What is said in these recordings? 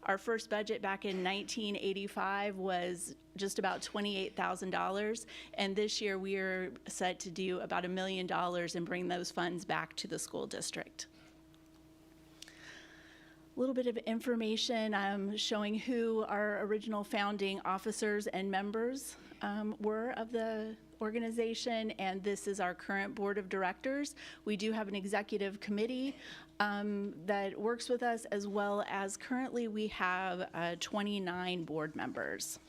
Our first budget back in 1985 was just about $28,000, and this year we are set to do about $1 million and bring those funds back to the school district. A little bit of information showing who our original founding officers and members were of the organization, and this is our current board of directors. We do have an executive committee that works with us, as well as currently we have 29 board members.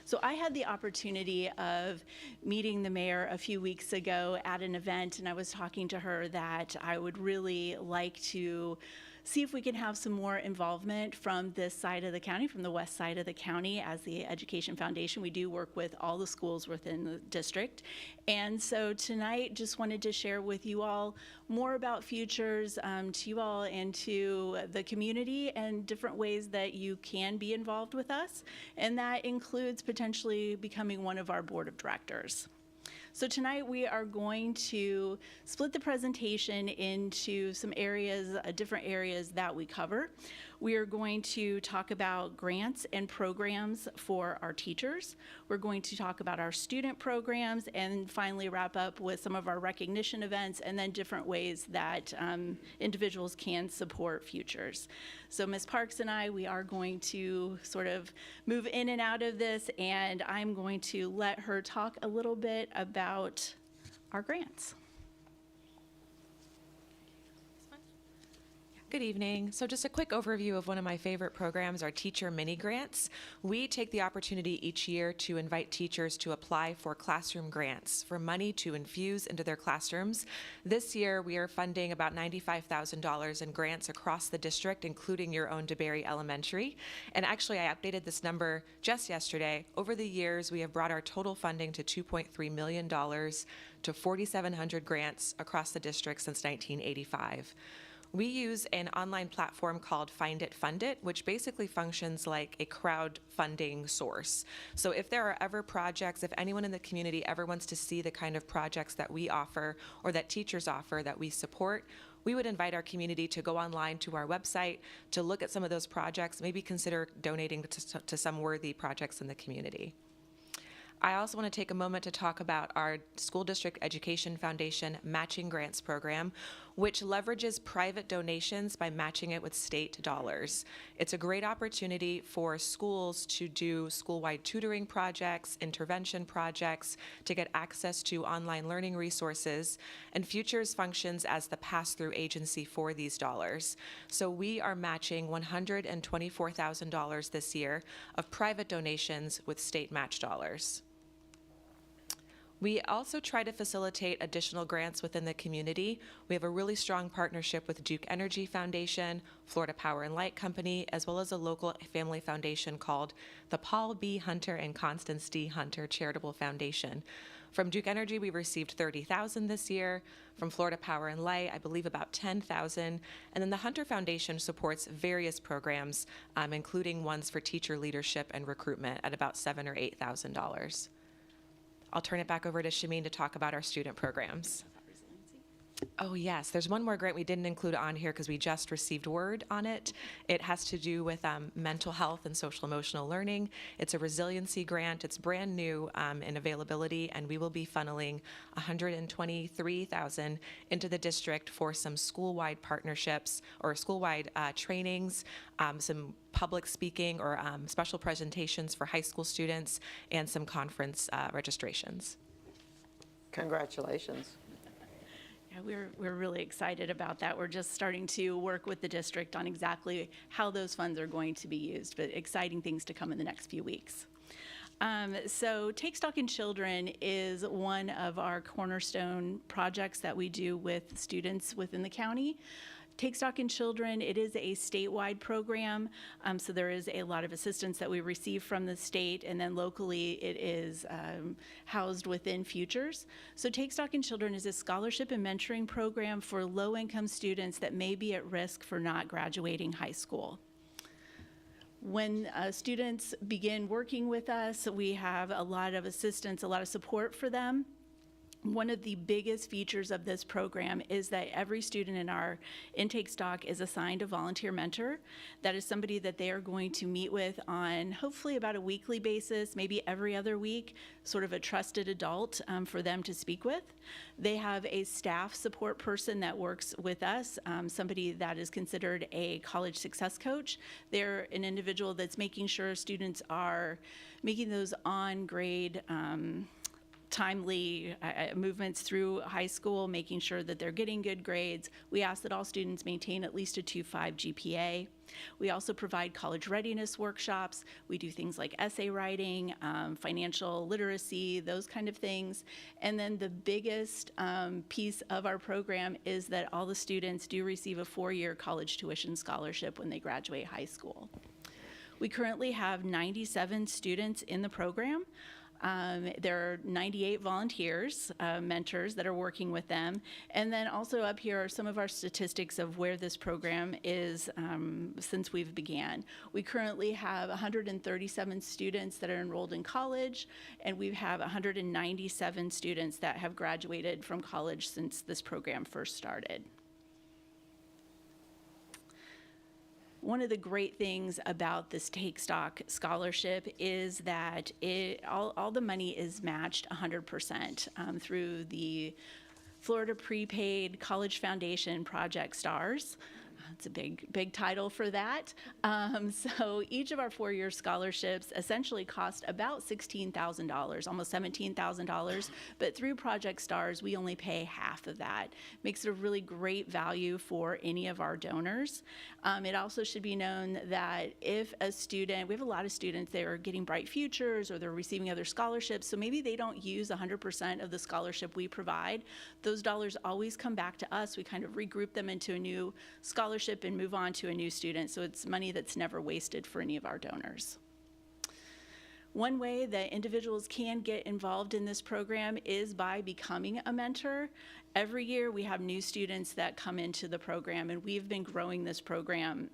So I had the opportunity of meeting the mayor a few weeks ago at an event, and I was talking to her that I would really like to see if we can have some more involvement from this side of the county, from the west side of the county. As the Education Foundation, we do work with all the schools within the district. And so tonight, just wanted to share with you all more about Futures, to you all and to the community, and different ways that you can be involved with us. And that includes potentially becoming one of our board of directors. So tonight we are going to split the presentation into some areas, different areas that we cover. We are going to talk about grants and programs for our teachers. We're going to talk about our student programs, and finally wrap up with some of our recognition events, and then different ways that individuals can support Futures. So Ms. Parks and I, we are going to sort of move in and out of this, and I'm going to let her talk a little bit about our grants. Good evening. So just a quick overview of one of my favorite programs, our Teacher Mini Grants. We take the opportunity each year to invite teachers to apply for classroom grants for money to infuse into their classrooms. This year, we are funding about $95,000 in grants across the district, including your own DeBerry Elementary. And actually, I updated this number just yesterday. Over the years, we have brought our total funding to $2.3 million to 4,700 grants across the district since 1985. We use an online platform called Find It, Fund It, which basically functions like a crowdfunding source. So if there are ever projects, if anyone in the community ever wants to see the kind of projects that we offer or that teachers offer that we support, we would invite our community to go online to our website to look at some of those projects, maybe consider donating to some worthy projects in the community. I also want to take a moment to talk about our School District Education Foundation Matching Grants Program, which leverages private donations by matching it with state dollars. It's a great opportunity for schools to do school-wide tutoring projects, intervention projects, to get access to online learning resources, and Futures functions as the pass-through agency for these dollars. So we are matching $124,000 this year of private donations with state match dollars. We also try to facilitate additional grants within the community. We have a really strong partnership with Duke Energy Foundation, Florida Power and Light Company, as well as a local family foundation called the Paul B. Hunter and Constance D. Hunter Charitable Foundation. From Duke Energy, we received $30,000 this year. From Florida Power and Light, I believe about $10,000. And then the Hunter Foundation supports various programs, including ones for teacher leadership and recruitment at about $7,000 or $8,000. I'll turn it back over to Shameen to talk about our student programs. Oh yes, there's one more grant we didn't include on here because we just received word on it. It has to do with mental health and social emotional learning. It's a resiliency grant. It's brand new in availability, and we will be funneling $123,000 into the district for some school-wide partnerships or school-wide trainings, some public speaking or special presentations for high school students, and some conference registrations. Congratulations. Yeah, we're really excited about that. We're just starting to work with the district on exactly how those funds are going to be used, but exciting things to come in the next few weeks. So Take Stock in Children is one of our cornerstone projects that we do with students within the county. Take Stock in Children, it is a statewide program, so there is a lot of assistance that we receive from the state, and then locally it is housed within Futures. So Take Stock in Children is a scholarship and mentoring program for low-income students that may be at risk for not graduating high school. When students begin working with us, we have a lot of assistance, a lot of support for them. One of the biggest features of this program is that every student in our intake stock is assigned a volunteer mentor. That is somebody that they are going to meet with on hopefully about a weekly basis, maybe every other week, sort of a trusted adult for them to speak with. They have a staff support person that works with us, somebody that is considered a college success coach. They're an individual that's making sure students are making those on-grade timely movements through high school, making sure that they're getting good grades. We ask that all students maintain at least a 2.5 GPA. We also provide college readiness workshops. We do things like essay writing, financial literacy, those kind of things. And then the biggest piece of our program is that all the students do receive a 4-year college tuition scholarship when they graduate high school. We currently have 97 students in the program. There are 98 volunteers, mentors that are working with them. And then also up here are some of our statistics of where this program is since we've began. We currently have 137 students that are enrolled in college, and we have 197 students that have graduated from college since this program first started. One of the great things about this Take Stock scholarship is that all the money is matched 100% through the Florida Prepaid College Foundation Project STARS. It's a big title for that. So each of our 4-year scholarships essentially cost about $16,000, almost $17,000. But through Project STARS, we only pay half of that. Makes it a really great value for any of our donors. It also should be known that if a student, we have a lot of students that are getting Bright Futures or they're receiving other scholarships, so maybe they don't use 100% of the scholarship we provide. Those dollars always come back to us. We kind of regroup them into a new scholarship and move on to a new student. So it's money that's never wasted for any of our donors. One way that individuals can get involved in this program is by becoming a mentor. Every year we have new students that come into the program, and we've been growing this program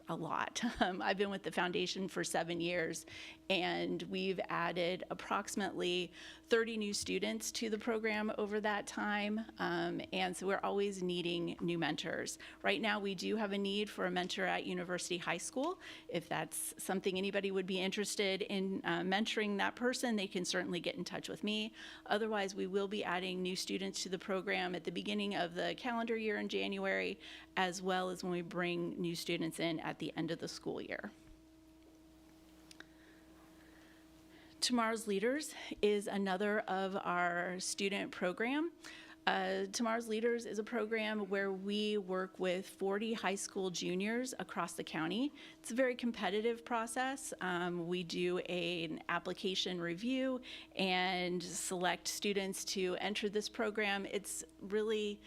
a lot. I've been with the foundation for 7 years, and we've added approximately 30 new students to the program over that time, and so we're always needing new mentors. Right now we do have a need for a mentor at University High School. If that's something anybody would be interested in mentoring that person, they can certainly get in touch with me. Otherwise, we will be adding new students to the program at the beginning of the calendar year in January, as well as when we bring new students in at the end of the school year. Tomorrow's Leaders is another of our student program. Tomorrow's Leaders is a program where we work with 40 high school juniors across the county. It's a very competitive process. We do an application review and select students to enter this program. It's really,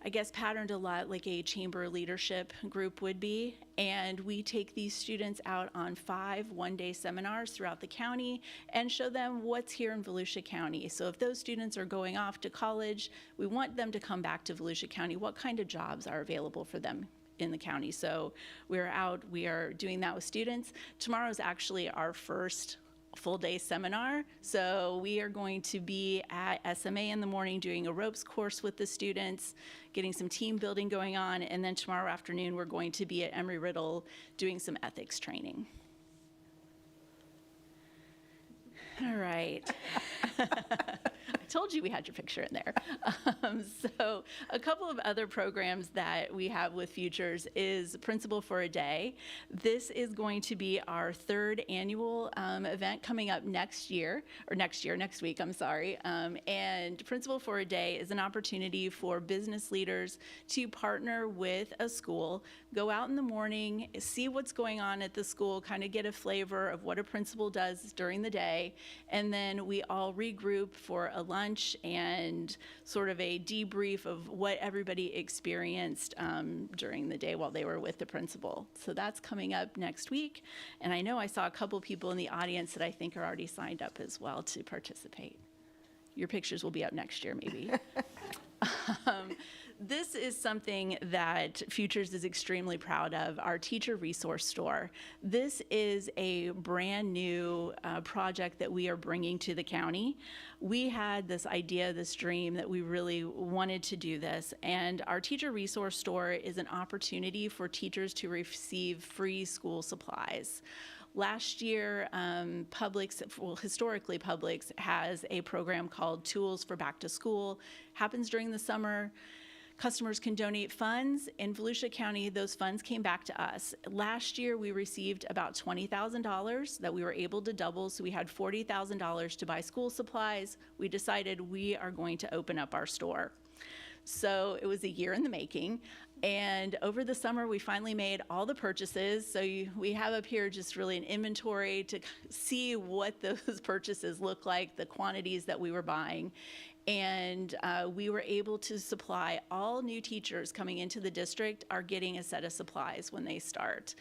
I guess, patterned a lot like a chamber leadership group would be. And we take these students out on 5 one-day seminars throughout the county and show them what's here in Volusia County. So if those students are going off to college, we want them to come back to Volusia County. What kind of jobs are available for them in the county? So we are doing that with students. Tomorrow is actually our first full-day seminar. So we are going to be at SMA in the morning doing a ropes course with the students, getting some team building going on, and then tomorrow afternoon we're going to be at Embry-Riddle doing some ethics training. All right. I told you we had your picture in there. So a couple of other programs that we have with Futures is Principal for a Day. This is going to be our 3rd annual event coming up next week, I'm sorry. And Principal for a Day is an opportunity for business leaders to partner with a school, go out in the morning, see what's going on at the school, kind of get a flavor of what a principal does during the day, and then we all regroup for a lunch and sort of a debrief of what everybody experienced during the day while they were with the principal. So that's coming up next week. And I know I saw a couple people in the audience that I think are already signed up as well to participate. Your pictures will be up next year, maybe. This is something that Futures is extremely proud of, our teacher resource store. This is a brand new project that we are bringing to the county. We had this idea, this dream that we really wanted to do this, and our teacher resource store is an opportunity for teachers to receive free school supplies. Last year, historically Publix has a program called Tools for Back to School. Happens during the summer. Customers can donate funds. In Volusia County, those funds came back to us. Last year, we received about $20,000 that we were able to double, so we had $40,000 to buy school supplies. We decided we are going to open up our store. So it was a year in the making. And over the summer, we finally made all the purchases. So we have up here just really an inventory to see what those purchases look like, the quantities that we were buying. And we were able to supply all new teachers coming into the district are getting a set of supplies when they start.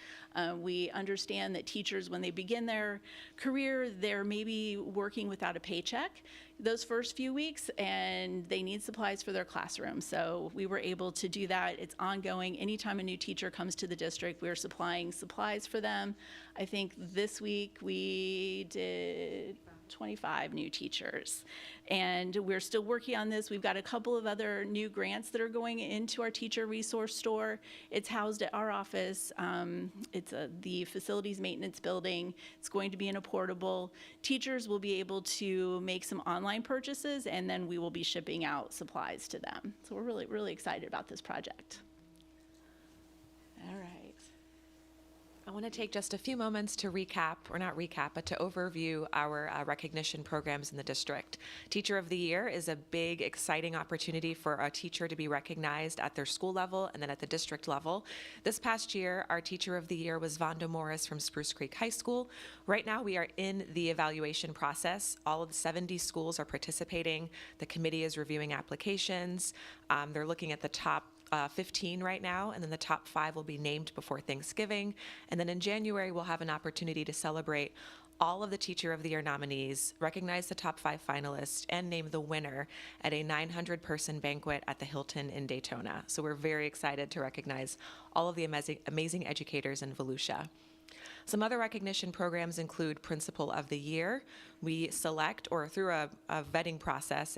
We understand that teachers, when they begin their career, they're maybe working without a paycheck those first few weeks, and they need supplies for their classroom. So we were able to do that. It's ongoing. Anytime a new teacher comes to the district, we're supplying supplies for them. I think this week we did 25 new teachers. And we're still working on this. We've got a couple of other new grants that are going into our teacher resource store. It's housed at our office. It's the facilities maintenance building. It's going to be in a portable. Teachers will be able to make some online purchases, and then we will be shipping out supplies to them. So we're really, really excited about this project. All right. I want to take just a few moments to recap, or not recap, but to overview our recognition programs in the district. Teacher of the Year is a big, exciting opportunity for a teacher to be recognized at their school level and then at the district level. This past year, our Teacher of the Year was Vonda Morris from Spruce Creek High School. Right now, we are in the evaluation process. All of the 70 schools are participating. The committee is reviewing applications. They're looking at the top 15 right now, and then the top 5 will be named before Thanksgiving. And then in January, we'll have an opportunity to celebrate all of the Teacher of the Year nominees, recognize the top 5 finalists, and name the winner at a 900-person banquet at the Hilton in Daytona. So we're very excited to recognize all of the amazing educators in Volusia. Some other recognition programs include Principal of the Year. We select, or through a vetting process,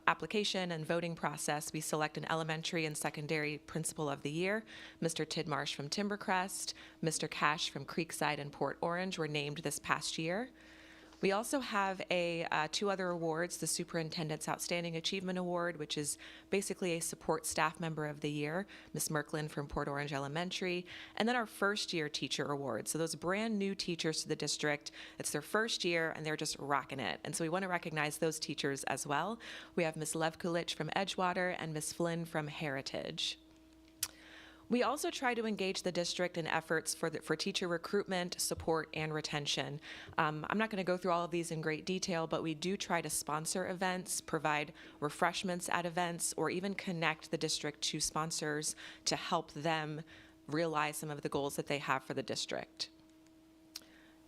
application and voting process, we select an elementary and secondary Principal of the Year. Mr. Tidmarsh from Timbercrest, Mr. Cash from Creekside and Port Orange were named this past year. We also have 2 other awards, the Superintendent's Outstanding Achievement Award, which is basically a support staff member of the year, Ms. Merklin from Port Orange Elementary, and then our first year teacher award. So those brand new teachers to the district, it's their first year and they're just rocking it. And so we want to recognize those teachers as well. We have Ms. Levkulich from Edgewater and Ms. Flynn from Heritage. We also try to engage the district in efforts for teacher recruitment, support, and retention. I'm not going to go through all of these in great detail, but we do try to sponsor events, provide refreshments at events, or even connect the district to sponsors to help them realize some of the goals that they have for the district.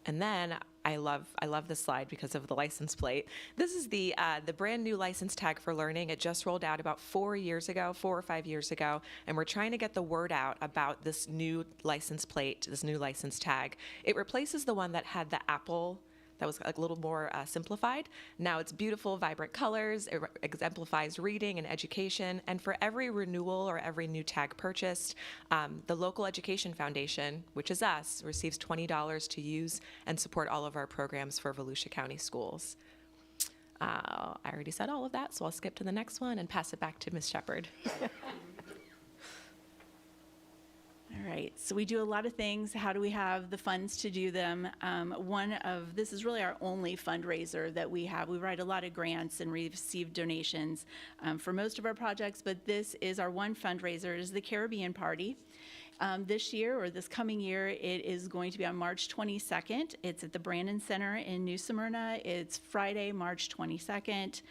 And then I love this slide because of the license plate. This is the brand new license tag for learning. It just rolled out about 4 or 5 years ago, and we're trying to get the word out about this new license plate, this new license tag. It replaces the one that had the apple that was a little more simplified. Now it's beautiful, vibrant colors. It exemplifies reading and education. And for every renewal or every new tag purchased, the local education foundation, which is us, receives $20 to use and support all of our programs for Volusia County schools. I already said all of that, so I'll skip to the next one and pass it back to Ms. Shepard. All right, so we do a lot of things. How do we have the funds to do them? This is really our only fundraiser that we have. We write a lot of grants and receive donations for most of our projects, but this is our one fundraiser. It is the Caribbean Party. This year, or this coming year, it is going to be on March 22nd. It's at the Brandon Center in New Smyrna. It's Friday, March 22nd.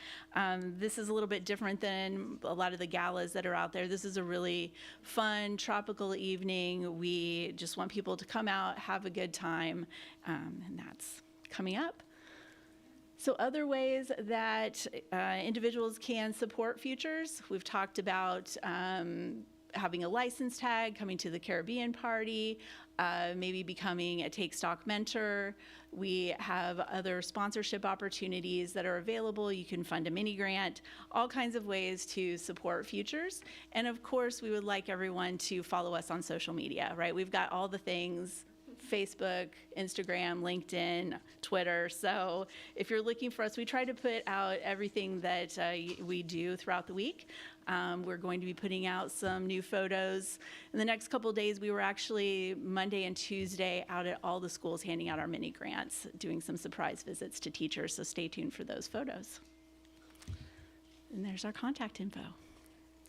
This is a little bit different than a lot of the galas that are out there. This is a really fun, tropical evening. We just want people to come out, have a good time, and that's coming up. So other ways that individuals can support futures, we've talked about having a license tag, coming to the Caribbean party, maybe becoming a Take Stock mentor. We have other sponsorship opportunities that are available. You can fund a mini grant, all kinds of ways to support futures. And of course, we would like everyone to follow us on social media, right? We've got all the things: Facebook, Instagram, LinkedIn, Twitter. So if you're looking for us, we try to put out everything that we do throughout the week. We're going to be putting out some new photos. In the next couple of days, we were actually Monday and Tuesday out at all the schools handing out our mini grants, doing some surprise visits to teachers. So stay tuned for those photos. And there's our contact info.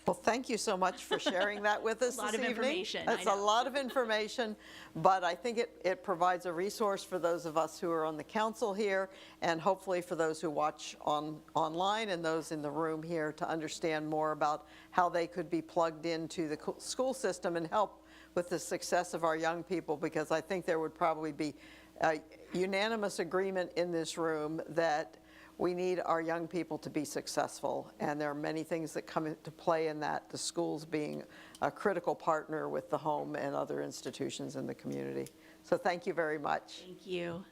Well, thank you so much for sharing that with us this evening. A lot of information, I It's a know. lot of information, but I think it provides a resource for those of us who are on the council here, and hopefully for those who watch online and those in the room here to understand more about how they could be plugged into the school system and help with the success of our young people, because I think there would probably be a unanimous agreement in this room that we need our young people to be successful, and there are many things that come into play in that, the schools being a critical partner with the home and other institutions in the community. So thank you very much. Thank you.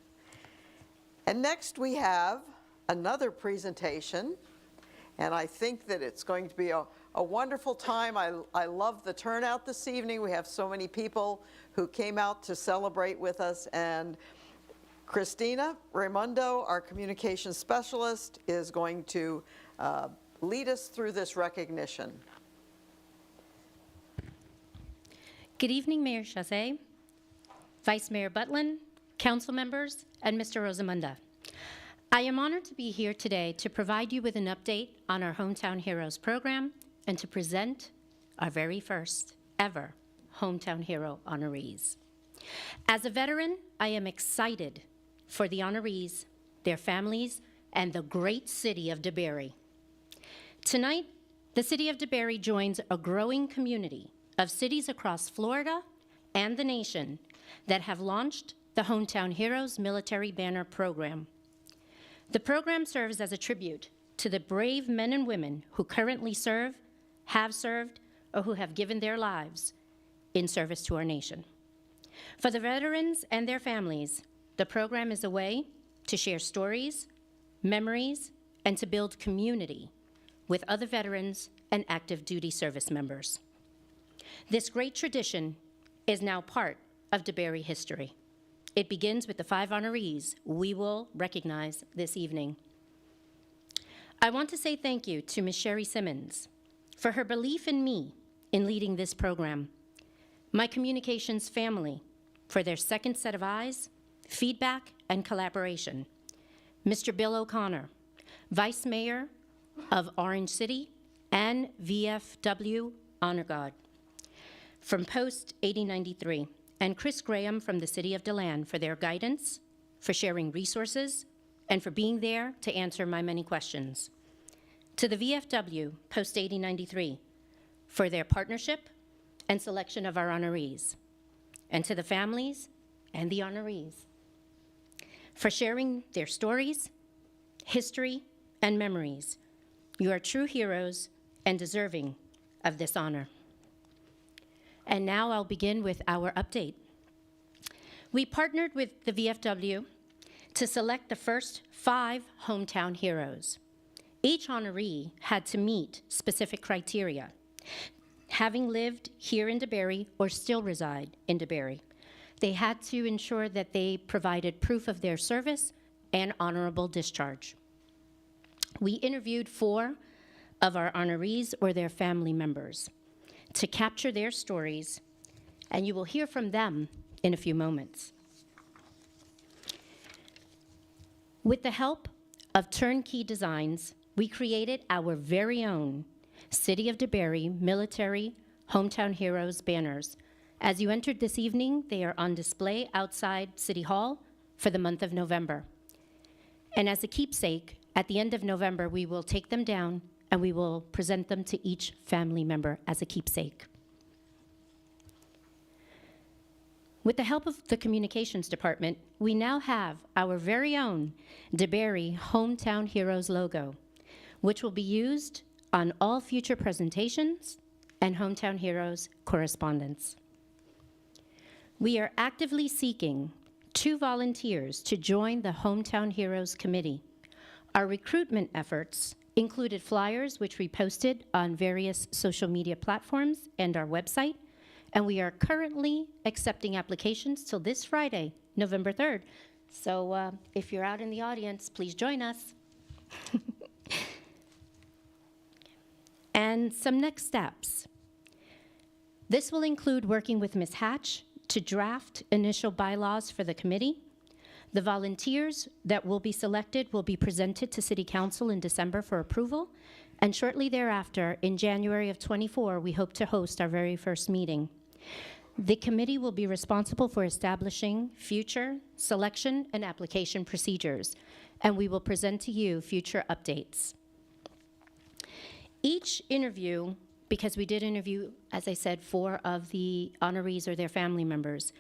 And next we have another presentation, and I think that it's going to be a wonderful time. I love the turnout this evening. We have so many people who came out to celebrate with us, and Christina Raimundo, our communications specialist, is going to lead us through this recognition. Good evening, Mayor Chazet, Vice Mayor Butlin, council members, and Mr. Rosamunda. I am honored to be here today to provide you with an update on our Hometown Heroes program and to present our very first ever Hometown Hero honorees. As a veteran, I am excited for the honorees, their families, and the great city of DeBary. Tonight, the city of DeBary joins a growing community of cities across Florida and the nation that have launched the Hometown Heroes Military Banner Program. The program serves as a tribute to the brave men and women who currently serve, have served, or who have given their lives in service to our nation. For the veterans and their families, the program is a way to share stories, memories, and to build community with other veterans and active duty service members. This great tradition is now part of DeBary history. It begins with the 5 honorees we will recognize this evening. I want to say thank you to Ms. Sherry Simmons for her belief in me in leading this program, my communications family for their second set of eyes, feedback, and collaboration, Mr. Bill O'Connor, Vice Mayor of Orange City and VFW Honor Guard from Post 8093, and Chris Graham from the City of DeLand for their guidance, for sharing resources, and for being there to answer my many questions. To the VFW Post 8093 for their partnership and selection of our honorees, and to the families and the honorees for sharing their stories, history, and memories. You are true heroes and deserving of this honor. And now I'll begin with our update. We partnered with the VFW to select the first 5 hometown heroes. Each honoree had to meet specific criteria, having lived here in DeBary or still reside in DeBary. They had to ensure that they provided proof of their service and honorable discharge. We interviewed 4 of our honorees or their family members to capture their stories, and you will hear from them in a few moments. With the help of Turnkey Designs, we created our very own City of DeBary Military Hometown Heroes banners. As you entered this evening, they are on display outside City Hall for the month of November. And as a keepsake, at the end of November, we will take them down and we will present them to each family member as a keepsake. With the help of the communications department, we now have our very own DeBerry Hometown Heroes logo, which will be used on all future presentations and Hometown Heroes correspondence. We are actively seeking 2 volunteers to join the Hometown Heroes Committee. Our recruitment efforts included flyers, which we posted on various social media platforms and our website, and we are currently accepting applications till this Friday, November 3rd. So if you're out in the audience, please join us. And some next steps. This will include working with Ms. Hatch to draft initial bylaws for the committee. The volunteers that will be selected will be presented to City Council in December for approval, and shortly thereafter, in January of '24, we hope to host our very first meeting. The committee will be responsible for establishing future selection and application procedures, and we will present to you future updates. Each interview, because we did interview, as I said, 4 of the honorees or their family members,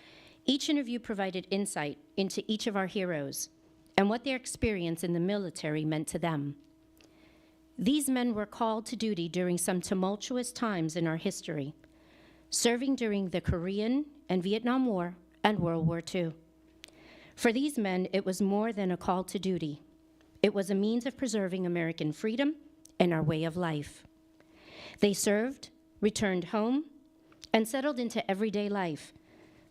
each interview provided insight into each of our heroes and what their experience in the military meant to them. These men were called to duty during some tumultuous times in our history, serving during the Korean and Vietnam War and World War II. For these men, it was more than a call to duty. It was a means of preserving American freedom and our way of life. They served, returned home, and settled into everyday life.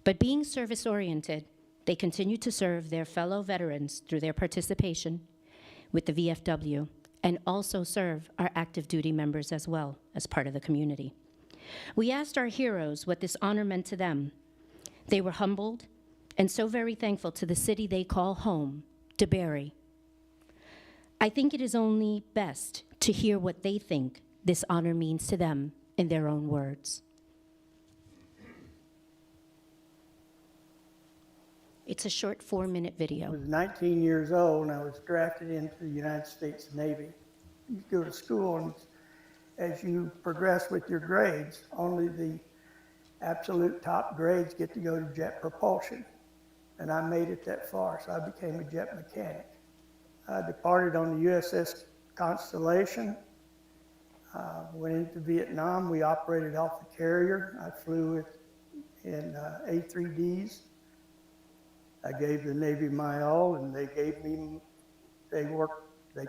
But being service-oriented, they continued to serve their fellow veterans through their participation with the VFW, and also serve our active duty members as well as part of the community. We asked our heroes what this honor meant to them. They were humbled and so very thankful to the city they call home, DeBerry. I think it is only best to hear what they think this honor means to them in their own words. It's a short 4-minute I video. was 19 years old and I was drafted into the United States Navy. You go to school and as you progress with your grades, only the absolute top grades get to go to jet propulsion. And I made it that far, so I became a jet mechanic. I departed on the USS Constellation, went into Vietnam. We operated off the carrier. I flew in A3Ds. I gave the Navy my all, and they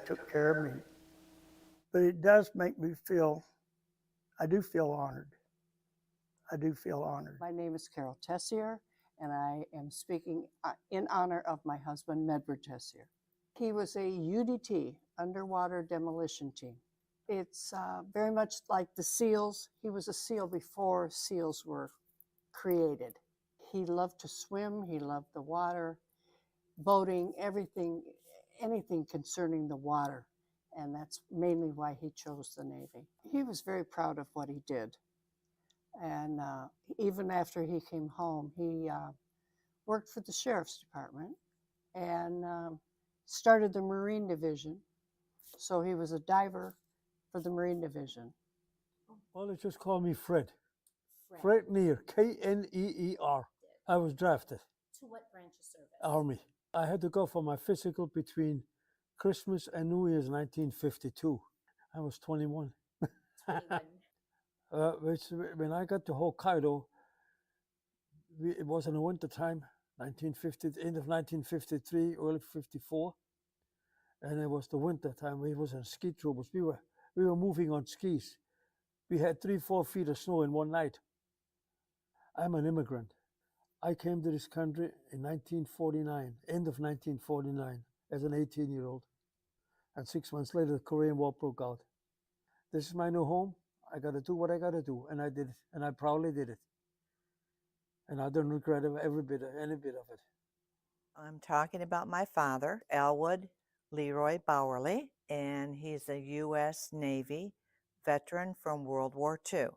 took care of me. But it does make me feel, I do feel honored. I do feel honored. My name is Carol Tessier, and I am speaking in honor of my husband, Medford Tessier. He was a UDT, Underwater Demolition Team. It's very much like the SEALs. He was a SEAL before SEALs were created. He loved to swim, he loved the water, boating, everything, anything concerning the water. And that's mainly why he chose the Navy. He was very proud of what he did. And even after he came home, he worked for the Sheriff's Department and started the Marine Division. So he was a diver for the Marine Division. Well, they just call me Fred. Fred Neer, K-N-E-E-R. I was drafted. To what branch of service? Army. I had to go for my physical between Christmas and New Year's 1952. I was 21. When I got to Hokkaido, it was in the winter time, 1950, end of 1953, early 54. And it was the winter time. We was on ski troopers. We were moving on skis. We had 3-4 feet of snow in one night. I'm an immigrant. I came to this country in 1949, end of 1949, as an 18-year-old. And 6 months later, the Korean War broke out. This is my new home. I got to do what I got to do, and I did it, and I proudly did it. And I don't regret any bit of it. I'm talking about my father, Elwood Leroy Bowerly, and he's a U.S. Navy veteran from World War II.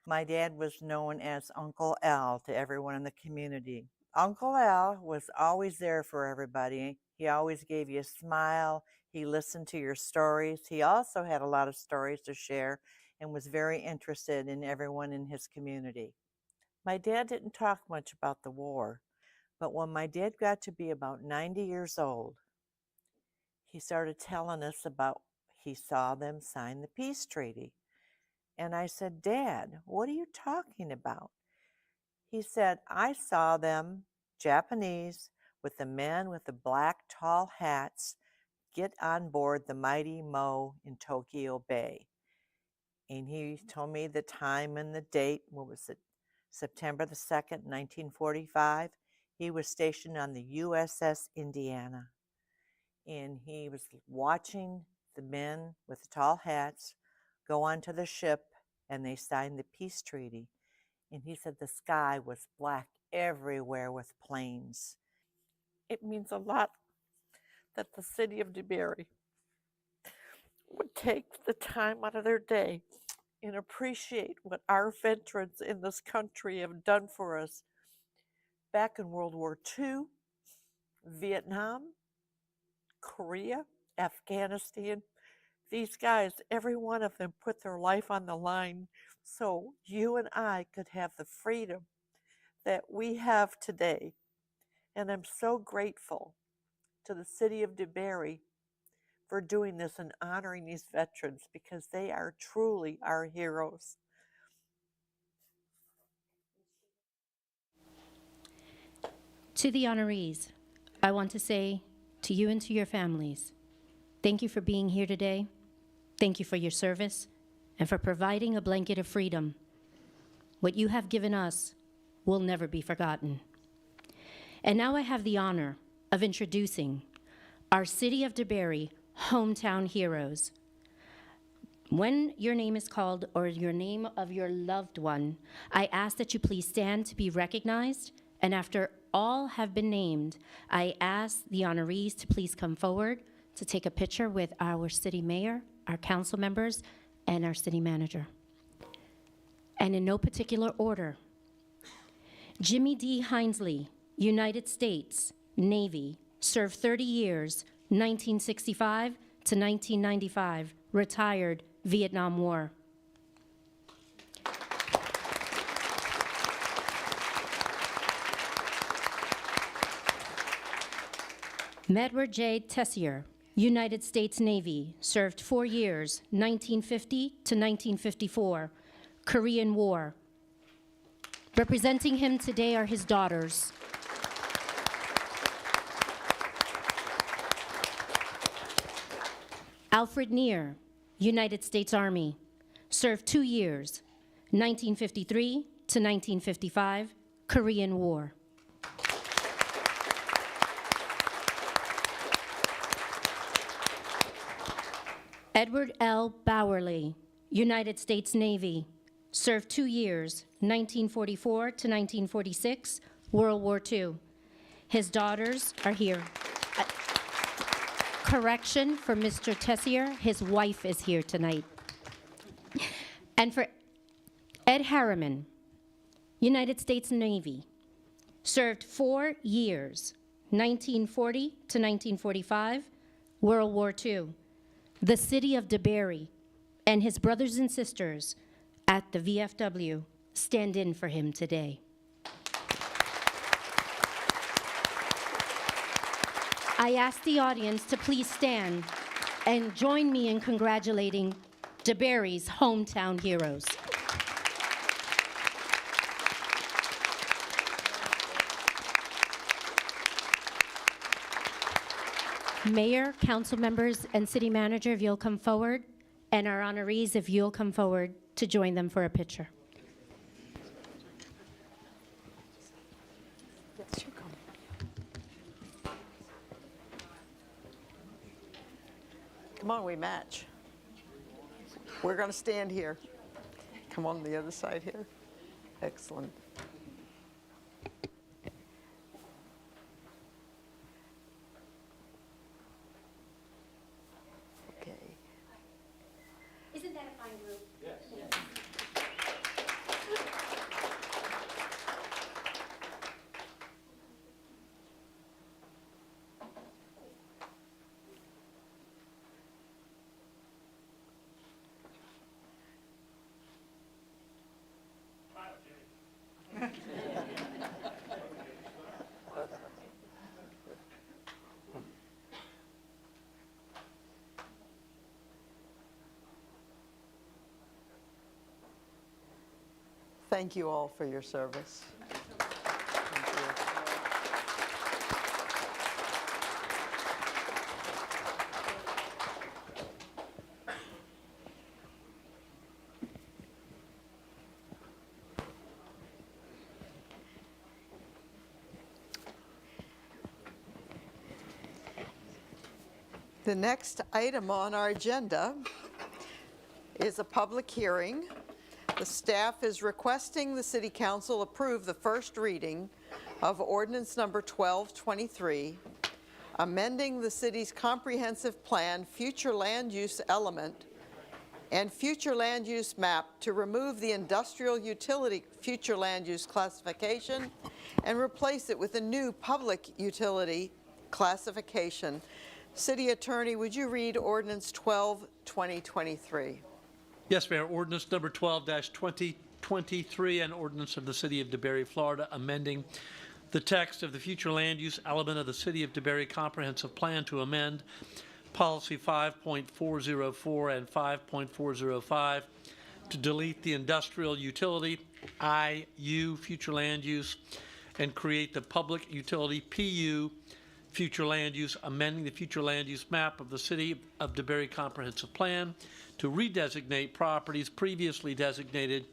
My dad was known as Uncle Al to everyone in the community. Uncle Al was always there for everybody. He always gave you a smile. He listened to your stories. He also had a lot of stories to share and was very interested in everyone in his community. My dad didn't talk much about the war, but when my dad got to be about 90 years old, he started telling us about he saw them sign the peace treaty. And I said, Dad, what are you talking about? He said, I saw them, Japanese, with the men with the black tall hats, get on board the mighty Mo in Tokyo Bay. And he told me the time and the date. What was it? September the 2nd, 1945. He was stationed on the USS Indiana. And he was watching the men with the tall hats go onto the ship, and they signed the peace treaty. And he said the sky was black everywhere with planes. It means a lot that the city of DeBerry would take the time out of their day and appreciate what our veterans in this country have done for us back in World War II, Vietnam, Korea, Afghanistan. These guys, every one of them put their life on the line so you and I could have the freedom that we have today. And I'm so grateful to the city of DeBerry for doing this and honoring these veterans because they are truly our heroes. To the honorees, I want to say to you and to your families, thank you for being here today. Thank you for your service and for providing a blanket of freedom. What you have given us will never be forgotten. And now I have the honor of introducing our City of DeBerry hometown heroes. When your name is called or your name of your loved one, I ask that you please stand to be recognized. And after all have been named, I ask the honorees to please come forward to take a picture with our city mayor, our council members, and our city manager. And in no particular order, Jimmy D. Hinesley, United States Navy, served 30 years, 1965 to 1995, retired, Vietnam War. Medward J. Tessier, United States Navy, served 4 years, 1950 to 1954, Korean War. Representing him today are his daughters. Alfred Neer, United States Army, served 2 years, 1953 to 1955, Korean War. Edward L. Bowerly, United States Navy, served 2 years, 1944 to 1946, World War II. His daughters are here. Correction for Mr. Tessier, his wife is here tonight. And for Ed Harriman, United States Navy, served 4 years, 1940 to 1945, World War II. The city of DeBerry and his brothers and sisters at the VFW stand in for him today. I ask the audience to please stand and join me in congratulating DeBerry's hometown heroes. Mayor, council members, and city manager, if you'll come forward, and our honorees, if you'll come forward to join them for a picture. Yes, you come. Come on, we match. We're going to stand here. Come on the other side here. Excellent. Okay. Isn't that a fine group? Thank you all for your service. Thank you. The next item on our agenda is a public hearing. The staff is requesting the City Council approve the first reading of ordinance number 1223, amending the city's comprehensive plan future land use element and future land use map to remove the industrial utility future land use classification and replace it with a new public utility classification. City Attorney, would you read ordinance 12-2023? Yes, Mayor. Ordinance number 12-2023, an ordinance of the City of DeBary, Florida, amending the text of the future land use element of the City of DeBary Comprehensive Plan to amend Policy 5.404 and 5.405 to delete the industrial utility IU future land use and create the public utility PU future land use, amending the future land use map of the City of DeBary Comprehensive Plan to redesignate properties previously designated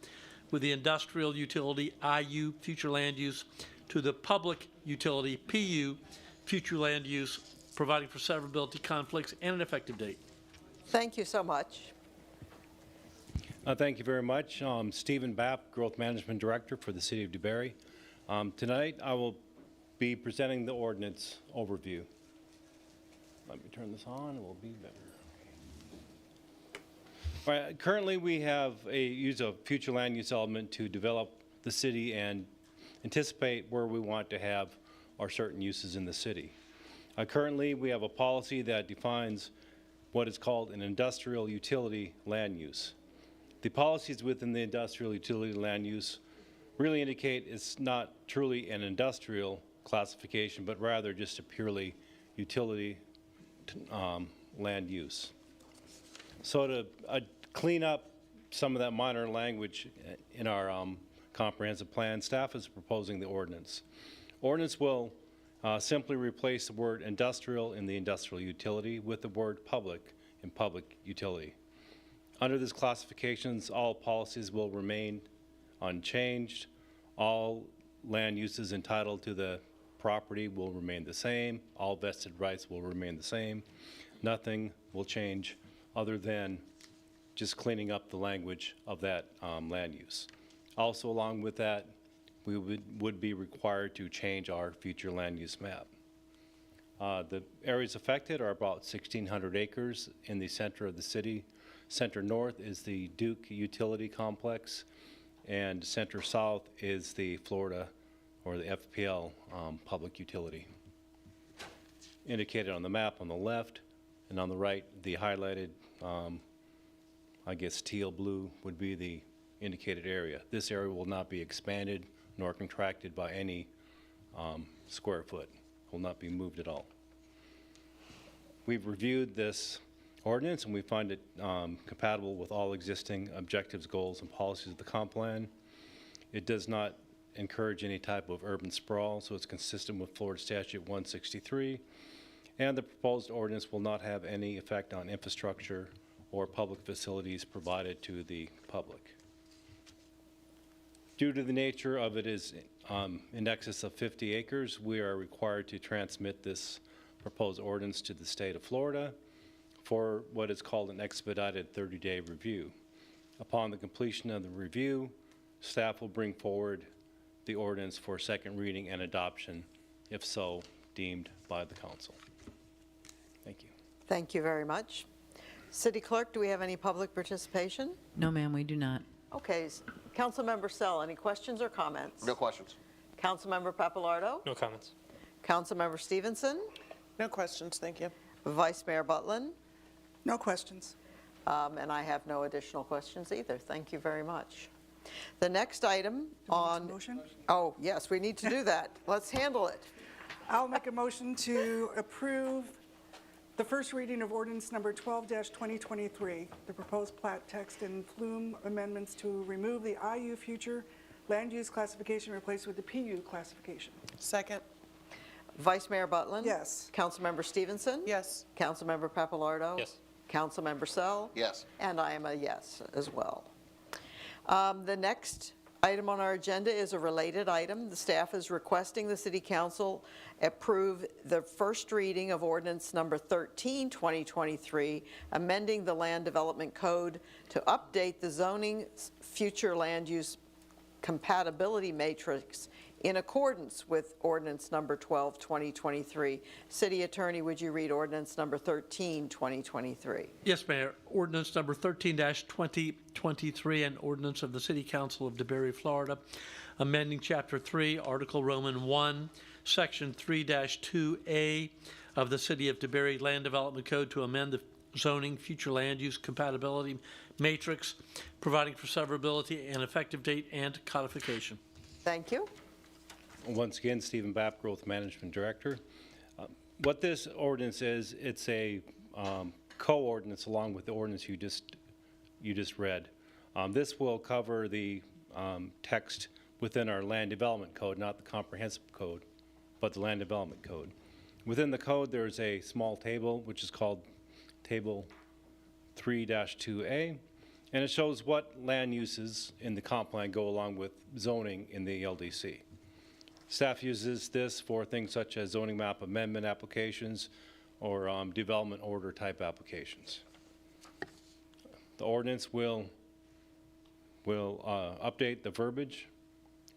with the industrial utility IU future land use to the public utility PU future land use, providing for severability, conflicts, and an effective date. Thank you so much. Thank you very much. Stephen Bapp, Growth Management Director for the City of DeBary. Tonight, I will be presenting the ordinance overview. Let me turn this on, it will be better. All right, currently, we have use a future land use element to develop the city and anticipate where we want to have our certain uses in the city. Currently, we have a policy that defines what is called an industrial utility land use. The policies within the industrial utility land use really indicate it's not truly an industrial classification, but rather just a purely utility land use. So to clean up some of that minor language in our comprehensive plan, staff is proposing the ordinance. Ordinance will simply replace the word industrial in the industrial utility with the word public in public utility. Under this classifications, all policies will remain unchanged. All land uses entitled to the property will remain the same. All vested rights will remain the same. Nothing will change other than just cleaning up the language of that land use. Also, along with that, we would be required to change our future land use map. The areas affected are about 1,600 acres in the center of the city. Center north is the Duke Utility Complex, and center south is the Florida or the FPL public utility. Indicated on the map on the left, and on the right, the highlighted, I guess teal blue would be the indicated area. This area will not be expanded nor contracted by any square foot, will not be moved at all. We've reviewed this ordinance and we find it compatible with all existing objectives, goals, and policies of the comp plan. It does not encourage any type of urban sprawl, so it's consistent with Florida Statute 163, and the proposed ordinance will not have any effect on infrastructure or public facilities provided to the public. Due to the nature of it is in excess of 50 acres, we are required to transmit this proposed ordinance to the state of Florida for what is called an expedited 30-day review. Upon the completion of the review, staff will bring forward the ordinance for second reading and adoption, if so deemed by the council. Thank you. Thank you very much. City Clerk, do we have any public participation? No, ma'am, we do not. Okay, Councilmember Sell, any questions or comments? No questions. Councilmember Papalardo? No comments. Councilmember Stevenson? No questions, thank you. Vice Mayor Butlin? No questions. And I have no additional questions either. Thank you very much. The next item on... Motion? Oh, yes, we need to do that. Let's handle it. I'll make a motion to approve the first reading of ordinance number 12-2023, the proposed plat text and flume amendments to remove the IU future land use classification replaced with the PU classification. Second. Vice Mayor Butlin? Yes. Councilmember Stevenson? Yes. Councilmember Papalardo? Yes. Councilmember Sell? Yes. And I am a yes as well. The next item on our agenda is a related item. The staff is requesting the City Council approve the first reading of ordinance number 13, 2023, amending the Land Development Code to update the zoning future land use compatibility matrix in accordance with ordinance number 12, 2023. City Attorney, would you read ordinance number 13, 2023? Yes, Mayor. Ordinance number 13-2023, an ordinance of the City Council of DeBary, Florida, amending Chapter 3, Article Roman 1, Section 3-2A of the City of DeBary Land Development Code to amend the zoning future land use compatibility matrix, providing for severability and effective date and codification. Thank you. Once again, Stephen Bapp, Growth Management Director. What this ordinance is, it's a co-ordinance along with the ordinance you just read. This will cover the text within our Land Development Code, not the Comprehensive Code, but the Land Development Code. Within the code, there's a small table, which is called Table 3-2A, and it shows what land uses in the comp plan go along with zoning in the LDC. Staff uses this for things such as zoning map amendment applications or development order type applications. The ordinance will update the verbiage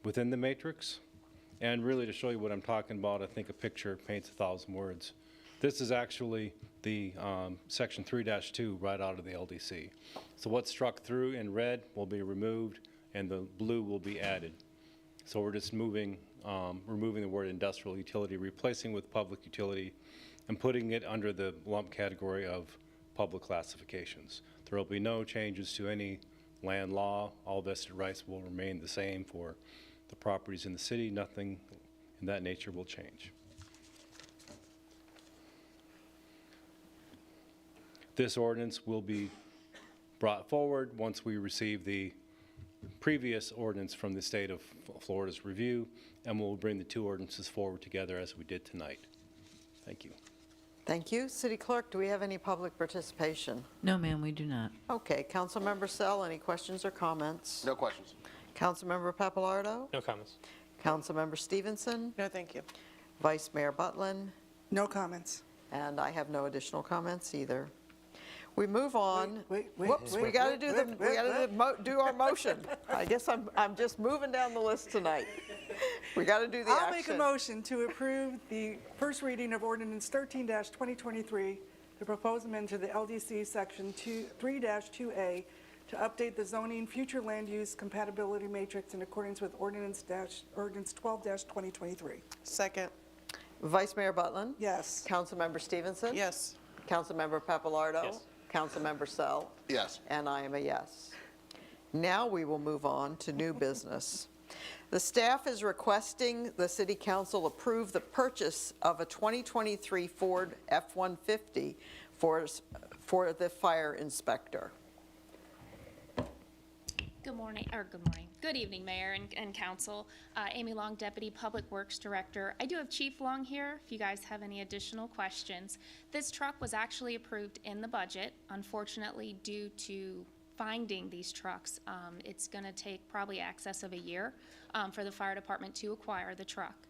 within the matrix. And really, to show you what I'm talking about, I think a picture paints 1,000 words. This is actually the Section 3-2 right out of the LDC. So what's struck through in red will be removed, and the blue will be added. So we're just removing the word industrial utility, replacing with public utility, and putting it under the lump category of public classifications. There will be no changes to any land law. All vested rights will remain the same for the properties in the city. Nothing in that nature will change. This ordinance will be brought forward once we receive the previous ordinance from the state of Florida's review, and we'll bring the two ordinances forward together as we did tonight. Thank you. Thank you. City Clerk, do we have any public participation? No, ma'am, we do not. Okay. Councilmember Sell, any questions or comments? No questions. Councilmember Papalardo? No comments. Councilmember Stevenson? No, thank you. Vice Mayor Butlin? No comments. And I have no additional comments either. We move on. Wait, Whoops, we got to do our motion. I guess I'm just moving down the list tonight. We got to do the I'll make a action. motion to approve the first reading of ordinance 13-2023, the proposed amendment to the LDC section 3-2A to update the zoning future land use compatibility matrix in accordance with ordinance 12-2023. Second. Vice Mayor Butlin? Yes. Councilmember Stevenson? Yes. Councilmember Papalardo? Yes. Councilmember Sell? Yes. And I am a yes. Now we will move on to new business. The staff is requesting the City Council approve the purchase of a 2023 Ford F-150 for the fire inspector. Good evening, Mayor and Council. Amy Long, Deputy Public Works Director. I do have Chief Long here if you guys have any additional questions. This truck was actually approved in the budget. Unfortunately, due to finding these trucks, it's going to take probably excess of a year for the fire department to acquire the truck.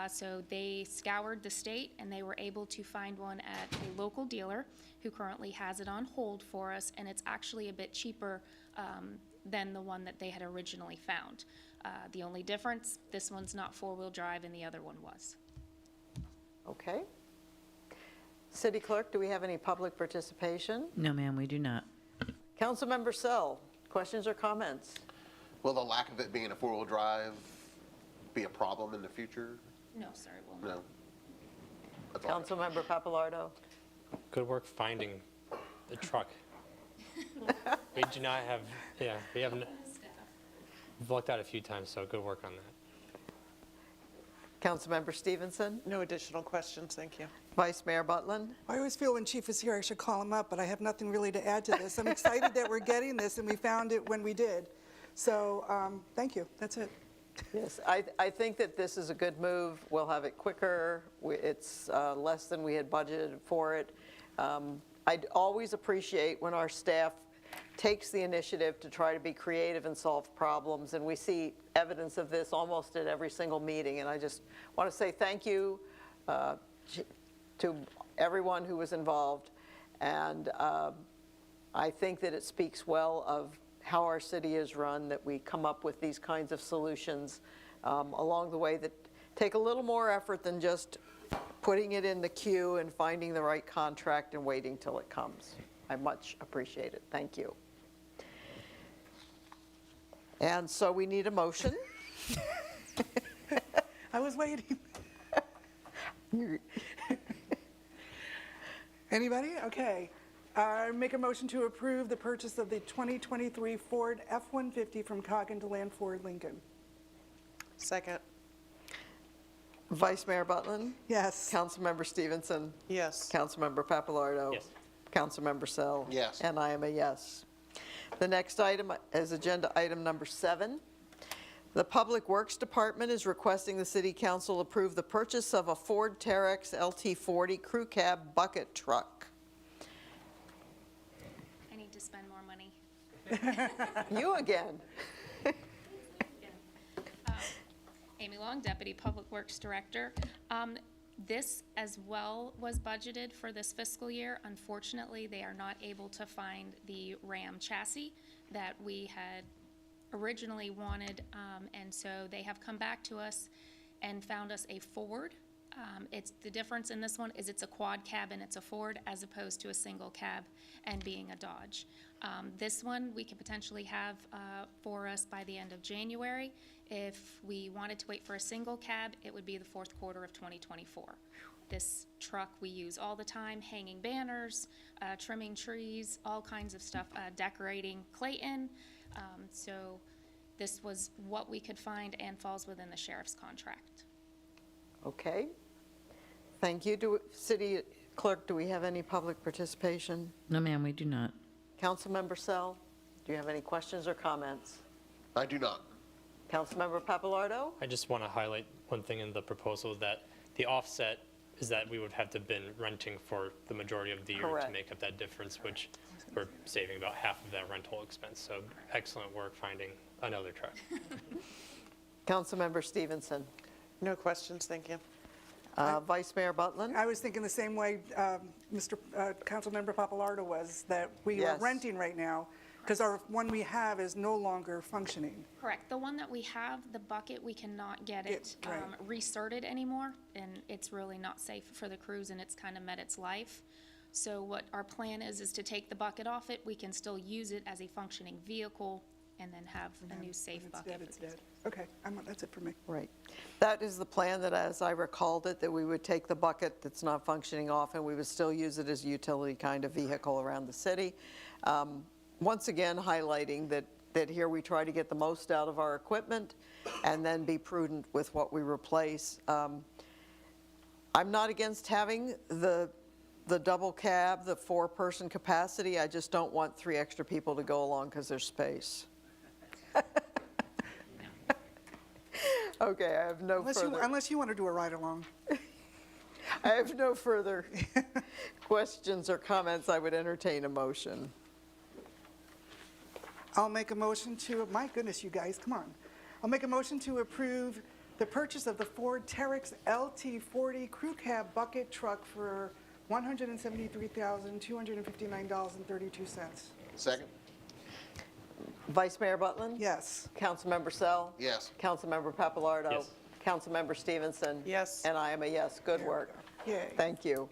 So they scoured the state and they were able to find one at a local dealer who currently has it on hold for us, and it's actually a bit cheaper than the one that they had originally found. The only difference, this one's not four-wheel drive and the other one was. Okay. City Clerk, do we have any public participation? No, ma'am, we do not. Councilmember Sell, questions or comments? Will the lack of it being a four-wheel drive be a problem in the future? No, sir, it will not. No. That's all. Councilmember Papalardo? Good work finding the truck. We do not have, we haven't, we've looked at it a few times, so good work on that. Councilmember Stevenson? No additional questions, thank you. Vice Mayor Butlin? I always feel when Chief is here, I should call him up, but I have nothing really to add to this. I'm excited that we're getting this, and we found it when we did. So, thank you. That's it. Yes, I think that this is a good move. We'll have it quicker. It's less than we had budgeted for it. I'd always appreciate when our staff takes the initiative to try to be creative and solve problems, and we see evidence of this almost at every single meeting. And I just want to say thank you to everyone who was involved, and I think that it speaks well of how our city is run, that we come up with these kinds of solutions along the way that take a little more effort than just putting it in the queue and finding the right contract and waiting till it comes. I much appreciate it. Thank you. And so we need a motion. I was waiting. Anybody? Okay. Make a motion to approve the purchase of the 2023 Ford F-150 from Coggin to Land Ford Lincoln. Second. Vice Mayor Butlin? Yes. Councilmember Stevenson? Yes. Councilmember Papalardo? Yes. Councilmember Sell? Yes. And I am a yes. The next item is agenda item number 7. The Public Works Department is requesting the City Council approve the purchase of a Ford Terex LT40 crew cab bucket truck. I need to spend more money. You again. Amy Long, Deputy Public Works Director. This as well was budgeted for this fiscal year. Unfortunately, they are not able to find the Ram chassis that we had originally wanted, and so they have come back to us and found us a Ford. It's the difference in this one is it's a quad cab and it's a Ford as opposed to a single cab and being a Dodge. This one we could potentially have for us by the end of January. If we wanted to wait for a single cab, it would be the fourth quarter of 2024. This truck we use all the time, hanging banners, trimming trees, all kinds of stuff, decorating Clayton. So this was what we could find and falls within the sheriff's contract. Okay. Thank you. City Clerk, do we have any public participation? No, ma'am, we do not. Councilmember Sell, do you have any questions or comments? I do not. Councilmember Papalardo? I just want to highlight one thing in the proposal, that the offset is that we would have to been renting for the majority of the year Correct. to make up that difference, which we're saving about half of that rental expense. So excellent work finding another truck. Councilmember Stevenson? No questions, thank you. Vice Mayor Butlin? I was thinking the same way Councilmember Papalardo was, that we are Yes. renting right now because our one we have is no longer functioning. Correct. The one that we have, the bucket, we cannot get it right. resorted anymore, and it's really not safe for the crews, and it's kind of met its life. So what our plan is to take the bucket off it. We can still use it as a functioning vehicle and then have a new safe When bucket. it's dead. Okay, that's it for me. Right. That is the plan, that as I recalled it, that we would take the bucket that's not functioning off and we would still use it as a utility kind of vehicle around the city. Once again, highlighting that here we try to get the most out of our equipment and then be prudent with what we replace. I'm not against having the double cab, the 4-person capacity. I just don't want 3 extra people to go along because there's space. Okay, I have no further. Unless you want to do a ride-along. I have no further questions or comments. I would entertain a motion. I'll make a motion to, my goodness, you guys, come on. I'll make a motion to approve the purchase of the Ford Terex LT40 crew cab bucket truck for $173,259.32. Second? Vice Mayor Butlin? Yes. Councilmember Sell? Yes. Councilmember Papalardo? Yes. Councilmember Stevenson? Yes. And I am a yes. Good work. Yay. Thank you.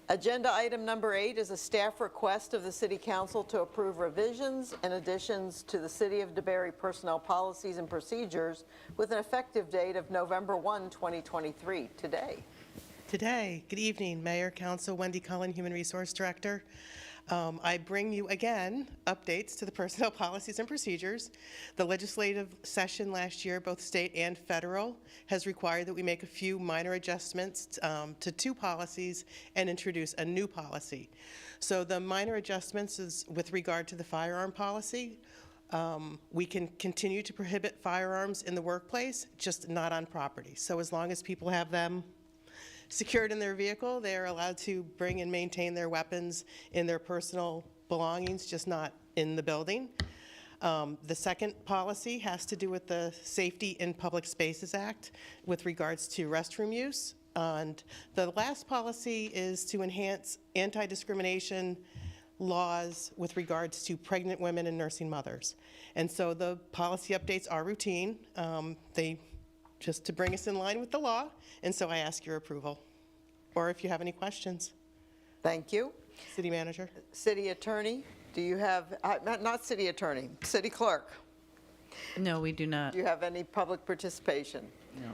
Agenda item number 8 is a staff request of the City Council to approve revisions and additions to the City of DeBary personnel policies and procedures with an effective date of November 1, 2023, today. Today, good evening, Mayor, Council, Wendy Cullen, Human Resource Director. I bring you again updates to the personnel policies and procedures. The legislative session last year, both state and federal, has required that we make a few minor adjustments to 2 policies and introduce a new policy. So the minor adjustments is with regard to the firearm policy. We can continue to prohibit firearms in the workplace, just not on property. So as long as people have them secured in their vehicle, they are allowed to bring and maintain their weapons in their personal belongings, just not in the building. The second policy has to do with the Safety in Public Spaces Act with regards to restroom use. And the last policy is to enhance anti-discrimination laws with regards to pregnant women and nursing mothers. And so the policy updates are routine. They just to bring us in line with the law, and so I ask your approval. Or if you have any questions. Thank you. City Manager. City Attorney, do you have, not City Attorney, City Clerk, No, we do not. do you have any public participation? No.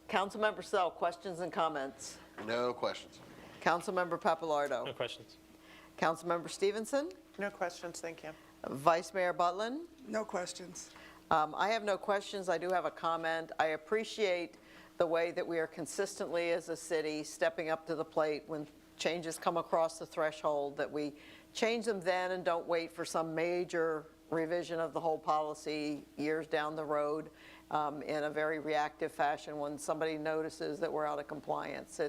Councilmember Sell, questions and comments? No questions. Councilmember Papalardo? No questions. Councilmember Stevenson? No questions, thank you. Vice Mayor Butlin? No questions. I have no questions. I do have a comment. I appreciate the way that we are consistently, as a city, stepping up to the plate when changes come across the threshold, that we change them then and don't wait for some major revision of the whole policy years down the road in a very reactive fashion when somebody notices that we're out of compliance.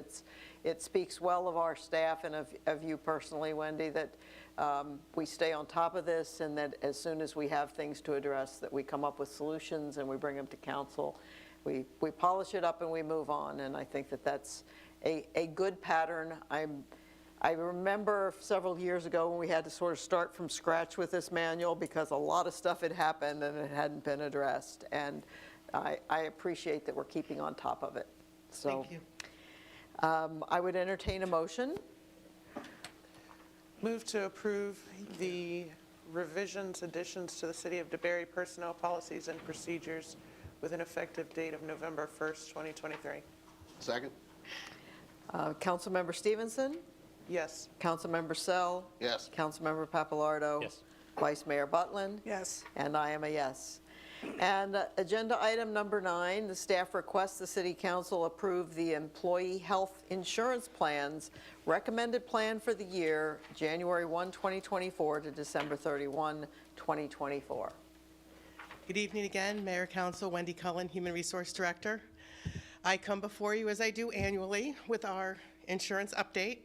It speaks well of our staff and of you personally, Wendy, that we stay on top of this, and that as soon as we have things to address, that we come up with solutions and we bring them to council. We polish it up and we move on, and I think that that's a good pattern. I remember several years ago when we had to sort of start from scratch with this manual because a lot of stuff had happened and it hadn't been addressed, and I appreciate that we're keeping on top of it. So, Thank you. I would entertain a motion. Move to approve the revisions, additions to the City of DeBerry personnel policies and procedures with an effective date of November 1st, 2023. Second? Councilmember Stevenson? Yes. Councilmember Sell? Yes. Councilmember Papalardo? Yes. Vice Mayor Butlin? Yes. And I am a yes. And agenda item number 9, the staff requests the City Council approve the employee health insurance plans recommended plan for the year January 1, 2024 to December 31, 2024. Good evening again, Mayor Council, Wendy Cullen, Human Resource Director. I come before you as I do annually with our insurance update.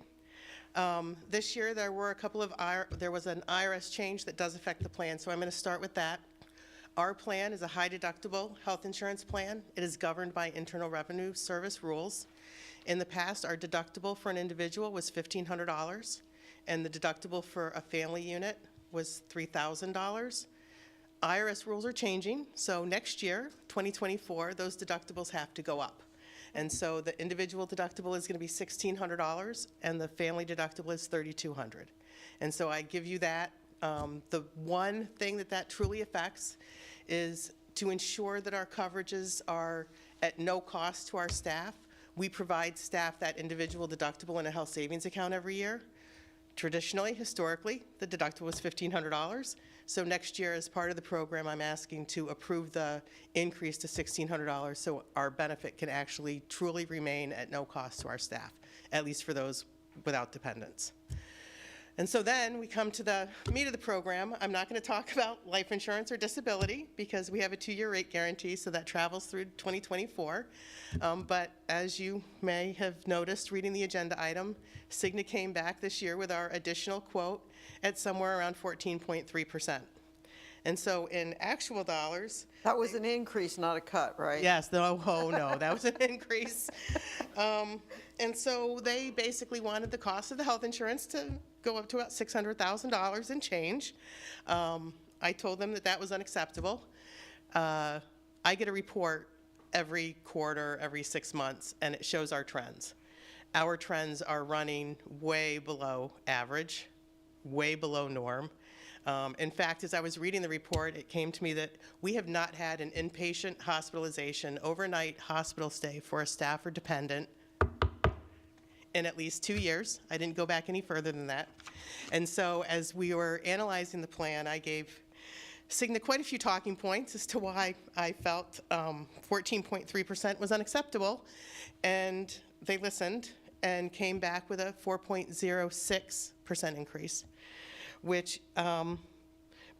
This year there was an IRS change that does affect the plan, so I'm going to start with that. Our plan is a high deductible health insurance plan. It is governed by Internal Revenue Service rules. In the past, our deductible for an individual was $1,500, and the deductible for a family unit was $3,000. IRS rules are changing, so next year, 2024, those deductibles have to go up. And so the individual deductible is going to be $1,600, and the family deductible is $3,200. And so I give you that. The one thing that truly affects is to ensure that our coverages are at no cost to our staff. We provide staff that individual deductible in a health savings account every year. Traditionally, historically, the deductible was $1,500. So next year, as part of the program, I'm asking to approve the increase to $1,600 so our benefit can actually truly remain at no cost to our staff, at least for those without dependents. And so then we come to the meat of the program. I'm not going to talk about life insurance or disability because we have a 2-year rate guarantee, so that travels through 2024. But as you may have noticed reading the agenda item, Cigna came back this year with our additional quote at somewhere around 14.3%. And so in actual dollars... That was an increase, not a cut, right? Yes, no, oh no, that was an increase. And so they basically wanted the cost of the health insurance to go up to about $600,000 and change. I told them that that was unacceptable. I get a report every quarter, every 6 months, and it shows our trends. Our trends are running way below average, way below norm. In fact, as I was reading the report, it came to me that we have not had an inpatient hospitalization, overnight hospital stay for a staff or dependent in at least 2 years. I didn't go back any further than that. And so as we were analyzing the plan, I gave Cigna quite a few talking points as to why I felt 14.3% was unacceptable. And they listened and came back with a 4.06% increase, which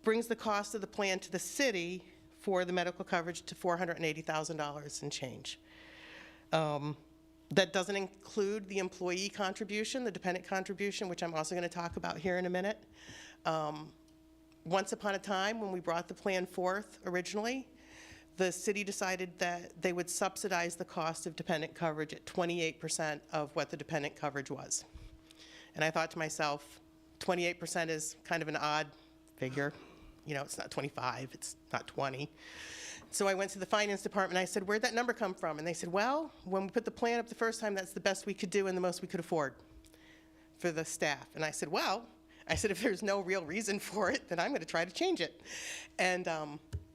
brings the cost of the plan to the city for the medical coverage to $480,000 and change. That doesn't include the employee contribution, the dependent contribution, which I'm also going to talk about here in a minute. Once upon a time, when we brought the plan forth originally, the city decided that they would subsidize the cost of dependent coverage at 28% of what the dependent coverage was. And I thought to myself, 28% is kind of an odd figure. You know, it's not 25, it's not 20. So I went to the finance department, I said, where'd that number come from? And they said, well, when we put the plan up the first time, that's the best we could do and the most we could afford for the staff. And I said, well, if there's no real reason for it, then I'm going to try to change it. And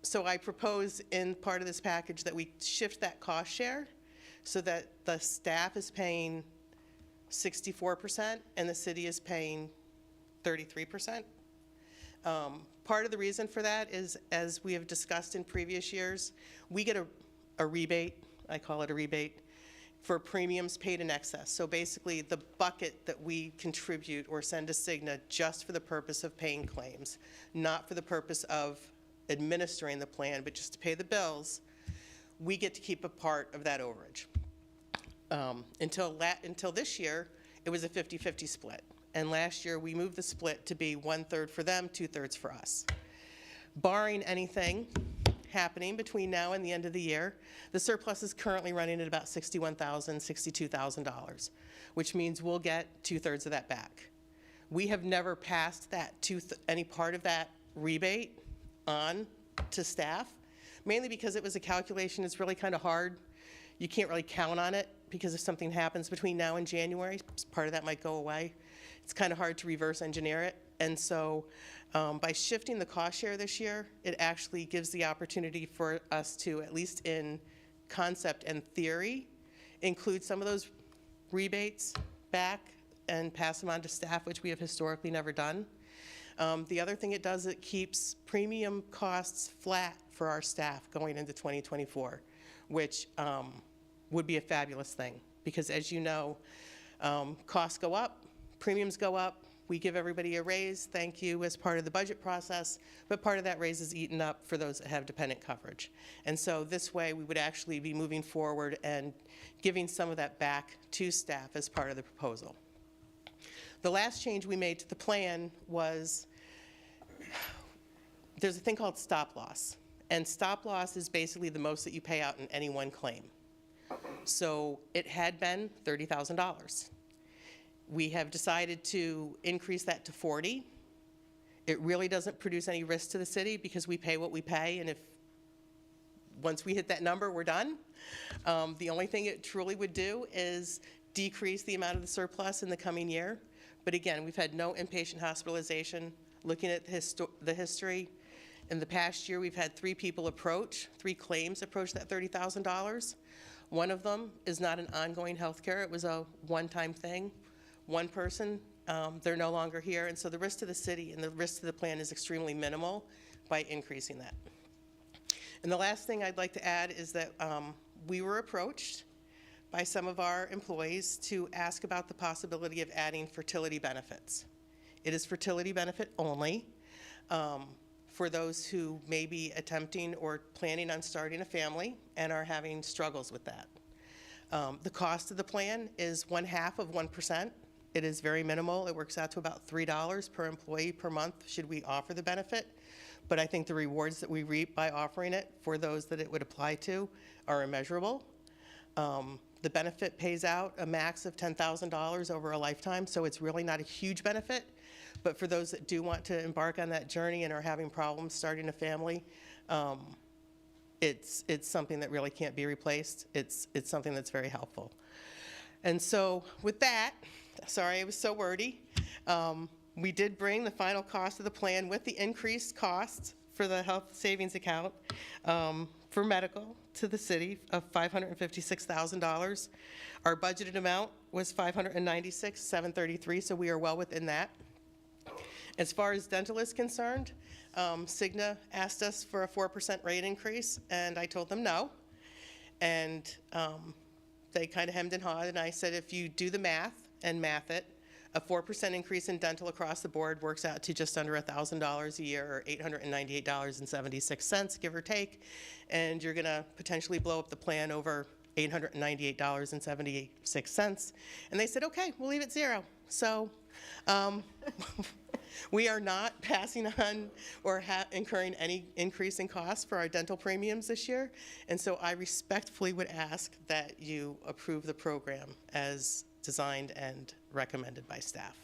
so I propose in part of this package that we shift that cost share so that the staff is paying 64% and the city is paying 33%. Part of the reason for that is, as we have discussed in previous years, we get a rebate, I call it a rebate, for premiums paid in excess. So basically, the bucket that we contribute or send to Cigna just for the purpose of paying claims, not for the purpose of administering the plan, but just to pay the bills, we get to keep a part of that overage. Until this year, it was a 50-50 split. And last year, we moved the split to be 1/3 for them, 2/3 for us. Barring anything happening between now and the end of the year, the surplus is currently running at about $61,000, $62,000, which means we'll get 2/3 of that back. We have never passed that any part of that rebate on to staff, mainly because it was a calculation. It's really kind of hard. You can't really count on it because if something happens between now and January, part of that might go away. It's kind of hard to reverse engineer it. And so by shifting the cost share this year, it actually gives the opportunity for us to, at least in concept and theory, include some of those rebates back and pass them on to staff, which we have historically never done. The other thing it does, it keeps premium costs flat for our staff going into 2024, which would be a fabulous thing. Because as you know, costs go up, premiums go up, we give everybody a raise, thank you, as part of the budget process, but part of that raise is eaten up for those that have dependent coverage. And so this way, we would actually be moving forward and giving some of that back to staff as part of the proposal. The last change we made to the plan was, there's a thing called stop loss. And stop loss is basically the most that you pay out in any one claim. So it had been $30,000. We have decided to increase that to 40. It really doesn't produce any risk to the city because we pay what we pay, and once we hit that number, we're done. The only thing it truly would do is decrease the amount of the surplus in the coming year. But again, we've had no inpatient hospitalization. Looking at the history, in the past year, we've had 3 claims approach that $30,000. One of them is not an ongoing health care. It was a one-time thing. One person, they're no longer here, and so the risk to the city and the risk to the plan is extremely minimal by increasing that. And the last thing I'd like to add is that we were approached by some of our employees to ask about the possibility of adding fertility benefits. It is fertility benefit only for those who may be attempting or planning on starting a family and are having struggles with that. The cost of the plan is 1/2 of 1%. It is very minimal. It works out to about $3 per employee per month should we offer the benefit. But I think the rewards that we reap by offering it for those that it would apply to are immeasurable. The benefit pays out a max of $10,000 over a lifetime, so it's really not a huge benefit. But for those that do want to embark on that journey and are having problems starting a family, it's something that really can't be replaced. It's something that's very helpful. And so with that, sorry I was so wordy, we did bring the final cost of the plan with the increased costs for the health savings account for medical to the city of $556,000. Our budgeted amount was $596,733, so we are well within that. As far as dental is concerned, Cigna asked us for a 4% rate increase, and I told them no. And they kind of hemmed and hawed, and I said, if you do the math and math it, A 4% increase in dental across the board works out to just under $1,000 a year, or $898.76, give or take. And you're going to potentially blow up the plan over $898.76. And they said, okay, we'll leave it zero. So we are not passing on or incurring any increase in costs for our dental premiums this year. And so I respectfully would ask that you approve the program as designed and recommended by staff.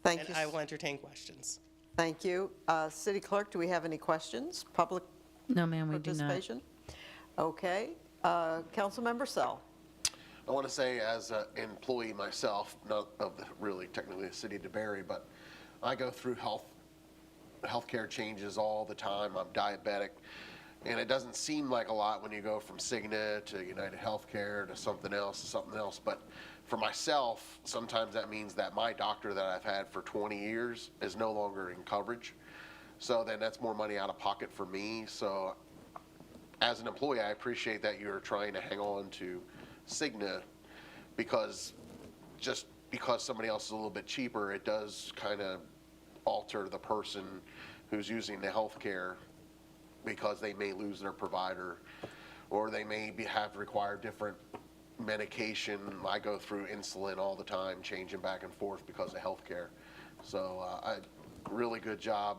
Thank you. And I will entertain questions. Thank you. City Clerk, do we have any questions? Public No, ma'am, we do not. participation? Okay. Councilmember Sell. I want to say, as an employee myself, not of the, really technically the city of DeBary, but I go through healthcare changes all the time. I'm diabetic, and it doesn't seem like a lot when you go from Cigna to United Healthcare to something else, but for myself, sometimes that means that my doctor that I've had for 20 years is no longer in coverage. So then that's more money out of pocket for me. So as an employee, I appreciate that you're trying to hang on to Cigna, because just because somebody else is a little bit cheaper, it does kind of alter the person who's using the health care, because they may lose their provider, or they may have require different medication. I go through insulin all the time, changing back and forth because of health care. So really good job.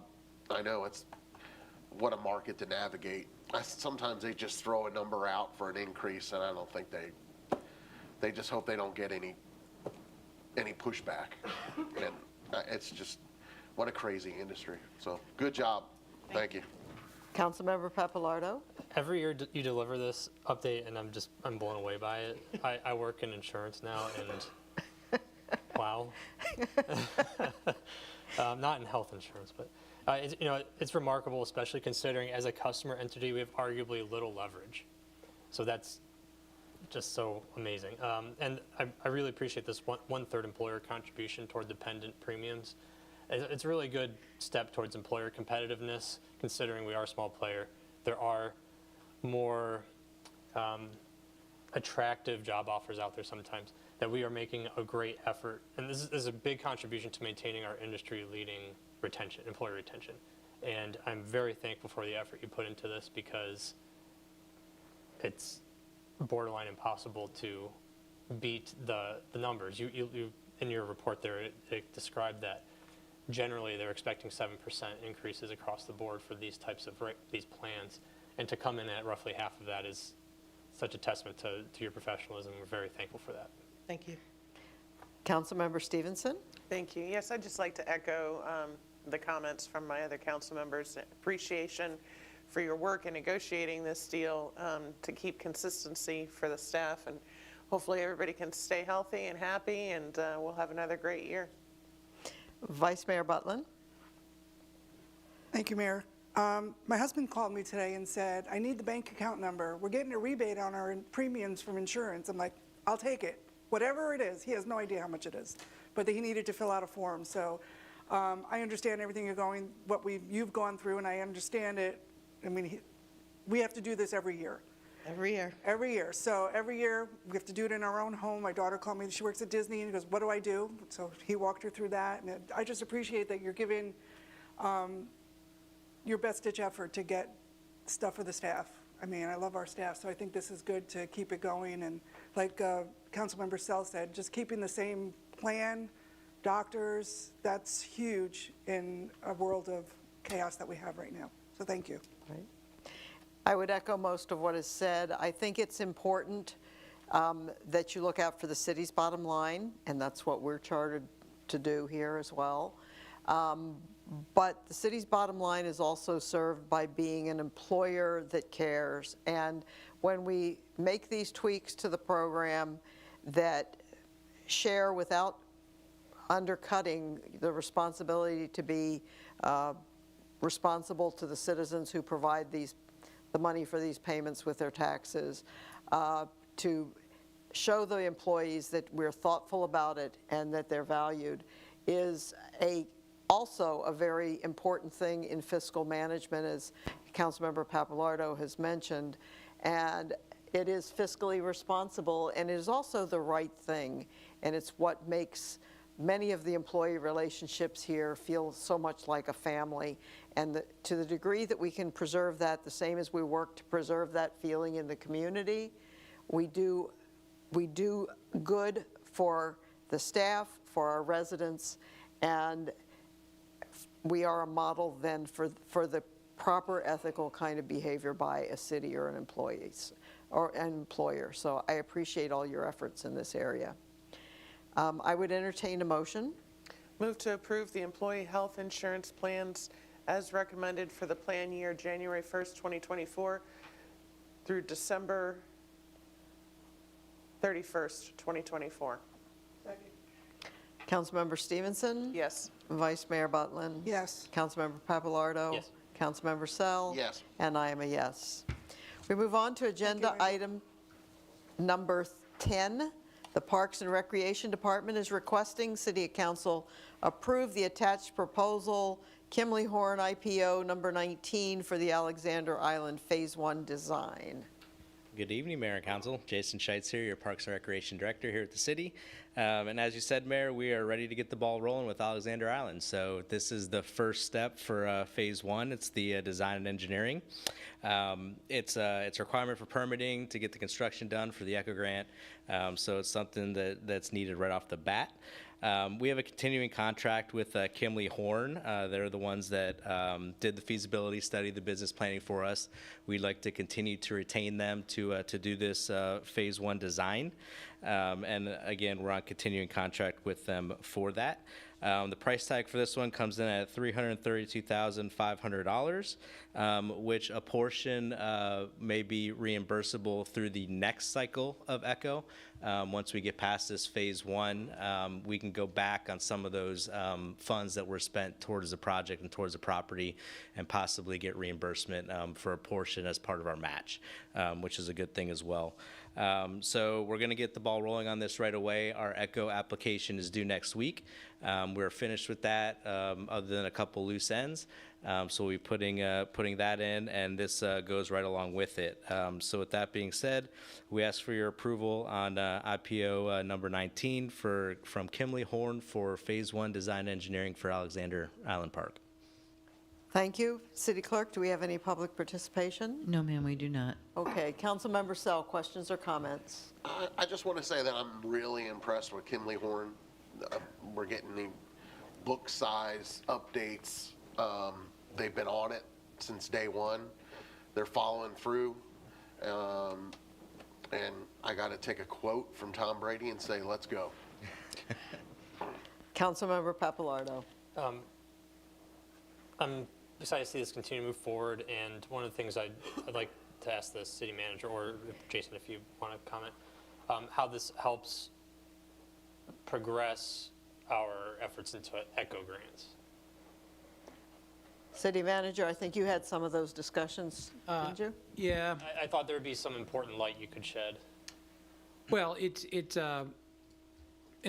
I know it's what a market to navigate. Sometimes they just throw a number out for an increase, and I don't think they just hope they don't get any pushback. And it's just, what a crazy industry. So good job. Thank you. Councilmember Pappalardo. Every year you deliver this update, and I'm blown away by it. I work in insurance now, and wow. Not in health insurance, but it's remarkable, especially considering as a customer entity we have arguably little leverage. So that's just so amazing. And I really appreciate this one-third employer contribution toward dependent premiums. It's a really good step towards employer competitiveness, considering we are a small player. There are more attractive job offers out there sometimes, that we are making a great effort. And this is a big contribution to maintaining our industry-leading retention, employee retention. And I'm very thankful for the effort you put into this, because it's borderline impossible to beat the numbers. You in your report there, it described that generally they're expecting 7% increases across the board for these types of these plans, and to come in at roughly half of that is such a testament to your professionalism. We're very thankful for that. Thank you. Councilmember Stevenson. Thank you. Yes, I'd just like to echo the comments from my other council members. Appreciation for your work in negotiating this deal to keep consistency for the staff, and hopefully everybody can stay healthy and happy, and we'll have another great year. Vice Mayor Butlin. Thank you, Mayor. My husband called me today and said, I need the bank account number. We're getting a rebate on our premiums from insurance. I'm like, I'll take it. Whatever it is. He has no idea how much it is. But he needed to fill out a form. So I understand everything you've gone through, and I understand it. I mean, we have to do this every year. Every year. Every year. So every year we have to do it in our own home. My daughter called me. She works at Disney, and he goes, what do I do? So he walked her through that. And I just appreciate that you're giving your best-ditch effort to get stuff for the staff. I mean, I love our staff, so I think this is good to keep it going. And like Councilmember Sell said, just keeping the same plan, doctors, that's huge in a world of chaos that we have right now. So thank you. Right. I would echo most of what is said. I think it's important that you look out for the city's bottom line, and that's what we're chartered to do here as well. But the city's bottom line is also served by being an employer that cares. And when we make these tweaks to the program that share without undercutting the responsibility to be responsible to the citizens who provide the money for these payments with their taxes, to show the employees that we're thoughtful about it and that they're valued, is also a very important thing in fiscal management, as Councilmember Pappalardo has mentioned. And it is fiscally responsible, and it is also the right thing, and it's what makes many of the employee relationships here feel so much like a family. And to the degree that we can preserve that, the same as we work to preserve that feeling in the community, we do good for the staff, for our residents, and we are a model then for the proper ethical kind of behavior by a city or an employer. So I appreciate all your efforts in this area. I would entertain a motion. Move to approve the employee health insurance plans as recommended for the plan year January 1st, 2024 through December 31st, 2024. Councilmember Stevenson? Yes. Vice Mayor Butlin? Yes. Councilmember Papalardo? Yes. Councilmember Sell? Yes. And I am a yes. We move on to agenda item number 10. The Parks and Recreation Department is requesting City Council approve the attached proposal, Kimley Horn IPO number 19 for the Alexander Island Phase 1 design. Good evening, Mayor and Council. Jason Scheitz here, your Parks and Recreation Director here at the city. And as you said, Mayor, we are ready to get the ball rolling with Alexander Island. So this is the first step for Phase 1. It's the design and engineering. It's a requirement for permitting to get the construction done for the ECHO grant. So it's something that's needed right off the bat. We have a continuing contract with Kimley Horn. They're the ones that did the feasibility study, the business planning for us. We'd like to continue to retain them to do this Phase 1 design. And again, we're on continuing contract with them for that. The price tag for this one comes in at $332,500, which a portion may be reimbursable through the next cycle of ECHO. Once we get past this Phase 1, we can go back on some of those funds that were spent towards the project and towards the property and possibly get reimbursement for a portion as part of our match, which is a good thing as well. So we're going to get the ball rolling on this right away. Our ECHO application is due next week. We're finished with that other than a couple loose ends. So we'll be putting that in, and this goes right along with it. So with that being said, we ask for your approval on IPO number 19 from Kimley Horn for Phase 1 design engineering for Alexander Island Park. Thank you. City Clerk, do we have any public participation? No, ma'am, we do not. Okay, Councilmember Sell, questions or comments? I just want to say that I'm really impressed with Kimley Horn. We're getting the book size updates. They've been on it since day one. They're following through. And I got to take a quote from Tom Brady and say, let's go. Councilmember Papalardo. I'm excited to see this continue to move forward, and one of the things I'd like to ask the city manager, or Jason, if you want to comment, how this helps progress our efforts into ECHO grants. City Manager, I think you had some of those discussions, didn't you? Yeah. I thought there would be some important light you could shed. Well, it's in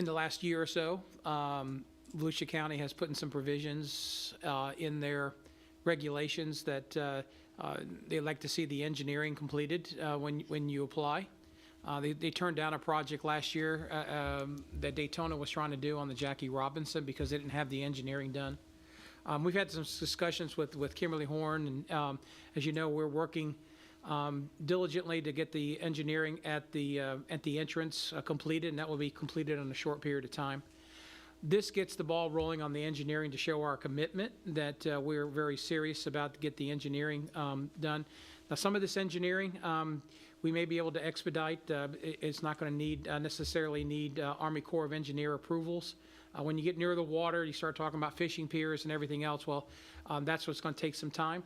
the last year or so, Volusia County has put in some provisions in their regulations that they like to see the engineering completed when you apply. They turned down a project last year that Daytona was trying to do on the Jackie Robinson because they didn't have the engineering done. We've had some discussions with Kimberly Horn, and as you know, we're working diligently to get the engineering at the entrance completed, and that will be completed in a short period of time. This gets the ball rolling on the engineering to show our commitment that we're very serious about to get the engineering done. Now, some of this engineering we may be able to expedite. It's not going to need necessarily need Army Corps of Engineer approvals. When you get near the water, you start talking about fishing piers and everything else. Well, that's what's going to take some time.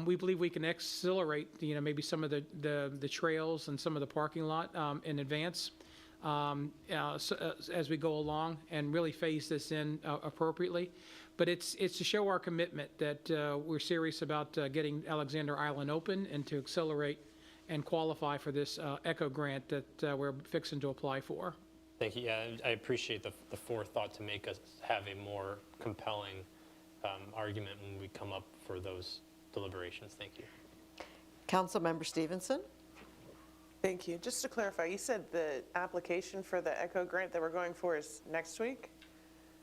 We believe we can accelerate, maybe some of the trails and some of the parking lot in advance as we go along and really phase this in appropriately. But it's to show our commitment that we're serious about getting Alexander Island open and to accelerate and qualify for this ECHO grant that we're fixing to apply for. Thank you. Yeah, I appreciate the forethought to make us have a more compelling argument when we come up for those deliberations. Thank you. Councilmember Stevenson. Thank you. Just to clarify, you said the application for the ECHO grant that we're going for is next week?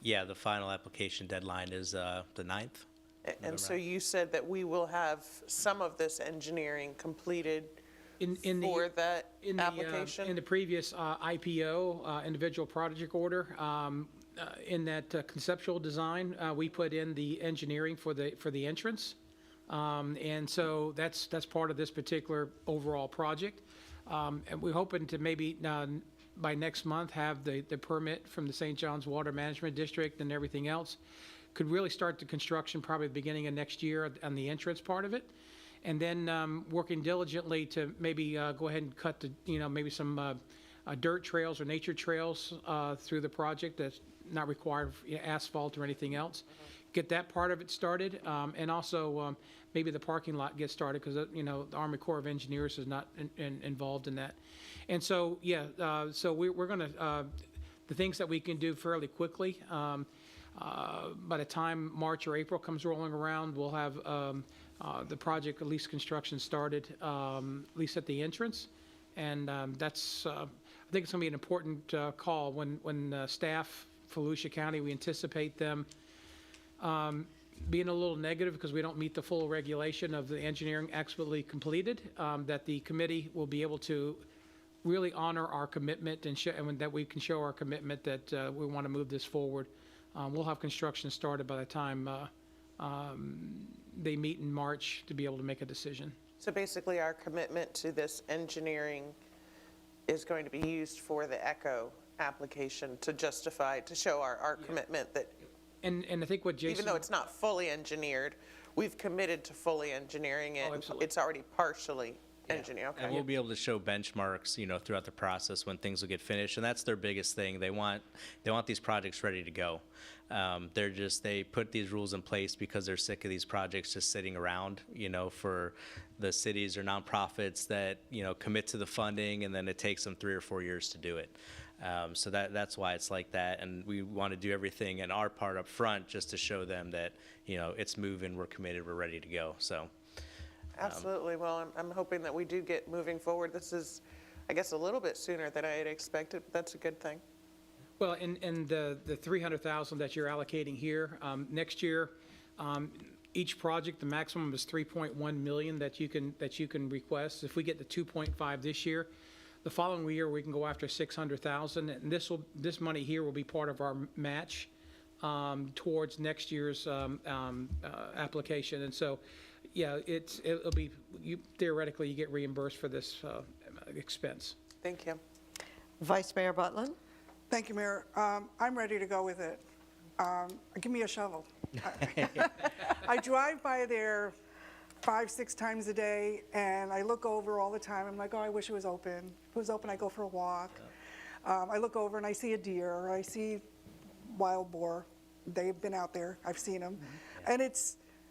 Yeah, the final application deadline is the 9th. And so you said that we will have some of this engineering completed for that application? In the previous IPO, individual project order, in that conceptual design, we put in the engineering for the entrance. And so that's part of this particular overall project. And we're hoping to maybe by next month have the permit from the St. John's Water Management District and everything else. Could really start the construction probably at the beginning of next year on the entrance part of it. And then working diligently to maybe go ahead and cut maybe some dirt trails or nature trails through the project that's not required asphalt or anything else. Get that part of it started, and also maybe the parking lot gets started because the Army Corps of Engineers is not involved in that. And so so we're going to the things that we can do fairly quickly. By the time March or April comes rolling around, we'll have the project, at least construction started, at least at the entrance. And that's, I think it's going to be an important call when staff for Volusia County, we anticipate them being a little negative because we don't meet the full regulation of the engineering expertly completed, that the committee will be able to really honor our commitment and that we can show our commitment that we want to move this forward. We'll have construction started by the time they meet in March to be able to make a decision. So basically our commitment to this engineering is going to be used for the ECHO application to justify, to show our commitment that, and I think what Jason, even though it's not fully engineered, we've committed to fully engineering it. Absolutely. It's already partially engineered. Okay. And we'll be able to show benchmarks, throughout the process when things will get finished. And that's their biggest thing. They want these projects ready to go. They put these rules in place because they're sick of these projects just sitting around, for the cities or nonprofits that, commit to the funding and then it takes them 3 or 4 years to do it. So that's why it's like that. And we want to do everything in our part up front just to show them that, it's moving, we're committed, we're ready to go. So. Absolutely. Well, I'm hoping that we do get moving forward. This is, I guess, a little bit sooner than I had expected, but that's a good thing. well, and the 300,000 that you're allocating here, next year, each project, the maximum is 3.1 million that you can request. If we get the 2.5 this year, the following year we can go after 600,000, and this money here will be part of our match towards next year's application. And so, yeah, it'll be theoretically you get reimbursed for this expense. Thank you. Vice Mayor Butlin? Thank you, Mayor. I'm ready to go with it. Give me a shovel. I drive by there 5-6 times a day, and I look over all the time. I'm like, oh, I wish it was open. If it was open, I go for a walk. I look over and I see a deer, or I see wild boar. They've been out there. I've seen them. And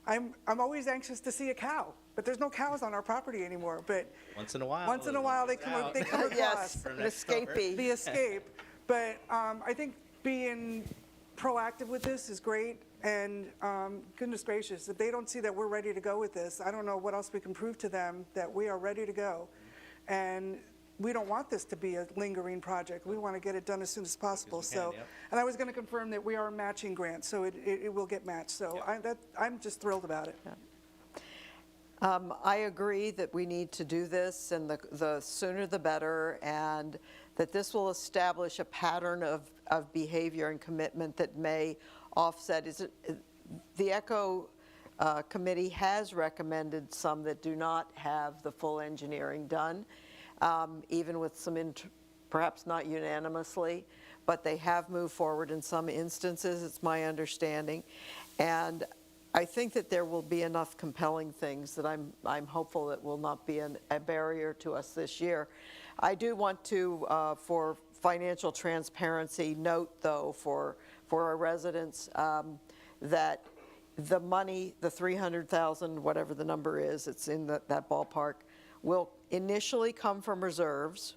I'm always anxious to see a cow, but there's no cows on our property anymore. But once in a while Yes, they come across an escapee. the escape. But I think being proactive with this is great. And goodness gracious, if they don't see that we're ready to go with this, I don't know what else we can prove to them that we are ready to go. And we don't want this to be a lingering project. We want to get it done as soon as possible. And I was going to confirm that we are matching grants, so it will get matched. So I'm just thrilled about it. I agree that we need to do this, and the sooner the better, and that this will establish a pattern of behavior and commitment that may offset. The ECHO committee has recommended some that do not have the full engineering done, even with some, perhaps not unanimously, but they have moved forward in some instances, it's my understanding. And I think that there will be enough compelling things that I'm hopeful that will not be a barrier to us this year. I do want to, for financial transparency, note though for our residents that the money, the 300,000, whatever the number is, it's in that ballpark, will initially come from reserves.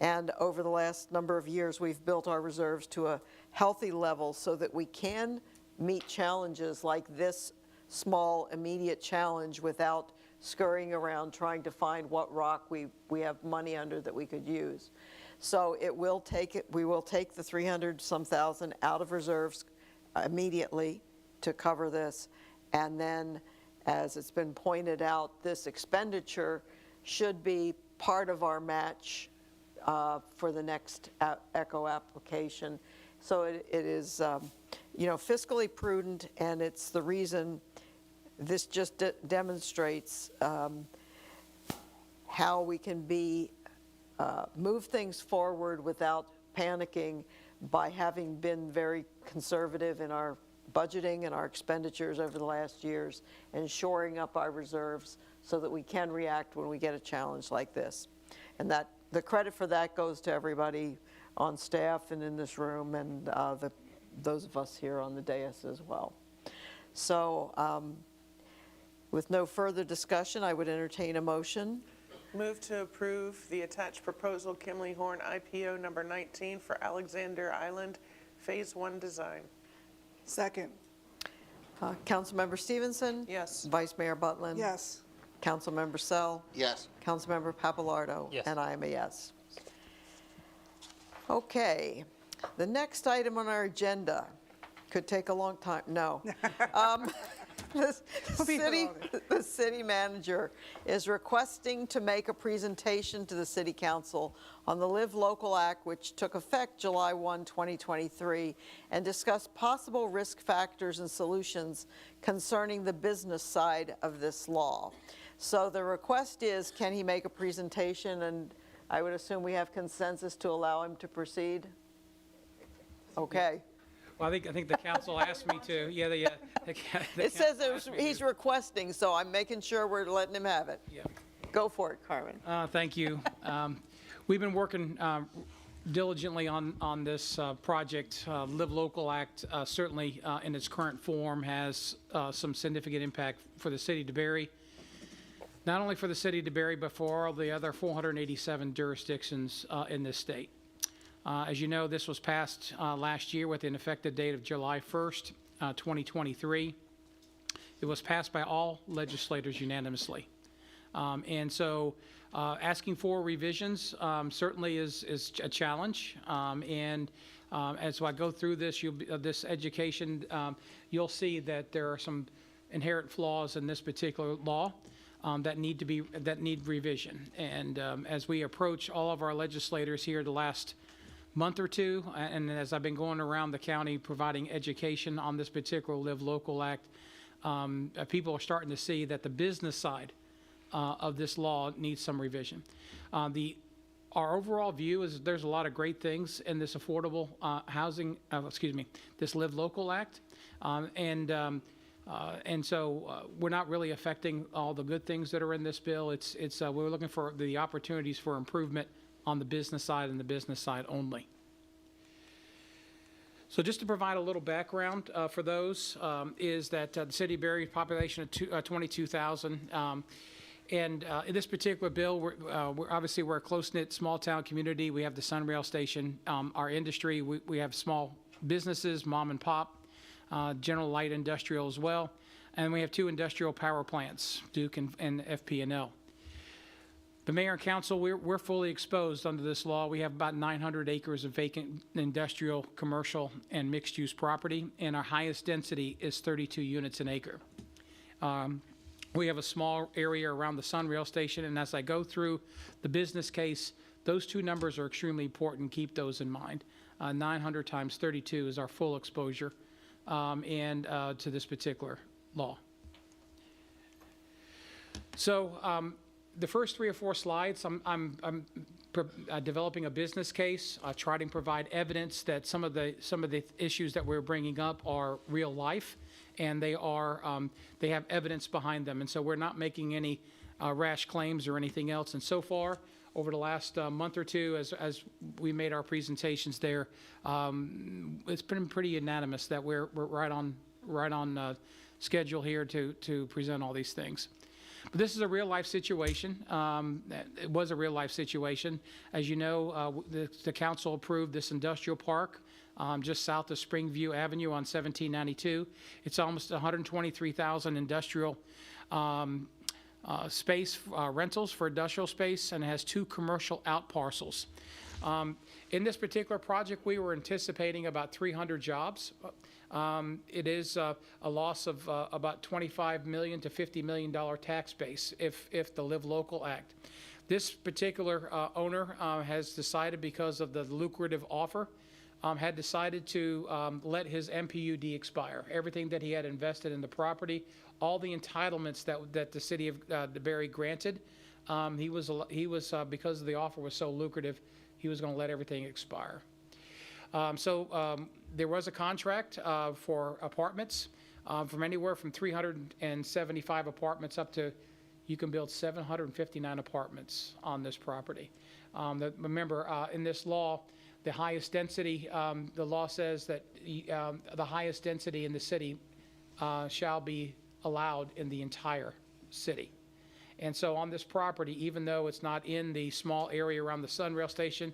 And over the last number of years, we've built our reserves to a healthy level so that we can meet challenges like this small immediate challenge without scurrying around trying to find what rock we have money under that we could use. So we will take the 300-some thousand out of reserves immediately to cover this. And then, as it's been pointed out, this expenditure should be part of our match for the next ECHO application. So it is, fiscally prudent, and it's the reason this just demonstrates how we can move things forward without panicking by having been very conservative in our budgeting and our expenditures over the last years and shoring up our reserves so that we can react when we get a challenge like this. And that the credit for that goes to everybody on staff and in this room and those of us here on the dais as well. So with no further discussion, I would entertain a motion. Move to approve the attached proposal, Kimley Horn IPO number 19 for Alexander Island Phase 1 design. Second. Councilmember Stevenson? Yes. Vice Mayor Butlin? Yes. Councilmember Sell? Yes. Councilmember Papalardo? Yes. And I am a yes. Okay, the next item on our agenda could take a long time. No. The city manager is requesting to make a presentation to the City Council on the Live Local Act, which took effect July 1, 2023, and discuss possible risk factors and solutions concerning the business side of this law. So the request is, can he make a presentation? And I would assume we have consensus to allow him to proceed? Okay. Well, I think the council asked me to, It says he's requesting, so I'm making sure we're letting him have it. Yeah. Go for it, Carmen. Thank you. We've been working diligently on this project. Live Local Act certainly in its current form has some significant impact for the city of DeBary. Not only for the city of DeBary, but for all the other 487 jurisdictions in this state. As you know, this was passed last year with an effective date of July 1st, 2023. It was passed by all legislators unanimously. And so asking for revisions certainly is a challenge. As I go through this, this education, you'll see that there are some inherent flaws in this particular law that need revision. And as we approach all of our legislators here the last month or two, and as I've been going around the county providing education on this particular Live Local Act, people are starting to see that the business side of this law needs some revision. Our overall view is there's a lot of great things in this affordable housing, this Live Local Act, and so we're not really affecting all the good things that are in this bill. We're looking for the opportunities for improvement on the business side and the business side only. So just to provide a little background for those, is that the city of DeBary population of 22,000. In this particular bill, we're a close-knit small-town community. We have the Sunrail station. Our industry, we have small businesses, mom and pop, general light industrial as well. And we have 2 industrial power plants, Duke and FP&L. The mayor and council, we're fully exposed under this law. We have about 900 acres of vacant industrial, commercial, and mixed-use property, and our highest density is 32 units an acre. We have a small area around the Sunrail station, and as I go through the business case, those 2 numbers are extremely important. Keep those in mind. 900 times 32 is our full exposure to this particular law. So the first 3 or 4 slides, I'm developing a business case, trying to provide evidence that some of the issues that we're bringing up are real life, and they have evidence behind them. And so we're not making any rash claims or anything else. And so far, over the last month or two, as we made our presentations there, it's been pretty unanimous that we're right on schedule here to present all these things. But this is a real-life situation. It was a real-life situation. As you know, the council approved this industrial park just south of Springview Avenue on 1792. It's almost 123,000 industrial space rentals for industrial space, and it has 2 commercial out parcels. In this particular project, we were anticipating about 300 jobs. It is a loss of about $25 million to $50 million tax base if the Live Local Act. This particular owner has decided, because of the lucrative offer, had decided to let his MPUD expire. Everything that he had invested in the property, all the entitlements that the city of DeBary granted, he was because the offer was so lucrative, he was going to let everything expire. There was a contract for apartments from anywhere from 375 apartments up to, you can build 759 apartments on this property. Remember, in this law, the highest density, the law says that the highest density in the city shall be allowed in the entire city. And so on this property, even though it's not in the small area around the Sunrail station,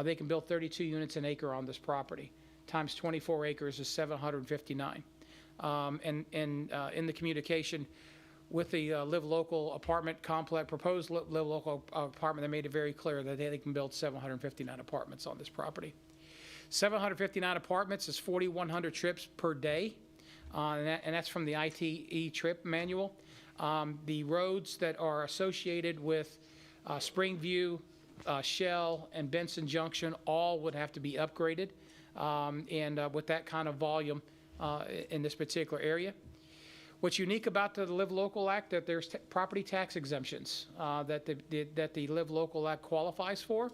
they can build 32 units an acre on this property. Times 24 acres is 759. And in the communication with the Live Local apartment complex, proposed Live Local apartment, they made it very clear that they can build 759 apartments on this property. 759 apartments is 4,100 trips per day, and that's from the ITE trip manual. The roads that are associated with Springview, Shell, and Benson Junction all would have to be upgraded, and with that kind of volume in this particular area. What's unique about the Live Local Act, that there's property tax exemptions that the Live Local Act qualifies for,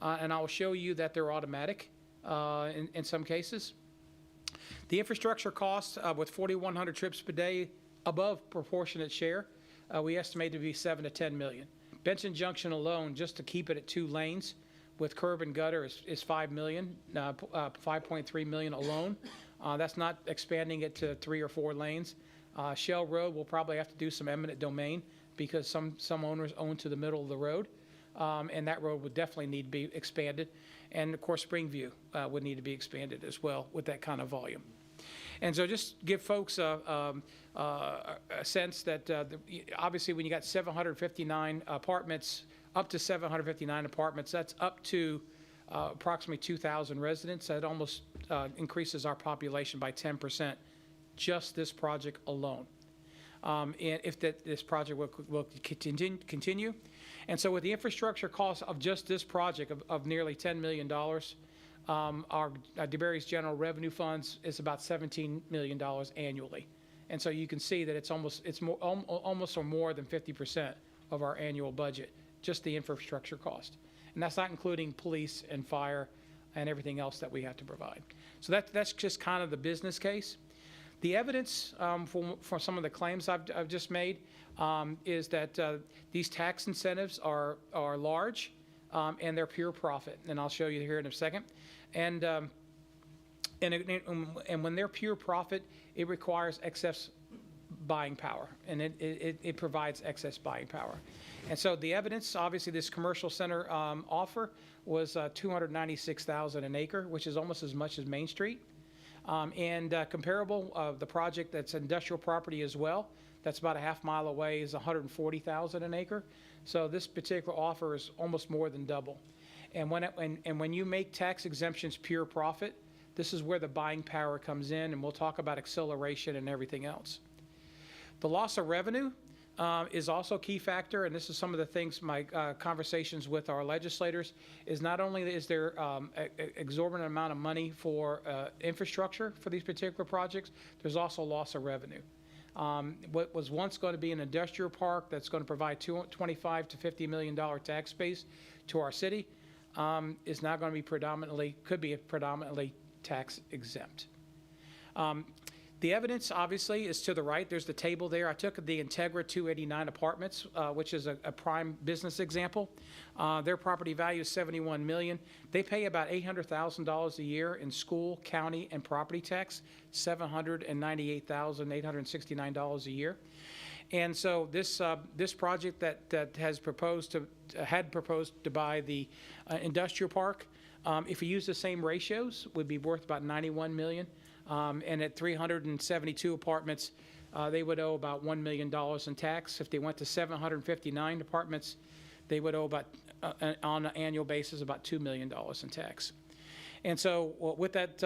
and I will show you that they're automatic in some cases. The infrastructure costs with 4,100 trips per day above proportionate share, we estimate to be 7 to 10 million. Benson Junction alone, just to keep it at 2 lanes with curb and gutter, is 5 million, 5.3 million alone. That's not expanding it to 3 or 4 lanes. Shell Road will probably have to do some eminent domain because some owners own to the middle of the road, and that road would definitely need to be expanded. And of course, Springview would need to be expanded as well with that kind of volume. And so just give folks a sense that obviously when you got 759 apartments, up to 759 apartments, that's up to approximately 2,000 residents. That almost increases our population by 10%, just this project alone. And if this project will continue. And so with the infrastructure costs of just this project of nearly $10 million, our DeBary's general revenue funds is about $17 million annually. And so you can see that it's almost or more than 50% of our annual budget, just the infrastructure cost. And that's not including police and fire and everything else that we have to provide. So that's just kind of the business case. The evidence for some of the claims I've just made is that these tax incentives are large and they're pure profit. And I'll show you here in a second. And when they're pure profit, it requires excess buying power, and it provides excess buying power. And so the evidence, obviously, this commercial center offer was $296,000 an acre, which is almost as much as Main Street. And comparable, the project that's industrial property as well, that's about a half mile away, is $140,000 an acre. So this particular offer is almost more than double. And when you make tax exemptions pure profit, this is where the buying power comes in, and we'll talk about acceleration and everything else. The loss of revenue is also a key factor, and this is some of the things, my conversations with our legislators, is not only is there exorbitant amount of money for infrastructure for these particular projects, there's also loss of revenue. What was once going to be an industrial park that's going to provide $25 to $50 million tax base to our city is now going to be could be predominantly tax exempt. The evidence, obviously, is to the right. There's the table there. I took the Integra 289 apartments, which is a prime business example. Their property value is $71 million. They pay about $800,000 a year in school, county, and property tax, $798,869 a year. And so this project that had proposed to buy the industrial park, if you use the same ratios, would be worth about $91 million. And at 372 apartments, they would owe about $1 million in tax. If they went to 759 apartments, they would owe about on an annual basis, about $2 million in tax. And so with that,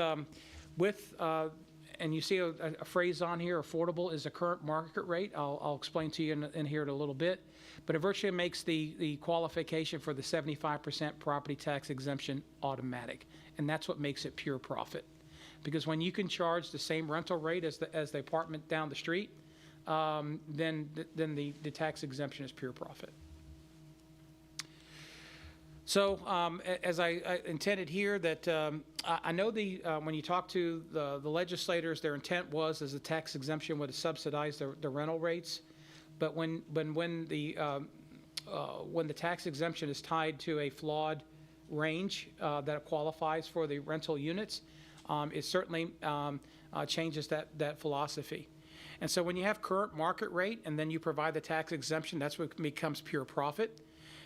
and you see a phrase on here, affordable is the current market rate. I'll explain to you in here in a little bit. But it virtually makes the qualification for the 75% property tax exemption automatic. And that's what makes it pure profit. Because when you can charge the same rental rate as the apartment down the street, then the tax exemption is pure profit. So as I intended here, that I know when you talk to the legislators, their intent was as a tax exemption would subsidize the rental rates, but when the tax exemption is tied to a flawed range that qualifies for the rental units, it certainly changes that philosophy. And so when you have current market rate and then you provide the tax exemption, that's what becomes pure profit.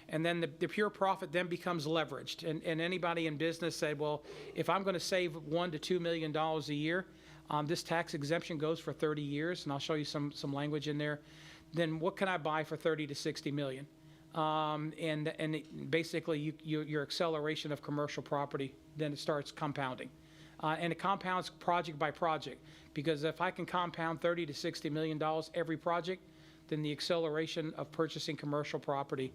And then the pure profit then becomes leveraged. And anybody in business said, well, if I'm going to save $1 to $2 million a year, this tax exemption goes for 30 years, and I'll show you some language in there. Then what can I buy for 30 to 60 million? Basically, your acceleration of commercial property, then it starts compounding. And it compounds project by project, because if I can compound $30 to $60 million every project, then the acceleration of purchasing commercial property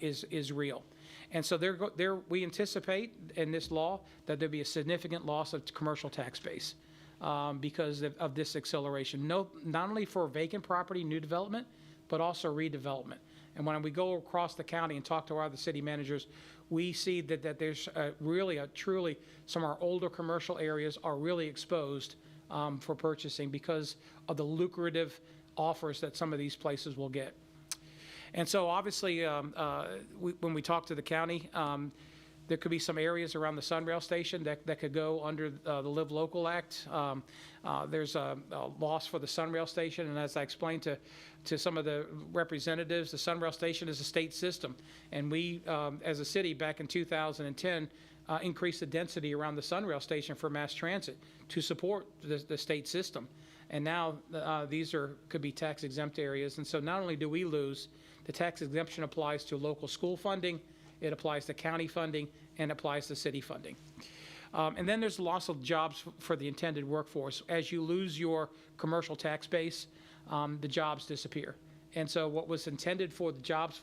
is real. And so we anticipate in this law that there'll be a significant loss of commercial tax base because of this acceleration, not only for vacant property, new development, but also redevelopment. And when we go across the county and talk to our other city managers, we see that there's truly some of our older commercial areas are really exposed for purchasing because of the lucrative offers that some of these places will get. And so obviously, when we talk to the county, there could be some areas around the Sunrail station that could go under the Live Local Act. There's a loss for the Sunrail station, and as I explained to some of the representatives, the Sunrail station is a state system. And we, as a city, back in 2010, increased the density around the Sunrail station for mass transit to support the state system. And now these could be tax exempt areas. And so not only do we lose, the tax exemption applies to local school funding, it applies to county funding, and applies to city funding. And then there's loss of jobs for the intended workforce. As you lose your commercial tax base, the jobs disappear. And so what was intended for the jobs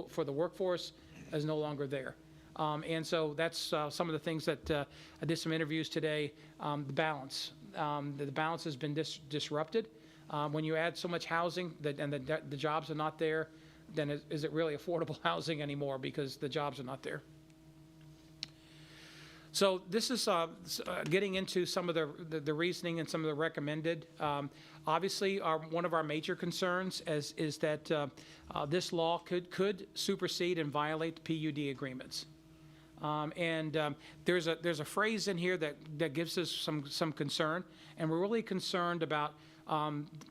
for the workforce is no longer there. And so that's some of the things that I did some interviews today. The balance. The balance has been disrupted. When you add so much housing and the jobs are not there, then is it really affordable housing anymore because the jobs are not there? So this is getting into some of the reasoning and some of the recommended. Obviously, one of our major concerns is that this law could supersede and violate the PUD agreements. There's a phrase in here that gives us some concern, and we're really concerned about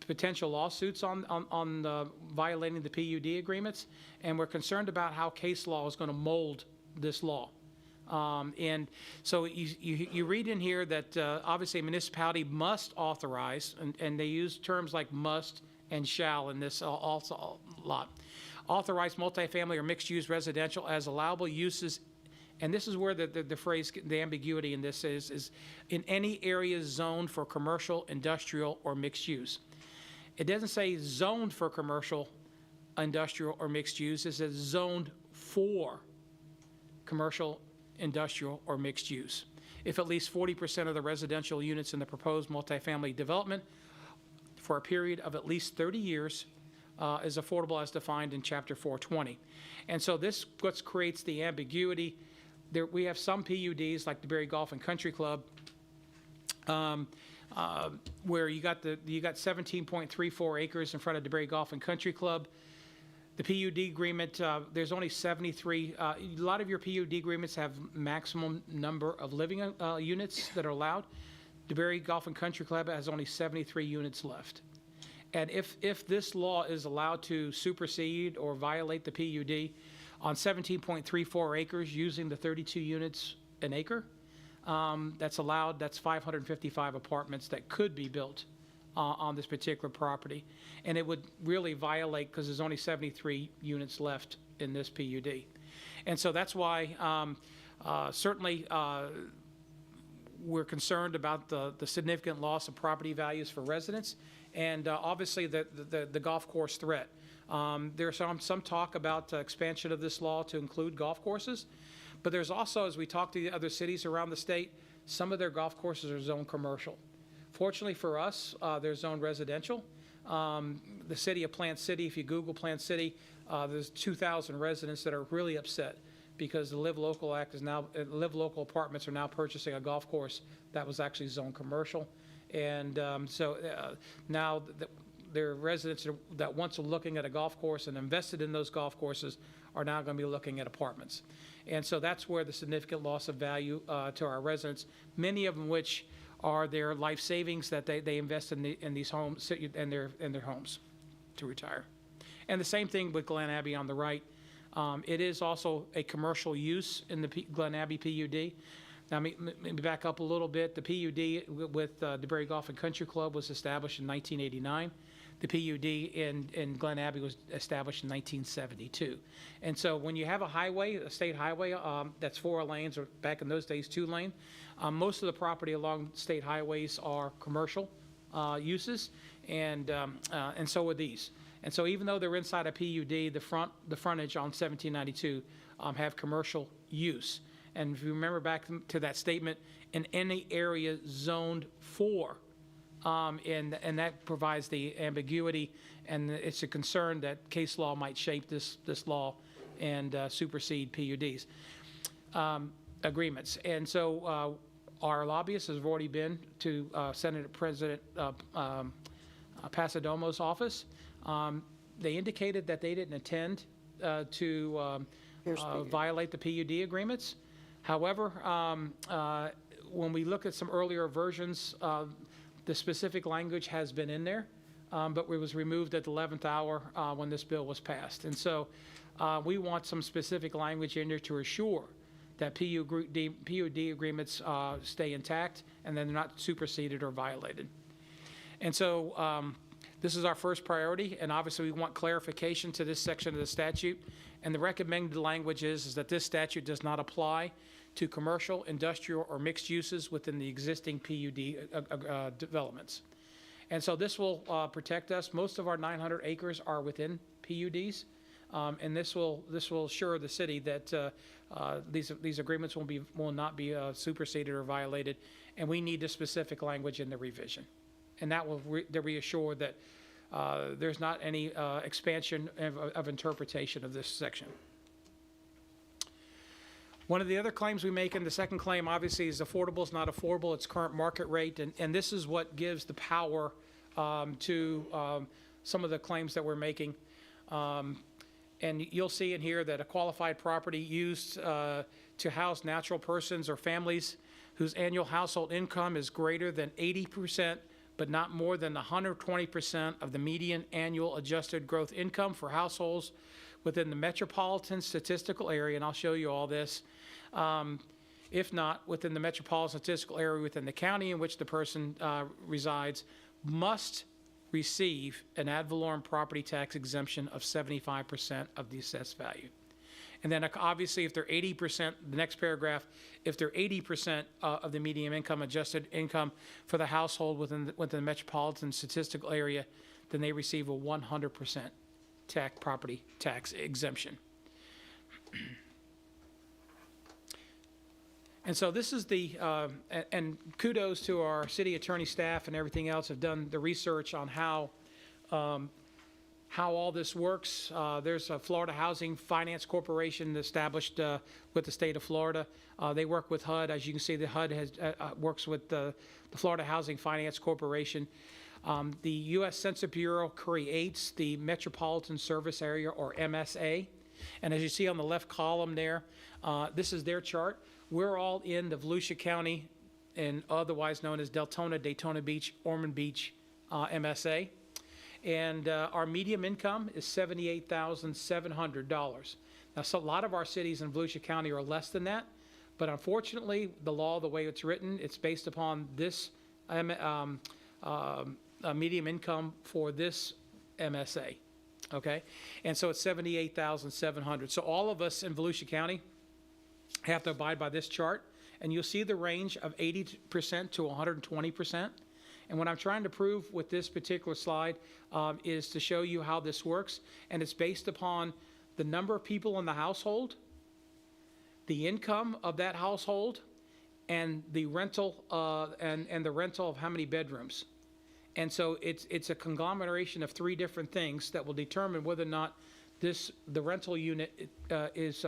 potential lawsuits on violating the PUD agreements, and we're concerned about how case law is going to mold this law. And so you read in here that obviously a municipality must authorize, and they use terms like must and shall in this also a lot, authorize multifamily or mixed-use residential as allowable uses. And this is where the phrase, the ambiguity in this is in any area zoned for commercial, industrial, or mixed use. It doesn't say zoned for commercial, industrial, or mixed use. It says zoned for commercial, industrial, or mixed use. If at least 40% of the residential units in the proposed multifamily development for a period of at least 30 years is affordable as defined in Chapter 420. And so this what creates the ambiguity. We have some PUDs like the Berry Golf and Country Club where you got 17.34 acres in front of the Berry Golf and Country Club. The PUD agreement, there's only 73. A lot of your PUD agreements have maximum number of living units that are allowed. The Berry Golf and Country Club has only 73 units left. And if this law is allowed to supersede or violate the PUD, on 17.34 acres using the 32 units an acre, that's allowed, that's 555 apartments that could be built on this particular property. And it would really violate, because there's only 73 units left in this PUD. And so that's why certainly we're concerned about the significant loss of property values for residents, and obviously the golf course threat. There's some talk about expansion of this law to include golf courses, but there's also, as we talk to the other cities around the state, some of their golf courses are zoned commercial. Fortunately for us, they're zoned residential. The city of Plant City, if you Google Plant City, there's 2,000 residents that are really upset because the Live Local Act is now, Live Local apartments are now purchasing a golf course that was actually zoned commercial. And now there are residents that once were looking at a golf course and invested in those golf courses are now going to be looking at apartments. And so that's where the significant loss of value to our residents, many of them which are their life savings that they invest in these homes and their homes to retire. And the same thing with Glen Abbey on the right. It is also a commercial use in the Glen Abbey PUD. Now, let me back up a little bit. The PUD with DeBerry Golf and Country Club was established in 1989. The PUD in Glen Abbey was established in 1972. And so when you have a highway, a state highway, that's 4 lanes, or back in those days, 2 lane, most of the property along state highways are commercial uses, and so are these. And so even though they're inside a PUD, the frontage on 1792 have commercial use. And if you remember back to that statement, in any area zoned for, and that provides the ambiguity, and it's a concern that case law might shape this law and supersede PUDs agreements. And so our lobbyists have already been to Senator President Pasadomo's office. They indicated that they didn't intend to violate the PUD agreements. However, when we look at some earlier versions, the specific language has been in there, but it was removed at the 11th hour when this bill was passed. And so we want some specific language in there to assure that PUD agreements stay intact and then they're not superseded or violated. And so this is our first priority, and obviously we want clarification to this section of the statute. And the recommended language is that this statute does not apply to commercial, industrial, or mixed uses within the existing PUD developments. And so this will protect us. Most of our 900 acres are within PUDs, and this will assure the city that these agreements will not be superseded or violated, and we need the specific language in the revision. And that will reassure that there's not any expansion of interpretation of this section. One of the other claims we make in the second claim, obviously, is affordable is not affordable. It's current market rate, and this is what gives the power to some of the claims that we're making. And you'll see in here that a qualified property used to house natural persons or families whose annual household income is greater than 80%, but not more than 120% of the median annual adjusted growth income for households within the metropolitan statistical area, and I'll show you all this, if not within the metropolitan statistical area within the county in which the person resides, must receive an ad valorem property tax exemption of 75% of the assessed value. And then obviously if they're 80%, the next paragraph, if they're 80% of the median income, adjusted income for the household within the metropolitan statistical area, then they receive a 100% property tax exemption. And so this is and kudos to our city attorney staff and everything else have done the research on how all this works. There's a Florida Housing Finance Corporation established with the state of Florida. They work with HUD. As you can see, the HUD works with the Florida Housing Finance Corporation. The U.S. Census Bureau creates the Metropolitan Service Area, or MSA. And as you see on the left column there, this is their chart. We're all in the Volusia County, and otherwise known as Deltona, Daytona Beach, Ormond Beach MSA. And our median income is $78,700. Now, so a lot of our cities in Volusia County are less than that, but unfortunately, the law, the way it's written, it's based upon this medium income for this MSA. okay? And so it's 78,700. So all of us in Volusia County have to abide by this chart, and you'll see the range of 80% to 120%. And what I'm trying to prove with this particular slide is to show you how this works, and it's based upon the number of people in the household, the income of that household, and the rental and the rental of how many bedrooms. And so it's a conglomeration of three different things that will determine whether or not the rental unit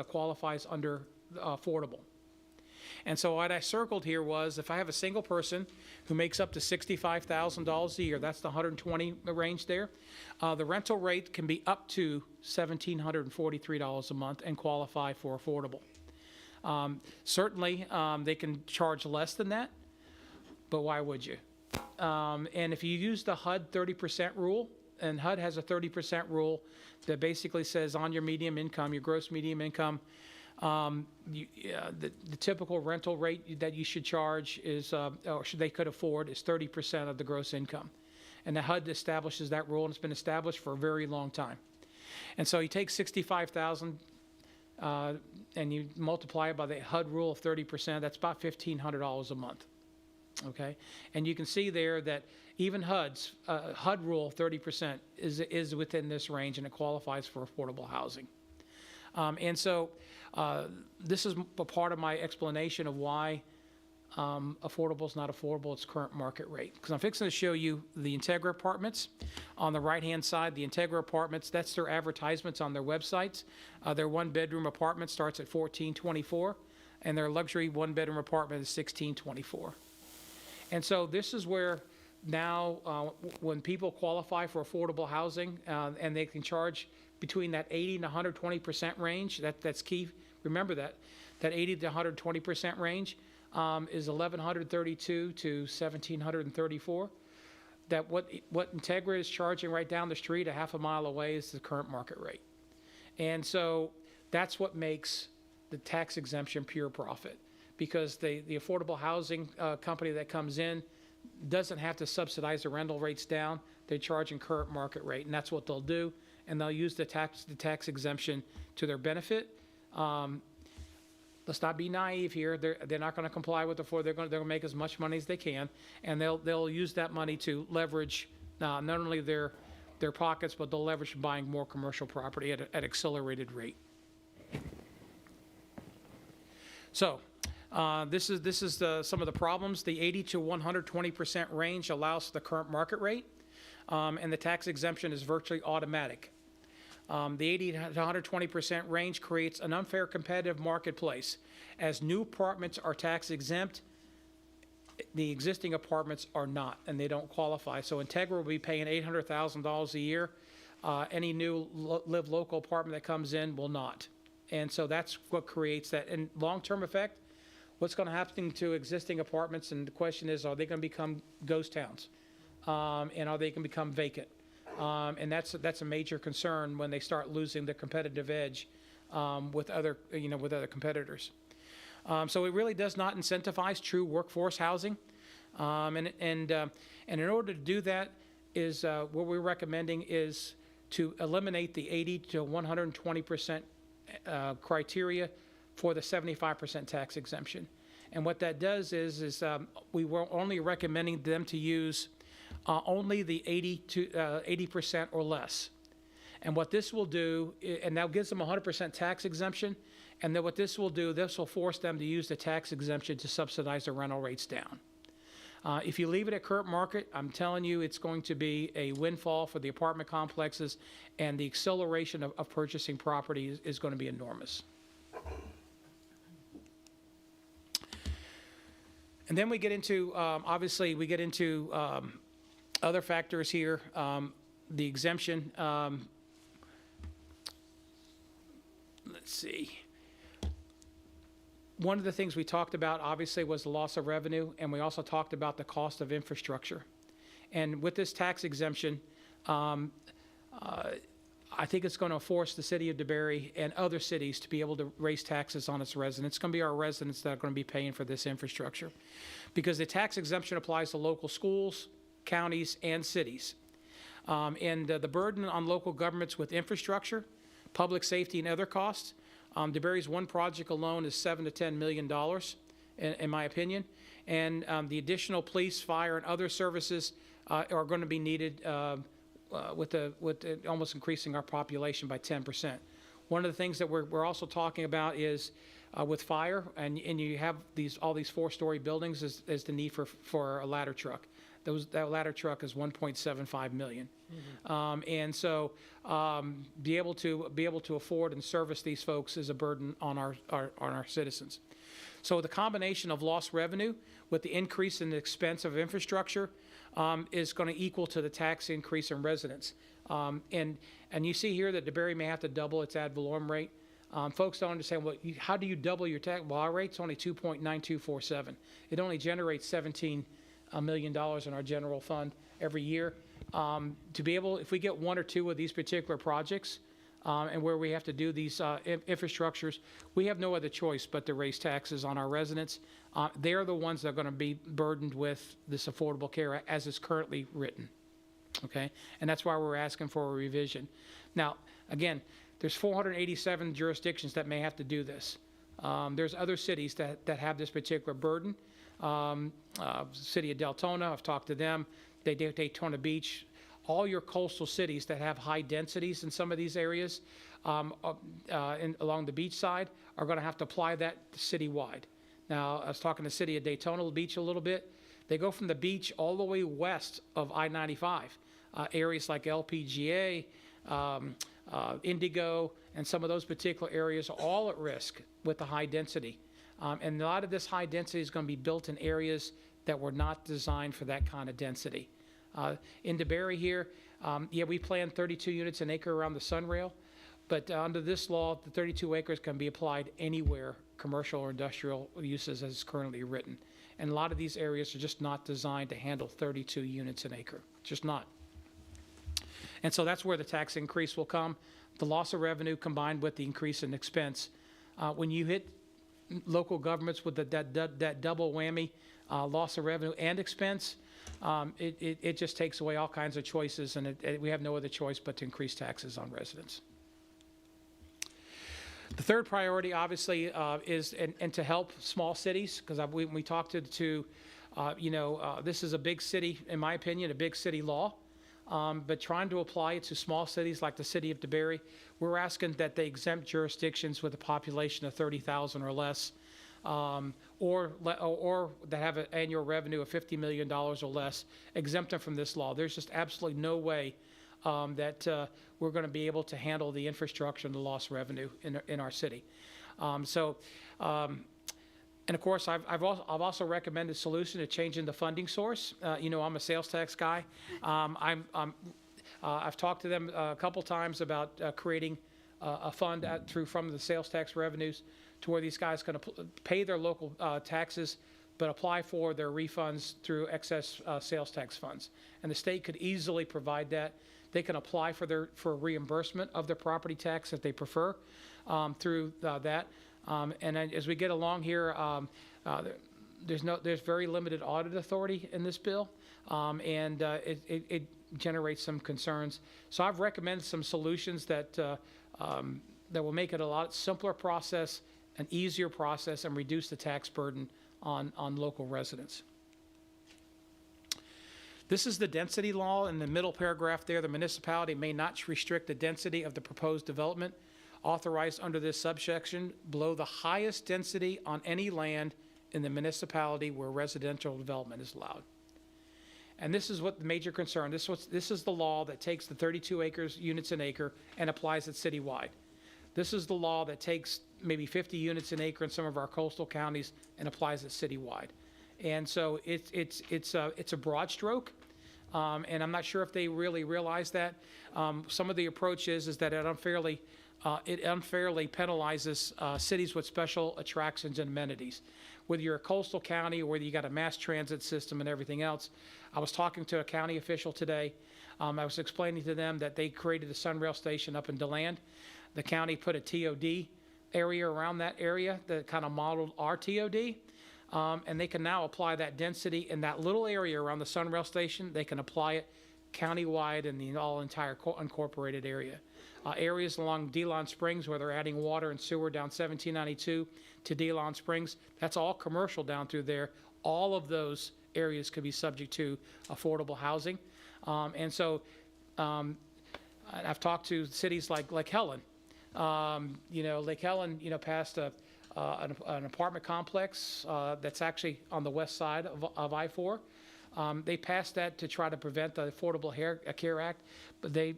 qualifies under affordable. And so what I circled here was, if I have a single person who makes up to $65,000 a year, that's the 120 range there, the rental rate can be up to $1,743 a month and qualify for affordable. Certainly, they can charge less than that, but why would you? And if you use the HUD 30% rule, and HUD has a 30% rule that basically says on your medium income, your gross medium income, the typical rental rate that you should charge is, or they could afford, is 30% of the gross income. And the HUD establishes that rule, and it's been established for a very long time. And so you take $65,000 and you multiply it by the HUD rule of 30%, that's about $1,500 a month. Okay, and you can see there that even HUD's HUD rule of 30% is within this range, and it qualifies for affordable housing. And so this is a part of my explanation of why affordable is not affordable, it's current market rate. Because I'm fixing to show you the Integra apartments. On the right-hand side, the Integra apartments, that's their advertisements on their websites. Their one-bedroom apartment starts at $1,424, and their luxury one-bedroom apartment is $1,624. And so this is where now when people qualify for affordable housing and they can charge between that 80 and 120% range, that's key. Remember that 80 to 120% range is $1,132 to $1,734. That what Integra is charging right down the street, a half a mile away, is the current market rate. And so that's what makes the tax exemption pure profit, because the affordable housing company that comes in doesn't have to subsidize the rental rates down. They're charging current market rate, and that's what they'll do. And they'll use the tax exemption to their benefit. Let's not be naive here. They're not going to comply with the floor. They're going to make as much money as they can, and they'll use that money to leverage not only their pockets, but they'll leverage buying more commercial property at accelerated rate. So this is some of the problems. The 80 to 120% range allows for the current market rate, and the tax exemption is virtually automatic. The 80 to 120% range creates an unfair competitive marketplace. As new apartments are tax exempt, the existing apartments are not, and they don't qualify. So Integra will be paying $800,000 a year. Any new Live Local apartment that comes in will not. And so that's what creates that. And long-term effect, what's going to happen to existing apartments? And the question is, are they going to become ghost towns? And are they going to become vacant? And that's a major concern when they start losing the competitive edge with other competitors. So it really does not incentivize true workforce housing. And in order to do that, is what we're recommending is to eliminate the 80 to 120% criteria for the 75% tax exemption. And what that does is we were only recommending them to use only the 80% or less. And what this will do, and that gives them 100% tax exemption, and then what this will do, this will force them to use the tax exemption to subsidize the rental rates down. If you leave it at current market, I'm telling you it's going to be a windfall for the apartment complexes, and the acceleration of purchasing property is going to be enormous. And then we get into, obviously, we get into other factors here. The exemption, let's see. One of the things we talked about, obviously, was the loss of revenue, and we also talked about the cost of infrastructure. And with this tax exemption, I think it's going to force the city of DeBary and other cities to be able to raise taxes on its residents. It's going to be our residents that are going to be paying for this infrastructure, because the tax exemption applies to local schools, counties, and cities. And the burden on local governments with infrastructure, public safety, and other costs. DeBerry's one project alone is $7 to $10 million, in my opinion. And the additional police, fire, and other services are going to be needed with almost increasing our population by 10%. One of the things that we're also talking about is with fire, and you have all these 4-story buildings, is the need for a ladder truck. That ladder truck is $1.75 million. And so be able to afford and service these folks is a burden on our citizens. So the combination of lost revenue with the increase in the expense of infrastructure is going to equal to the tax increase in residents. And you see here that DeBerry may have to double its ad valorem rate. Folks don't understand, well, how do you double your tax? Well, our rate's only 2.9247. It only generates $17 million in our general fund every year. To be able, if we get one or two of these particular projects, and where we have to do these infrastructures, we have no other choice but to raise taxes on our residents. They're the ones that are going to be burdened with this Affordable Care Act as it's currently written. Okay, and that's why we're asking for a revision. Now, again, there's 487 jurisdictions that may have to do this. There's other cities that have this particular burden. City of Deltona, I've talked to them. They do Daytona Beach. All your coastal cities that have high densities in some of these areas along the beach side are going to have to apply that citywide. Now, I was talking to the city of Daytona Beach a little bit. They go from the beach all the way west of I-95. Areas like LPGA, Indigo, and some of those particular areas are all at risk with the high density. And a lot of this high density is going to be built in areas that were not designed for that kind of density. In DeBerry here, yeah, we plan 32 units an acre around the Sunrail, but under this law, the 32 acres can be applied anywhere, commercial or industrial uses as currently written. And a lot of these areas are just not designed to handle 32 units an acre, just not. And so that's where the tax increase will come. The loss of revenue combined with the increase in expense. When you hit local governments with that double whammy, loss of revenue and expense, it just takes away all kinds of choices, and we have no other choice but to increase taxes on residents. The third priority, obviously, is and to help small cities, because we talked to this is a big city, in my opinion, a big city law, but trying to apply it to small cities like the city of DeBerry, we're asking that they exempt jurisdictions with a population of 30,000 or less, or that have an annual revenue of $50 million or less, exempt them from this law. There's just absolutely no way that we're going to be able to handle the infrastructure and the lost revenue in our city. And of course, I've also recommended a solution to changing the funding source. I'm a sales tax guy. I've talked to them a couple times about creating a fund from the sales tax revenues to where these guys can pay their local taxes, but apply for their refunds through excess sales tax funds. And the state could easily provide that. They can apply for reimbursement of their property tax if they prefer through that. And as we get along here, there's very limited audit authority in this bill, and it generates some concerns. So I've recommended some solutions that will make it a lot simpler process, an easier process, and reduce the tax burden on local residents. This is the density law in the middle paragraph there. The municipality may not restrict the density of the proposed development authorized under this subsection below the highest density on any land in the municipality where residential development is allowed. And this is what the major concern, this is the law that takes the 32 units an acre and applies it citywide. This is the law that takes maybe 50 units an acre in some of our coastal counties and applies it citywide. And so it's a broad stroke, and I'm not sure if they really realize that. Some of the approach is that it unfairly penalizes cities with special attractions and amenities. Whether you're a coastal county or whether you got a mass transit system and everything else. I was talking to a county official today. I was explaining to them that they created a Sunrail station up in DeLand. The county put a TOD area around that area that kind of modeled our TOD. And they can now apply that density in that little area around the Sunrail station. They can apply it countywide and the entire unincorporated area. Areas along DeLon Springs where they're adding water and sewer down 1792 to DeLon Springs, that's all commercial down through there. All of those areas could be subject to affordable housing. And so I've talked to cities like Lake Helen. Lake Helen, passed an apartment complex that's actually on the west side of I-4. They passed that to try to prevent the Affordable Care Act, but they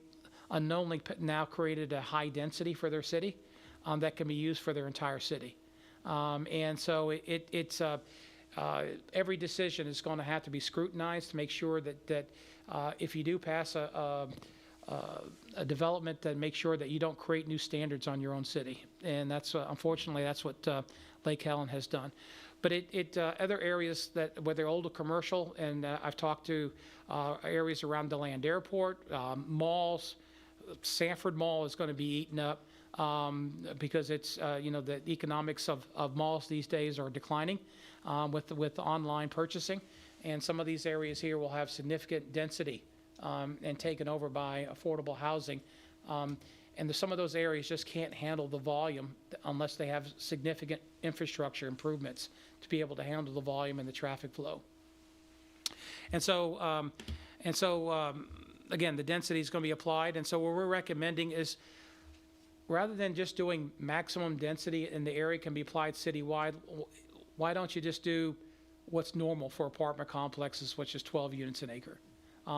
unknowingly now created a high density for their city that can be used for their entire city. And so it's every decision is going to have to be scrutinized to make sure that if you do pass a development, then make sure that you don't create new standards on your own city. And that's unfortunately that's what Lake Helen has done. But other areas where they're older commercial, and I've talked to areas around DeLand Airport, malls. Sanford Mall is going to be eaten up because it's the economics of malls these days are declining with online purchasing, and some of these areas here will have significant density and taken over by affordable housing. And some of those areas just can't handle the volume unless they have significant infrastructure improvements to be able to handle the volume and the traffic flow. And so, again, the density is going to be applied. And so what we're recommending is rather than just doing maximum density in the area can be applied citywide, why don't you just do what's normal for apartment complexes, which is 12 units an acre?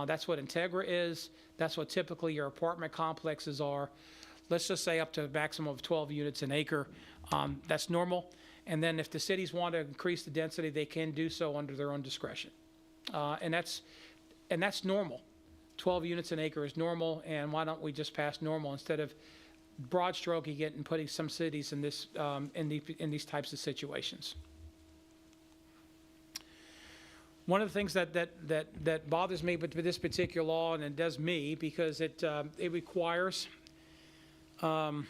That's what Integra is. That's what typically your apartment complexes are. Let's just say up to a maximum of 12 units an acre. That's normal. And then if the cities want to increase the density, they can do so under their own discretion. And that's normal. 12 units an acre is normal, and why don't we just pass normal instead of broad stroking it and putting some cities in this in these types of situations. One of the things that bothers me with this particular law, and it does me, because it requires, and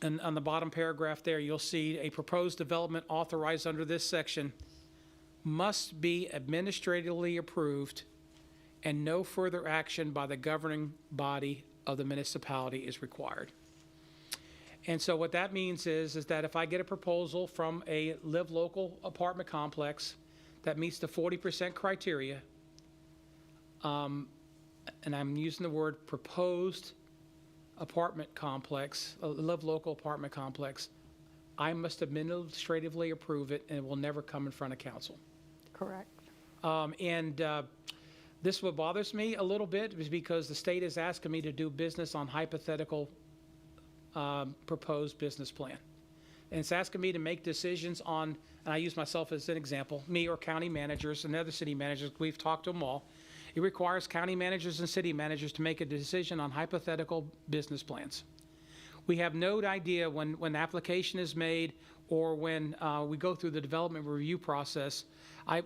on the bottom paragraph there, you'll see a proposed development authorized under this section must be administratively approved, and no further action by the governing body of the municipality is required. And so what that means is that if I get a proposal from a Live Local apartment complex that meets the 40% criteria, and I'm using the word proposed apartment complex, a Live Local apartment complex, I must administratively approve it, and it will never come in front of council. Correct. This is what bothers me a little bit, is because the state is asking me to do business on hypothetical proposed business plan. And it's asking me to make decisions on, and I use myself as an example, me or county managers and other city managers, we've talked to them all. It requires county managers and city managers to make a decision on hypothetical business plans. We have no idea when the application is made or when we go through the development review process.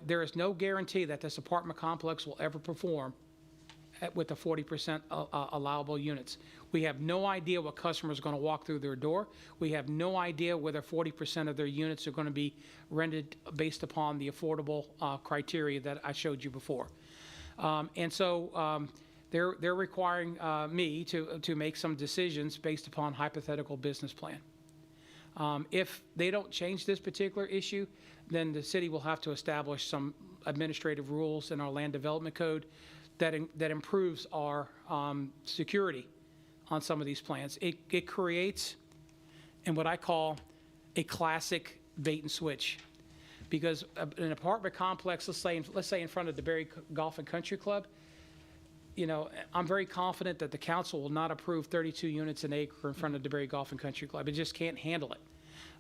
There is no guarantee that this apartment complex will ever perform with the 40% allowable units. We have no idea what customers are going to walk through their door. We have no idea whether 40% of their units are going to be rented based upon the affordable criteria that I showed you before. And so they're requiring me to make some decisions based upon hypothetical business plan. If they don't change this particular issue, then the city will have to establish some administrative rules in our land development code that improves our security on some of these plans. It creates in what I call a classic bait and switch, because an apartment complex, let's say in front of the Berry Golf and Country Club, I'm very confident that the council will not approve 32 units an acre in front of the Berry Golf and Country Club. It just can't handle it,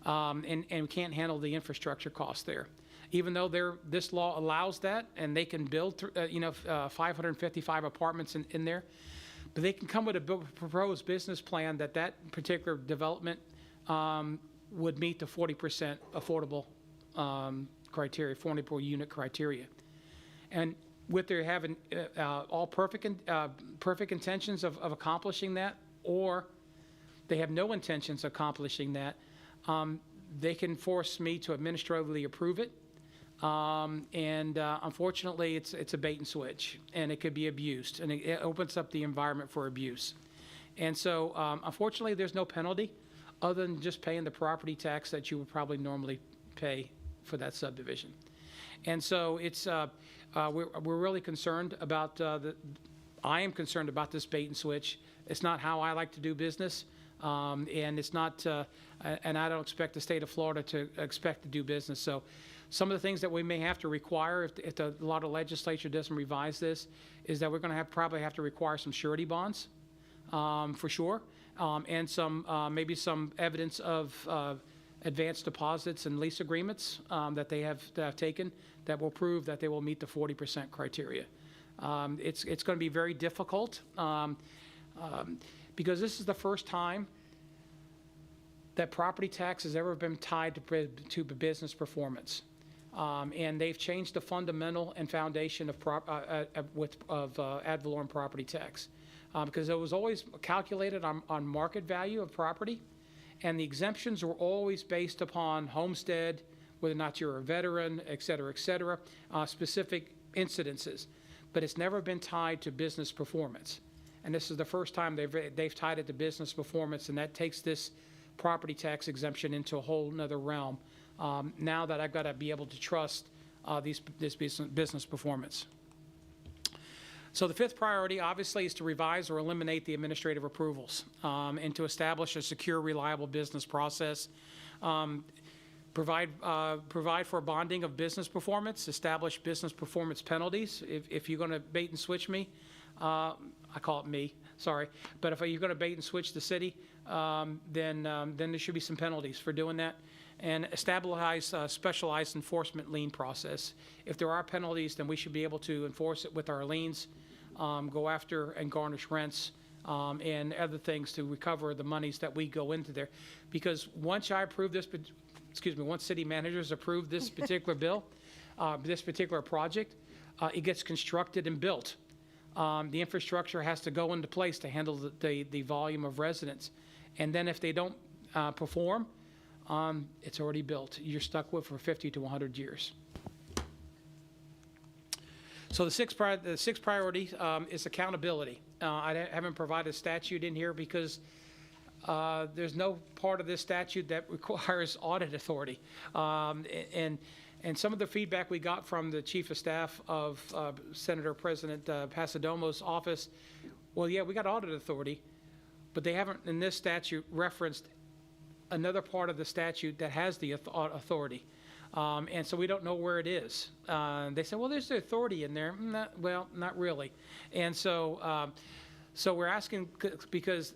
and can't handle the infrastructure costs there. Even though this law allows that, and they can build 555 apartments in there, but they can come with a proposed business plan that particular development would meet the 40% affordable criteria, 44 unit criteria. And with their having all perfect intentions of accomplishing that, or they have no intentions of accomplishing that, they can force me to administratively approve it. Unfortunately, it's a bait and switch, and it could be abused, and it opens up the environment for abuse. And so, unfortunately, there's no penalty other than just paying the property tax that you would probably normally pay for that subdivision. And so it's we're really concerned about I am concerned about this bait and switch. It's not how I like to do business, and it's not and I don't expect the state of Florida to expect to do business. So some of the things that we may have to require if the lot of legislature doesn't revise this is that we're going to probably have to require some surety bonds for sure, and some maybe some evidence of advanced deposits and lease agreements that they have taken that will prove that they will meet the 40% criteria. It's going to be very difficult because this is the first time that property tax has ever been tied to business performance. And they've changed the fundamental and foundation of ad valorem property tax because it was always calculated on market value of property, and the exemptions were always based upon homestead, whether or not you're a veteran, et cetera, specific incidences. But it's never been tied to business performance. And this is the first time they've tied it to business performance, and that takes this property tax exemption into a whole nother realm. Now that I've got to be able to trust this business performance. So the fifth priority, obviously, is to revise or eliminate the administrative approvals and to establish a secure, reliable business process. Provide for bonding of business performance, establish business performance penalties. If you're going to bait and switch me, I call it me, sorry, but if you're going to bait and switch the city, then there should be some penalties for doing that. And establish a specialized enforcement lien process. If there are penalties, then we should be able to enforce it with our liens, go after and garnish rents, and other things to recover the monies that we go into there. Because once I approve this, once city managers approve this particular bill, this particular project, it gets constructed and built. The infrastructure has to go into place to handle the volume of residents. And then if they don't perform, it's already built. You're stuck with for 50 to 100 years. So the sixth priority is accountability. I haven't provided a statute in here because there's no part of this statute that requires audit authority. And some of the feedback we got from the Chief of Staff of Senator President Pasadomo's office, well, yeah, we got audit authority, but they haven't in this statute referenced another part of the statute that has the authority. And so we don't know where it is. They said, well, there's the authority in there. Well, not really. And so we're asking, because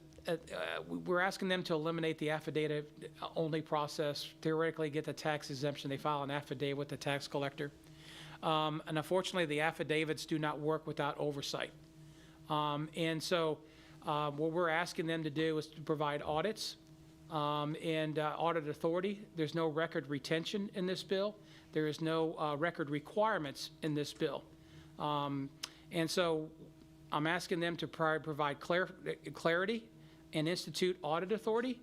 we're asking them to eliminate the affidavit-only process, theoretically get the tax exemption. They file an affidavit with the tax collector. And unfortunately, the affidavits do not work without oversight. And so what we're asking them to do is to provide audits and audit authority. There's no record retention in this bill. There is no record requirements in this bill. And so I'm asking them to provide clarity and institute audit authority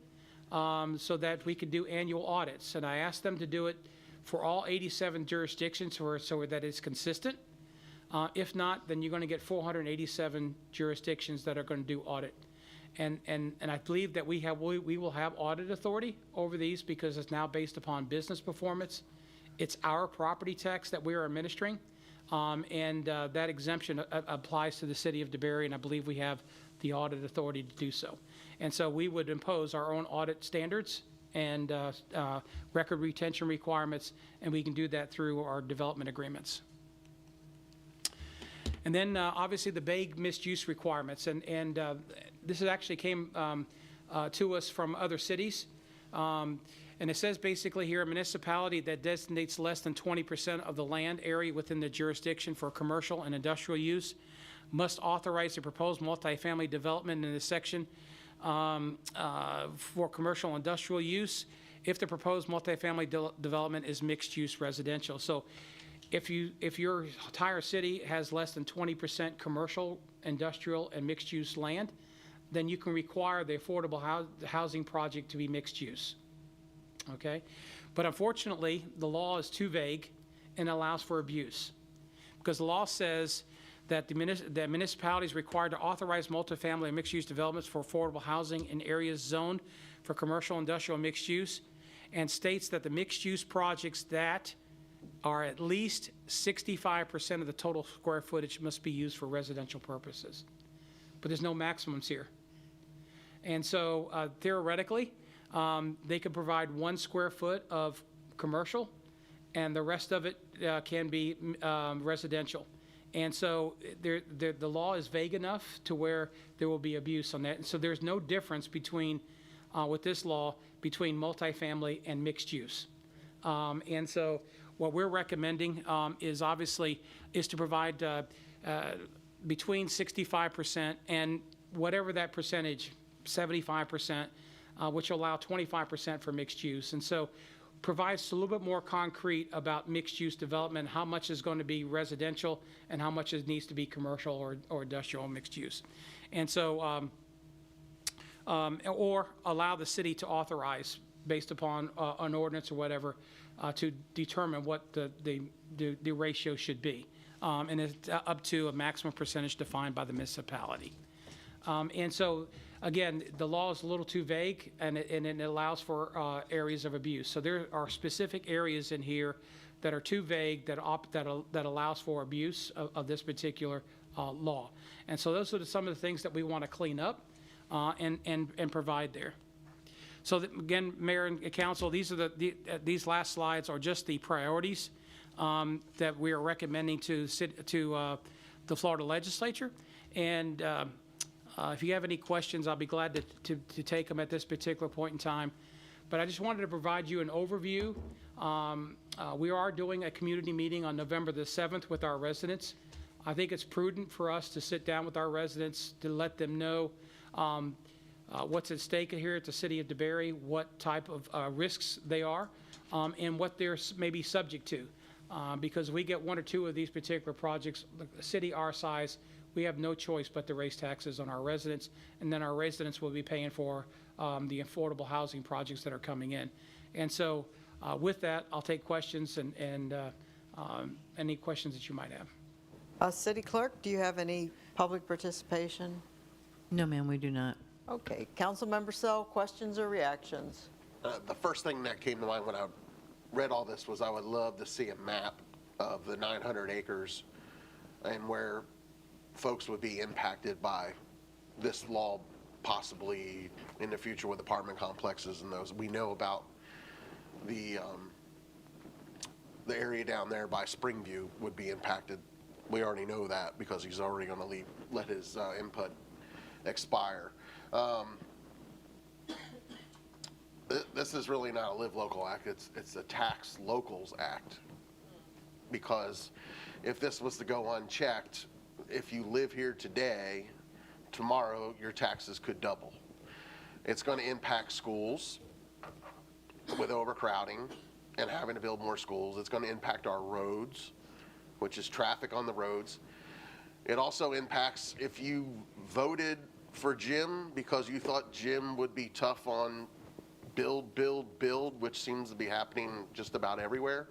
so that we can do annual audits. And I asked them to do it for all 87 jurisdictions so that it's consistent. If not, then you're going to get 487 jurisdictions that are going to do audit. And I believe that we will have audit authority over these because it's now based upon business performance. It's our property tax that we are administering, and that exemption applies to the city of DeBary, and I believe we have the audit authority to do so. And so we would impose our own audit standards and record retention requirements, and we can do that through our development agreements. And then obviously the vague misuse requirements, and this actually came to us from other cities. And it says basically here, a municipality that designates less than 20% of the land area within the jurisdiction for commercial and industrial use must authorize the proposed multifamily development in this section for commercial and industrial use if the proposed multifamily development is mixed-use residential. So if your entire city has less than 20% commercial, industrial, and mixed-use land, then you can require the affordable housing project to be mixed use. Okay? But unfortunately, the law is too vague, and allows for abuse. Because the law says that that municipality is required to authorize multifamily and mixed-use developments for affordable housing in areas zoned for commercial, industrial, mixed use, and states that the mixed-use projects that are at least 65% of the total square footage must be used for residential purposes. But there's no maximums here. And so theoretically, they could provide 1 square foot of commercial, and the rest of it can be residential. And so the law is vague enough to where there will be abuse on that. And so there's no difference between, with this law, between multifamily and mixed use. And so what we're recommending is to provide between 65% and whatever that percentage, 75%, which will allow 25% for mixed use. And so provides a little bit more concrete about mixed-use development, how much is going to be residential and how much needs to be commercial or industrial mixed use. And so, or allow the city to authorize, based upon an ordinance or whatever, to determine what the ratio should be. And it's up to a maximum percentage defined by the municipality. And so, again, the law is a little too vague, and it allows for areas of abuse. So there are specific areas in here that are too vague that allows for abuse of this particular law. And so those are some of the things that we want to clean up and provide there. So that, again, Mayor and Council, these are these last slides are just the priorities that we are recommending to the Florida Legislature. And if you have any questions, I'll be glad to take them at this particular point in time. But I just wanted to provide you an overview. We are doing a community meeting on November the 7th with our residents. I think it's prudent for us to sit down with our residents to let them know what's at stake here at the City of DeBary, what type of risks they are, and what they're maybe subject to. Because we get 1 or 2 of these particular projects, a city our size, we have no choice but to raise taxes on our residents, and then our residents will be paying for the affordable housing projects that are coming in. And so with that, I'll take questions and any questions that you might have. City Clerk, do you have any public participation? No, ma'am, we do not. Okay, Councilmember Sell, questions or reactions? The first thing that came to mind when I read all this was I would love to see a map of the 900 acres and where folks would be impacted by this law, possibly in the future with apartment complexes and those. We know about the area down there by Springview would be impacted. We already know that because he's already going to let his input expire. This is really not a Live Local Act. It's a Tax Locals Act, because if this was to go unchecked, if you live here today, tomorrow your taxes could double. It's going to impact schools with overcrowding and having to build more schools. It's going to impact our roads, which is traffic on the roads. It also impacts if you voted for Jim because you thought Jim would be tough on build, which seems to be happening just about everywhere.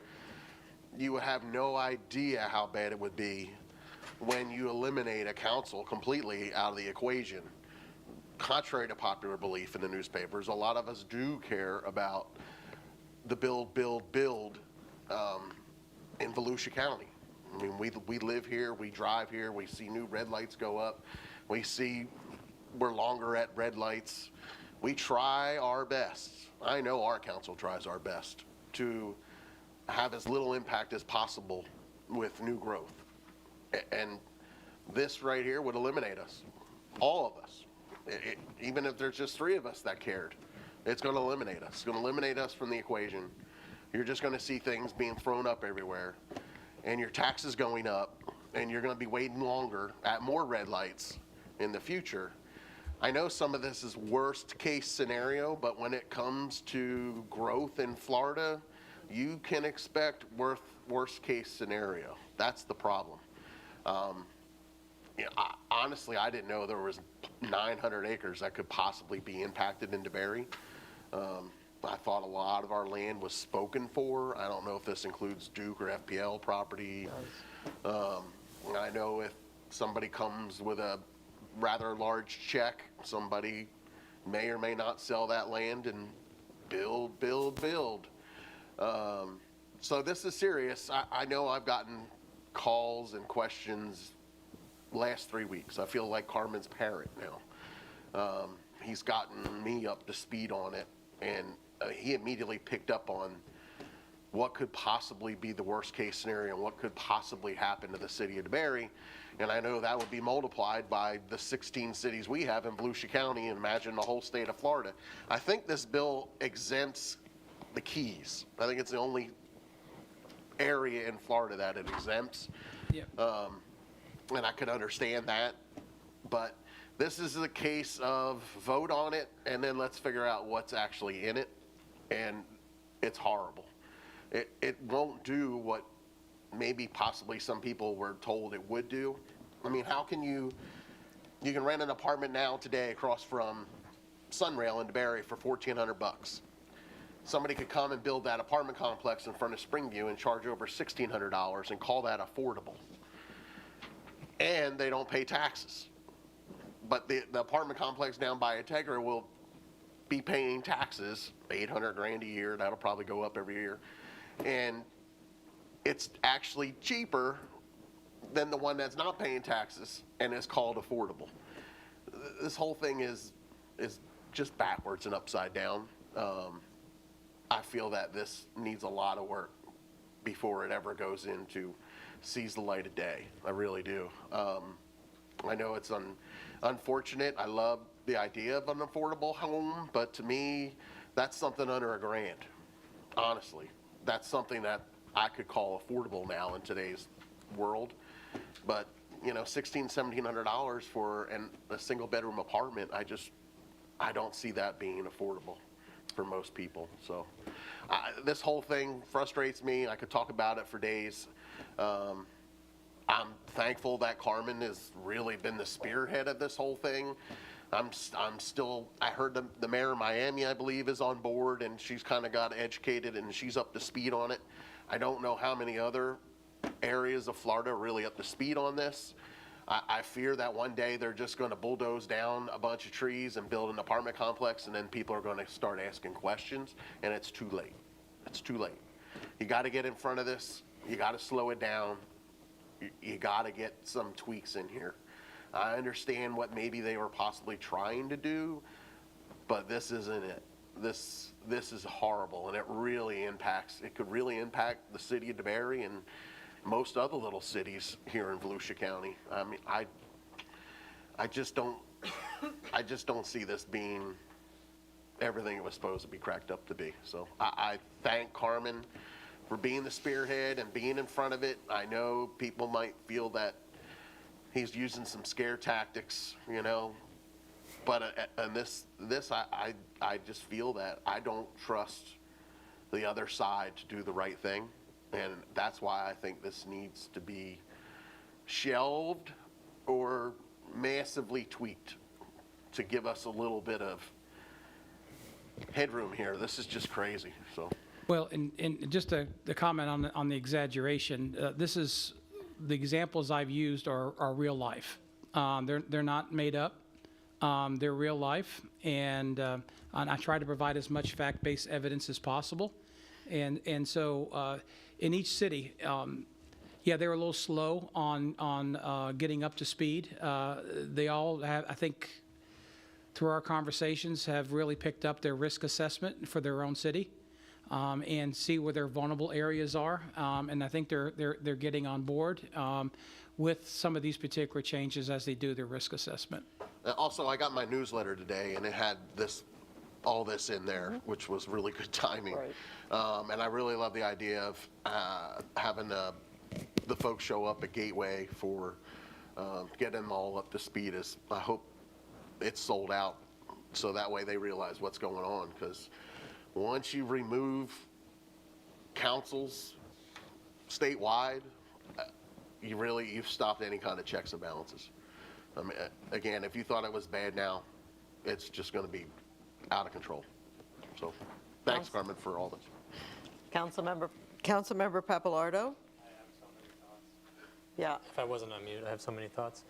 You would have no idea how bad it would be when you eliminate a council completely out of the equation. Contrary to popular belief in the newspapers, a lot of us do care about the build in Volusia County. I mean, we live here, we drive here, we see new red lights go up, we see we're longer at red lights. We try our best. I know our council tries our best to have as little impact as possible with new growth. And this right here would eliminate us, all of us. Even if there's just 3 of us that cared, it's going to eliminate us. It's going to eliminate us from the equation. You're just going to see things being thrown up everywhere, and your taxes going up, and you're going to be waiting longer at more red lights in the future. I know some of this is worst case scenario, but when it comes to growth in Florida, you can expect worst case scenario. That's the problem. Honestly, I didn't know there was 900 acres that could possibly be impacted in DeBary. I thought a lot of our land was spoken for. I don't know if this includes Duke or FPL property. I know if somebody comes with a rather large check, somebody may or may not sell that land and build. So this is serious. I know I've gotten calls and questions last 3 weeks. I feel like Carmen's parent now. He's gotten me up to speed on it, and he immediately picked up on what could possibly be the worst case scenario and what could possibly happen to the city of DeBary. And I know that would be multiplied by the 16 cities we have in Volusia County, and imagine the whole state of Florida. I think this bill exempts the Keys. I think it's the only area in Florida that it exempts. Yep. And I could understand that, but this is a case of vote on it and then let's figure out what's actually in it, and it's horrible. It won't do what maybe possibly some people were told it would do. I mean, how can you can rent an apartment now today across from Sunrail in DeBary for $1,400. Somebody could come and build that apartment complex in front of Springview and charge over $1,600 and call that affordable. And they don't pay taxes. But the apartment complex down by Integra will be paying taxes, $800,000 a year. That'll probably go up every year. And it's actually cheaper than the one that's not paying taxes, and it's called affordable. This whole thing is just backwards and upside down. I feel that this needs a lot of work before it ever goes into sees the light of day. I really do. I know it's unfortunate. I love the idea of an affordable home, but to me, that's something under $1,000. Honestly, that's something that I could call affordable now in today's world. But you know, $1,600, $1,700 for a single bedroom apartment, I don't see that being affordable for most people. So this whole thing frustrates me. I could talk about it for days. I'm thankful that Carmen has really been the spearhead of this whole thing. I heard the mayor of Miami, I believe, is on board, and she's kind of got educated and she's up to speed on it. I don't know how many other areas of Florida are really up to speed on this. I fear that one day they're just going to bulldoze down a bunch of trees and build an apartment complex, and then people are going to start asking questions, and it's too late. It's too late. You got to get in front of this. You got to slow it down. You got to get some tweaks in here. I understand what maybe they were possibly trying to do, but this isn't it. This is horrible, and it could really impact the city of DeBary and most other little cities here in Volusia County. I mean, I just don't see this being everything it was supposed to be cracked up to be. So I thank Carmen for being the spearhead and being in front of it. I know people might feel that he's using some scare tactics, you know, but and this I just feel that I don't trust the other side to do the right thing. And that's why I think this needs to be shelved or massively tweaked to give us a little bit of headroom here. This is just crazy. So. Well, and just the comment on the exaggeration, this is the examples I've used are real life. They're not made up. They're real life, and I try to provide as much fact-based evidence as possible. And so in each city, yeah, they were a little slow on getting up to speed. They all have, I think, through our conversations, have really picked up their risk assessment for their own city and see where their vulnerable areas are. And I think they're getting on board with some of these particular changes as they do their risk assessment. Also, I got my newsletter today, and it had all this in there, which was really good timing. Right. And I really love the idea of having the folks show up at Gateway for getting them all up to speed. I hope it's sold out, so that way they realize what's going on. Because once you remove councils statewide, you've stopped any kind of checks and balances. I mean, again, if you thought it was bad now, it's just going to be out of control. So Thanks, Carmen, for all this. Councilmember Papalardo? Yeah. If I wasn't on mute, I have so many thoughts.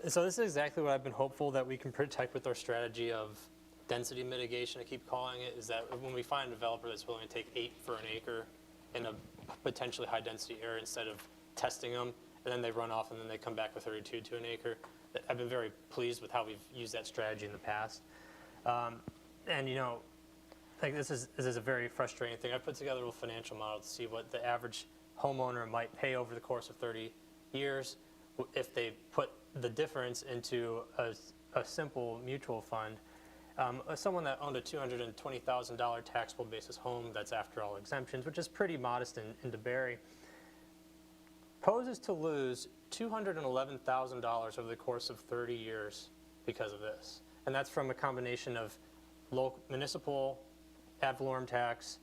So this is exactly what I've been hopeful that we can protect with our strategy of density mitigation, I keep calling it, is that when we find a developer that's willing to take 8 for an acre in a potentially high density area instead of testing them, and then they run off and then they come back with 32 to an acre. I've been very pleased with how we've used that strategy in the past. And you know, like this is a very frustrating thing. I put together a little financial model to see what the average homeowner might pay over the course of 30 years if they put the difference into a simple mutual fund. Someone that owned a $220,000 taxable basis home, that's after all exemptions, which is pretty modest in DeBary, poses to lose $211,000 over the course of 30 years because of this. And that's from a combination of local, municipal ad valorem tax,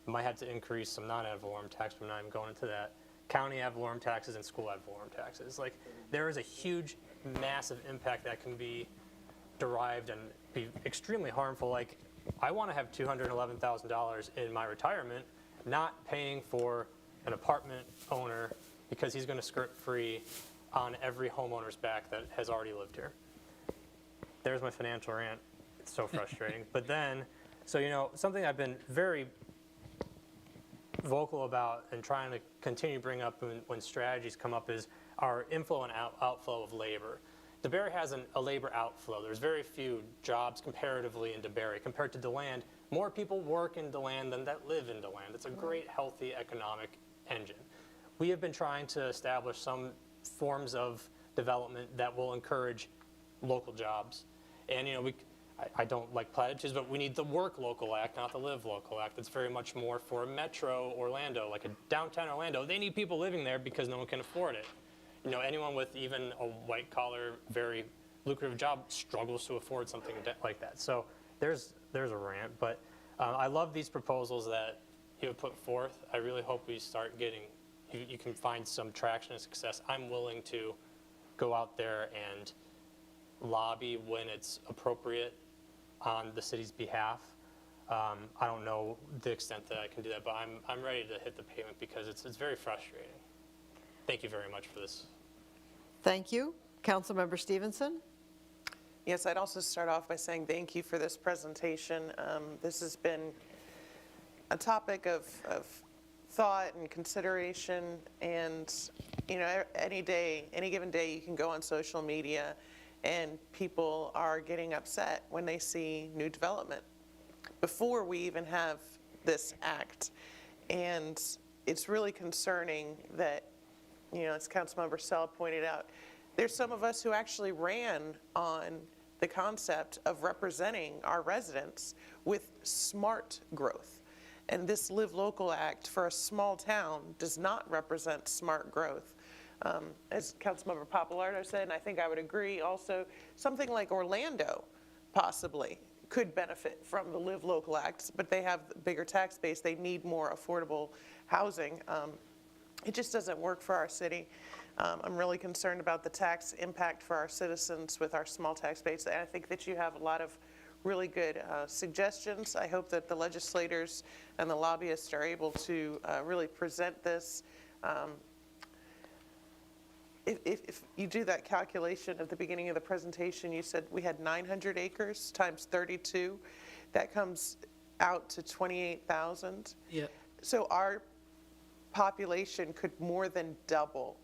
might have to increase some non-ad valorem tax, but I'm not even going into that, county ad valorem taxes and school ad valorem taxes. Like, there is a huge, massive impact that can be derived and be extremely harmful. Like, I want to have $211,000 in my retirement, not paying for an apartment owner because he's going to skirt free on every homeowner's back that has already lived here. There's my financial rant. It's so frustrating. But then, so you know, something I've been very vocal about and trying to continue to bring up when strategies come up is our inflow and outflow of labor. DeBary has a labor outflow. There's very few jobs comparatively in DeBary. Compared to DeLand, more people work in DeLand than that live in DeLand. It's a great, healthy economic engine. We have been trying to establish some forms of development that will encourage local jobs. And you know, I don't like platitudes, but we need the Work Local Act, not the Live Local Act. It's very much more for Metro Orlando, like a downtown Orlando. They need people living there because no one can afford it. You know, anyone with even a white-collar, very lucrative job struggles to afford something like that. So there's a rant, but I love these proposals that you have put forth. I really hope we start getting, you can find some traction and success. I'm willing to go out there and lobby when it's appropriate on the city's behalf. I don't know the extent that I can do that, but I'm ready to hit the pavement because it's very frustrating. Thank you very much for this. Thank you. Councilmember Stevenson? Yes, I'd also start off by saying thank you for this presentation. This has been a topic of thought and consideration, and you know, any given day you can go on social media and people are getting upset when they see new development before we even have this act. And it's really concerning that, you know, as Councilmember Sell pointed out, there's some of us who actually ran on the concept of representing our residents with smart growth. And this Live Local Act for a small town does not represent smart growth. As Councilmember Papalardo said, and I think I would agree also, something like Orlando possibly could benefit from the Live Local Act, but they have a bigger tax base. They need more affordable housing. It just doesn't work for our city. I'm really concerned about the tax impact for our citizens with our small tax base. And I think that you have a lot of really good suggestions. I hope that the legislators and the lobbyists are able to really present this. If you do that calculation at the beginning of the presentation, you said we had 900 acres times 32. That comes out to 28,000. Yeah. So our population could more than double.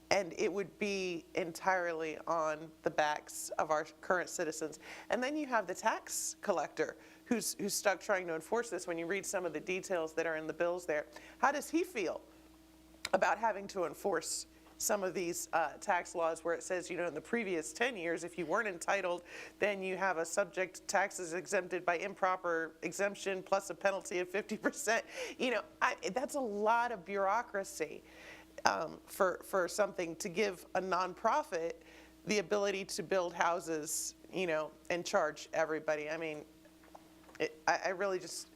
And it would be entirely on the backs of our current citizens. And then you have the tax collector who's stuck trying to enforce this. When you read some of the details that are in the bills there, how does he feel about having to enforce some of these tax laws where it says, you know, in the previous 10 years, if you weren't entitled, then you have a subject taxes exempted by improper exemption plus a penalty of 50%. You know, that's a lot of bureaucracy for something to give a nonprofit the ability to build houses, you know, and charge everybody. I mean, I really just,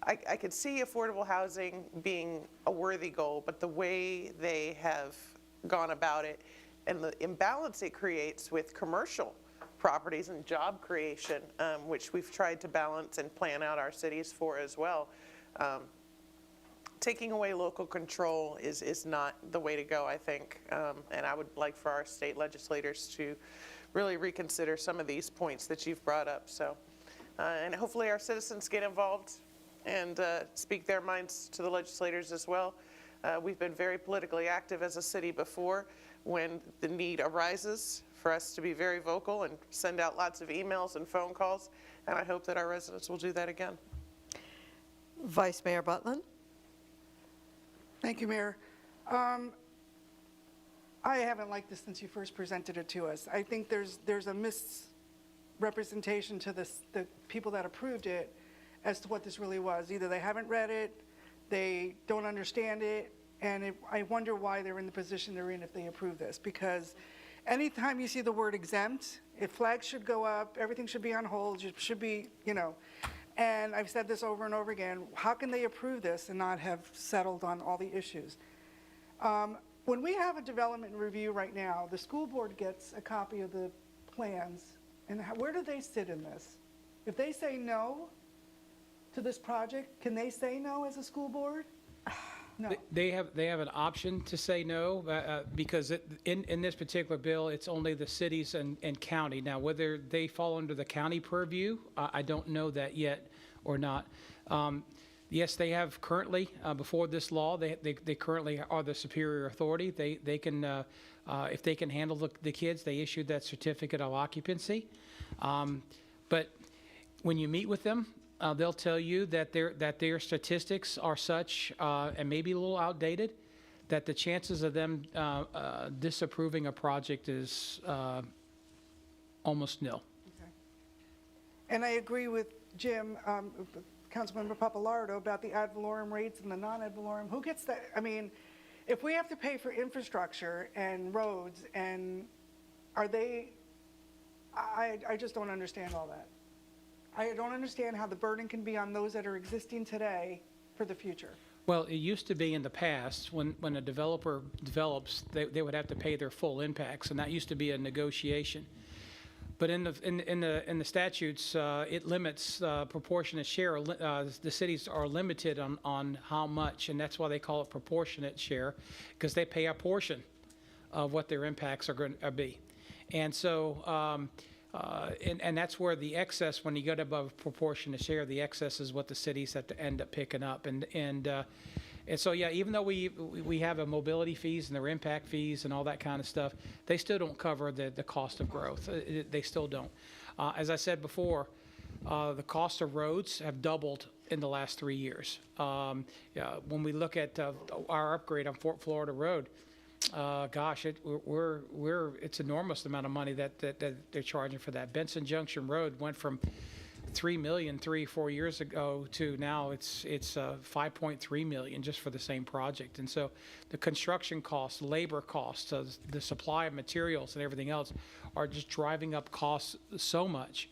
I could see affordable housing being a worthy goal, but the way they have gone about it and the imbalance it creates with commercial properties and job creation, which we've tried to balance and plan out our cities for as well. Taking away local control is not the way to go, I think, and I would like for our state legislators to really reconsider some of these points that you've brought up. So, and hopefully our citizens get involved and speak their minds to the legislators as well. We've been very politically active as a city before when the need arises for us to be very vocal and send out lots of emails and phone calls, and I hope that our residents will do that again. Vice Mayor Butlin? Thank you, Mayor. I haven't liked this since you first presented it to us. I think there's a misrepresentation to the people that approved it as to what this really was. Either they haven't read it, they don't understand it, and I wonder why they're in the position they're in if they approve this. Because anytime you see the word exempt, flags should go up, everything should be on hold, it should be, you know. And I've said this over and over again, how can they approve this and not have settled on all the issues? When we have a development review right now, the school board gets a copy of the plans, and where do they sit in this? If they say no to this project, can they say no as a school board? No. They have an option to say no, because in this particular bill, it's only the cities and county. Now, whether they fall under the county purview, I don't know that yet or not. Yes, they have currently, before this law, they currently are the superior authority. They can, if they can handle the kids, they issued that certificate of occupancy. But when you meet with them, they'll tell you that their statistics are such, and maybe a little outdated, that the chances of them disapproving a project is almost nil. Okay. And I agree with Jim, Councilmember Papalardo, about the ad valorem rates and the non-ad valorem. Who gets that? I mean, if we have to pay for infrastructure and roads, and are they, I just don't understand all that. I don't understand how the burden can be on those that are existing today for the future. Well, it used to be in the past, when a developer develops, they would have to pay their full impacts, and that used to be a negotiation. But in the statutes, it limits proportionate share. The cities are limited on how much, and that's why they call it proportionate share, because they pay a portion of what their impacts are going to be. And so, and that's where the excess, when you get above proportionate share, the excess is what the cities have to end up picking up. And so, yeah, even though we have a mobility fees and their impact fees and all that kind of stuff, they still don't cover the cost of growth. They still don't. As I said before, the cost of roads have doubled in the last 3 years. When we look at our upgrade on Fort Florida Road, gosh, it's enormous amount of money that they're charging for that. Benson Junction Road went from $3 million 3-4 years ago to now it's $5.3 million just for the same project. And so the construction costs, labor costs, the supply of materials and everything else are just driving up costs so much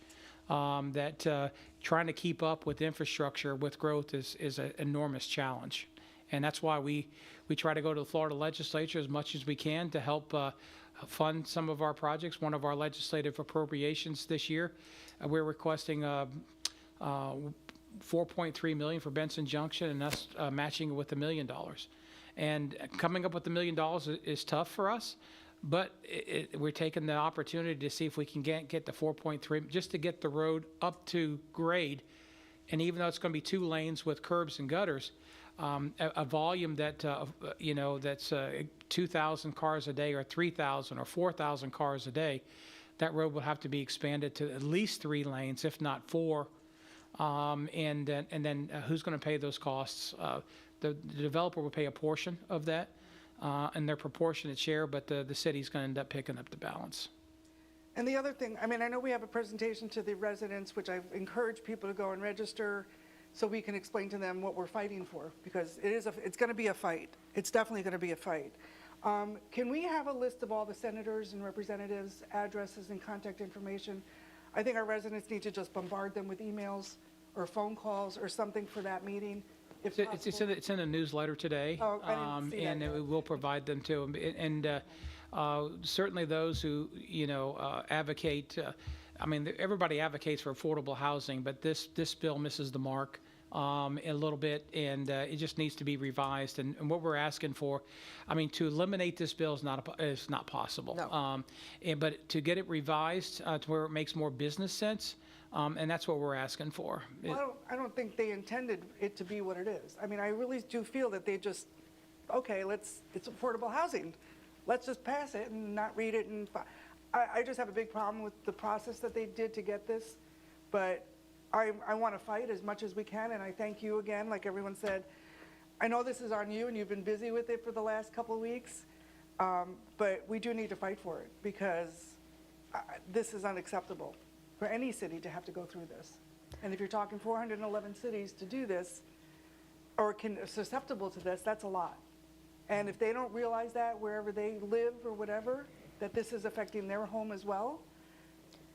that trying to keep up with infrastructure with growth is an enormous challenge. And that's why we try to go to the Florida legislature as much as we can to help fund some of our projects. One of our legislative appropriations this year, we're requesting $4.3 million for Benson Junction, and us matching it with $1 million. And coming up with $1 million is tough for us, but we're taking the opportunity to see if we can get the 4.3 just to get the road up to grade. And even though it's going to be 2 lanes with curbs and gutters, a volume that that's 2,000 cars a day or 3,000 or 4,000 cars a day, that road will have to be expanded to at least 3 lanes, if not 4. And then who's going to pay those costs? The developer will pay a portion of that, and their proportionate share, but the city's going to end up picking up the balance. And the other thing, I mean, I know we have a presentation to the residents, which I've encouraged people to go and register so we can explain to them what we're fighting for, because it's going to be a fight. It's definitely going to be a fight. Can we have a list of all the senators and representatives' addresses and contact information? I think our residents need to just bombard them with emails or phone calls or something for that meeting. If It's in a newsletter today, I didn't see that yet. we will provide them to them. And certainly those who advocate I mean, everybody advocates for affordable housing, but this bill misses the mark a little bit, and it just needs to be revised. And what we're asking for, I mean, to eliminate this bill is not possible. No. But to get it revised to where it makes more business sense, and that's what we're asking for. Well, I don't think they intended it to be what it is. I mean, I really do feel that they just, okay, it's affordable housing. Let's just pass it and not read it. And I just have a big problem with the process that they did to get this. But I want to fight as much as we can, and I thank you again, like everyone said. I know this is on you, and you've been busy with it for the last couple of weeks, but we do need to fight for it, because this is unacceptable for any city to have to go through this. And if you're talking 411 cities to do this, or susceptible to this, that's a lot. And if they don't realize that wherever they live or whatever, that this is affecting their home as well,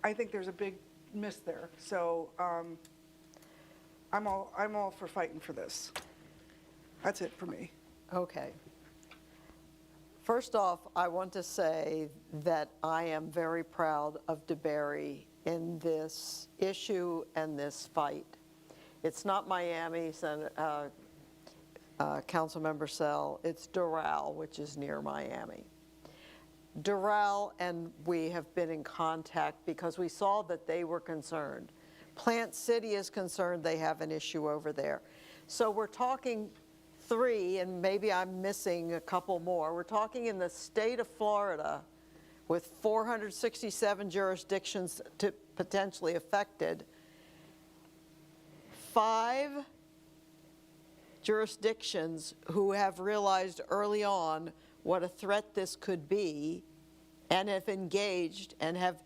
I think there's a big miss there. So I'm all for fighting for this. That's it for me. Okay. First off, I want to say that I am very proud of DeBerry in this issue and this fight. It's not Miami, Councilmember Sell, it's Doral, which is near Miami. Doral and we have been in contact because we saw that they were concerned. Plant City is concerned they have an issue over there. So we're talking 3, and maybe I'm missing a couple more. We're talking in the state of Florida with 467 jurisdictions potentially affected. 5 jurisdictions who have realized early on what a threat this could be and have engaged and have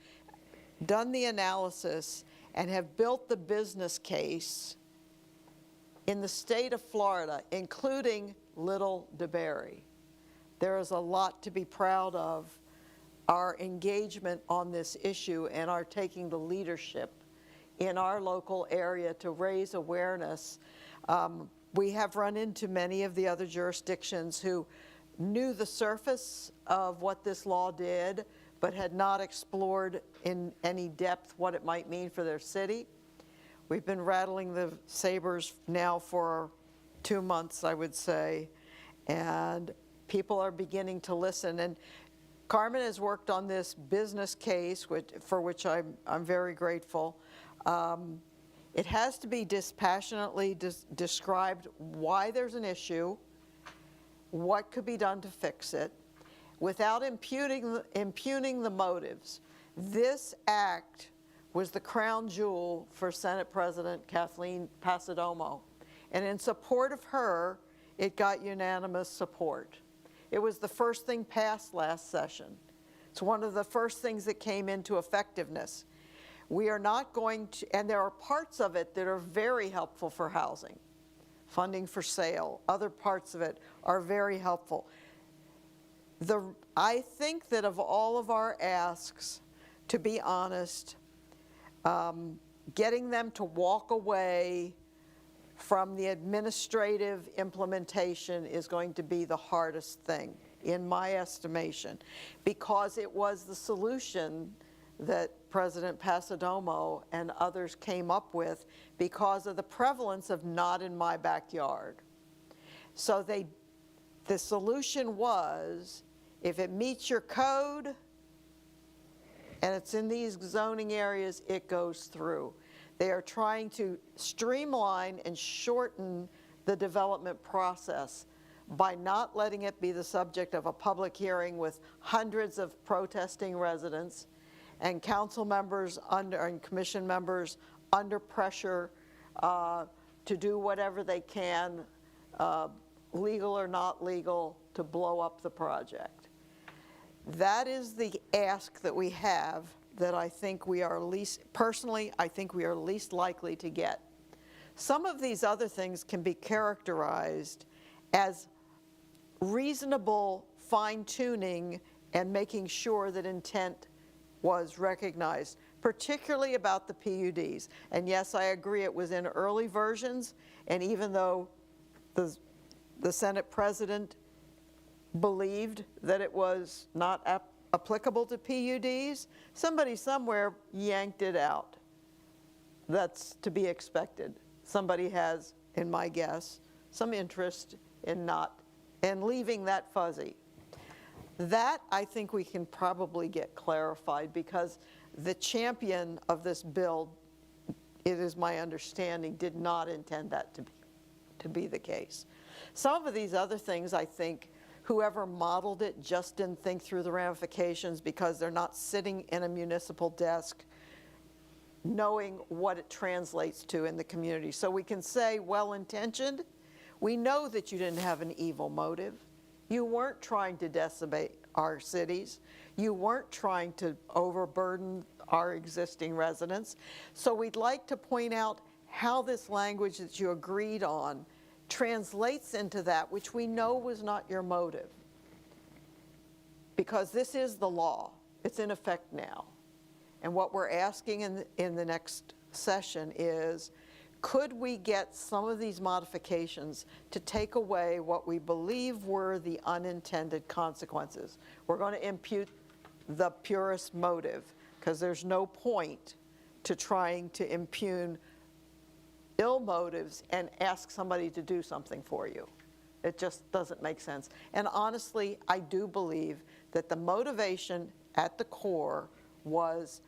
done the analysis and have built the business case in the state of Florida, including Little DeBerry. There is a lot to be proud of, our engagement on this issue and our taking the leadership in our local area to raise awareness. We have run into many of the other jurisdictions who knew the surface of what this law did, but had not explored in any depth what it might mean for their city. We've been rattling the sabers now for 2 months, I would say, and people are beginning to listen. And Carmen has worked on this business case, for which I'm very grateful. It has to be dispassionately described why there's an issue, what could be done to fix it, without impugning the motives. This act was the crown jewel for Senate President Kathleen Passidomo, and in support of her, it got unanimous support. It was the first thing passed last session. It's one of the first things that came into effectiveness. We are not going to, and there are parts of it that are very helpful for housing. Funding for sale, other parts of it are very helpful. I think that of all of our asks, to be honest, getting them to walk away from the administrative implementation is going to be the hardest thing, in my estimation, because it was the solution that President Passidomo and others came up with because of the prevalence of not in my backyard. So the solution was, if it meets your code and it's in these zoning areas, it goes through. They are trying to streamline and shorten the development process by not letting it be the subject of a public hearing with hundreds of protesting residents and council members and commission members under pressure to do whatever they can, legal or not legal, to blow up the project. That is the ask that we have that I think we are personally, I think we are least likely to get. Some of these other things can be characterized as reasonable fine-tuning and making sure that intent was recognized, particularly about the PUDs. And yes, I agree, it was in early versions, and even though the Senate President believed that it was not applicable to PUDs. Somebody somewhere yanked it out. That's to be expected. Somebody has, in my guess, some interest in leaving that fuzzy. That, I think we can probably get clarified, because the champion of this bill, it is my understanding, did not intend that to be the case. Some of these other things, I think, whoever modeled it just didn't think through the ramifications, because they're not sitting in a municipal desk knowing what it translates to in the community. So we can say well-intentioned. We know that you didn't have an evil motive. You weren't trying to decimate our cities. You weren't trying to overburden our existing residents. So we'd like to point out how this language that you agreed on translates into that which we know was not your motive. Because this is the law. It's in effect now. And what we're asking in the next session is, could we get some of these modifications to take away what we believe were the unintended consequences? We're going to impute the purest motive, because there's no point to trying to impugn ill motives and ask somebody to do something for you. It just doesn't make sense. And honestly, I do believe that the motivation at the core was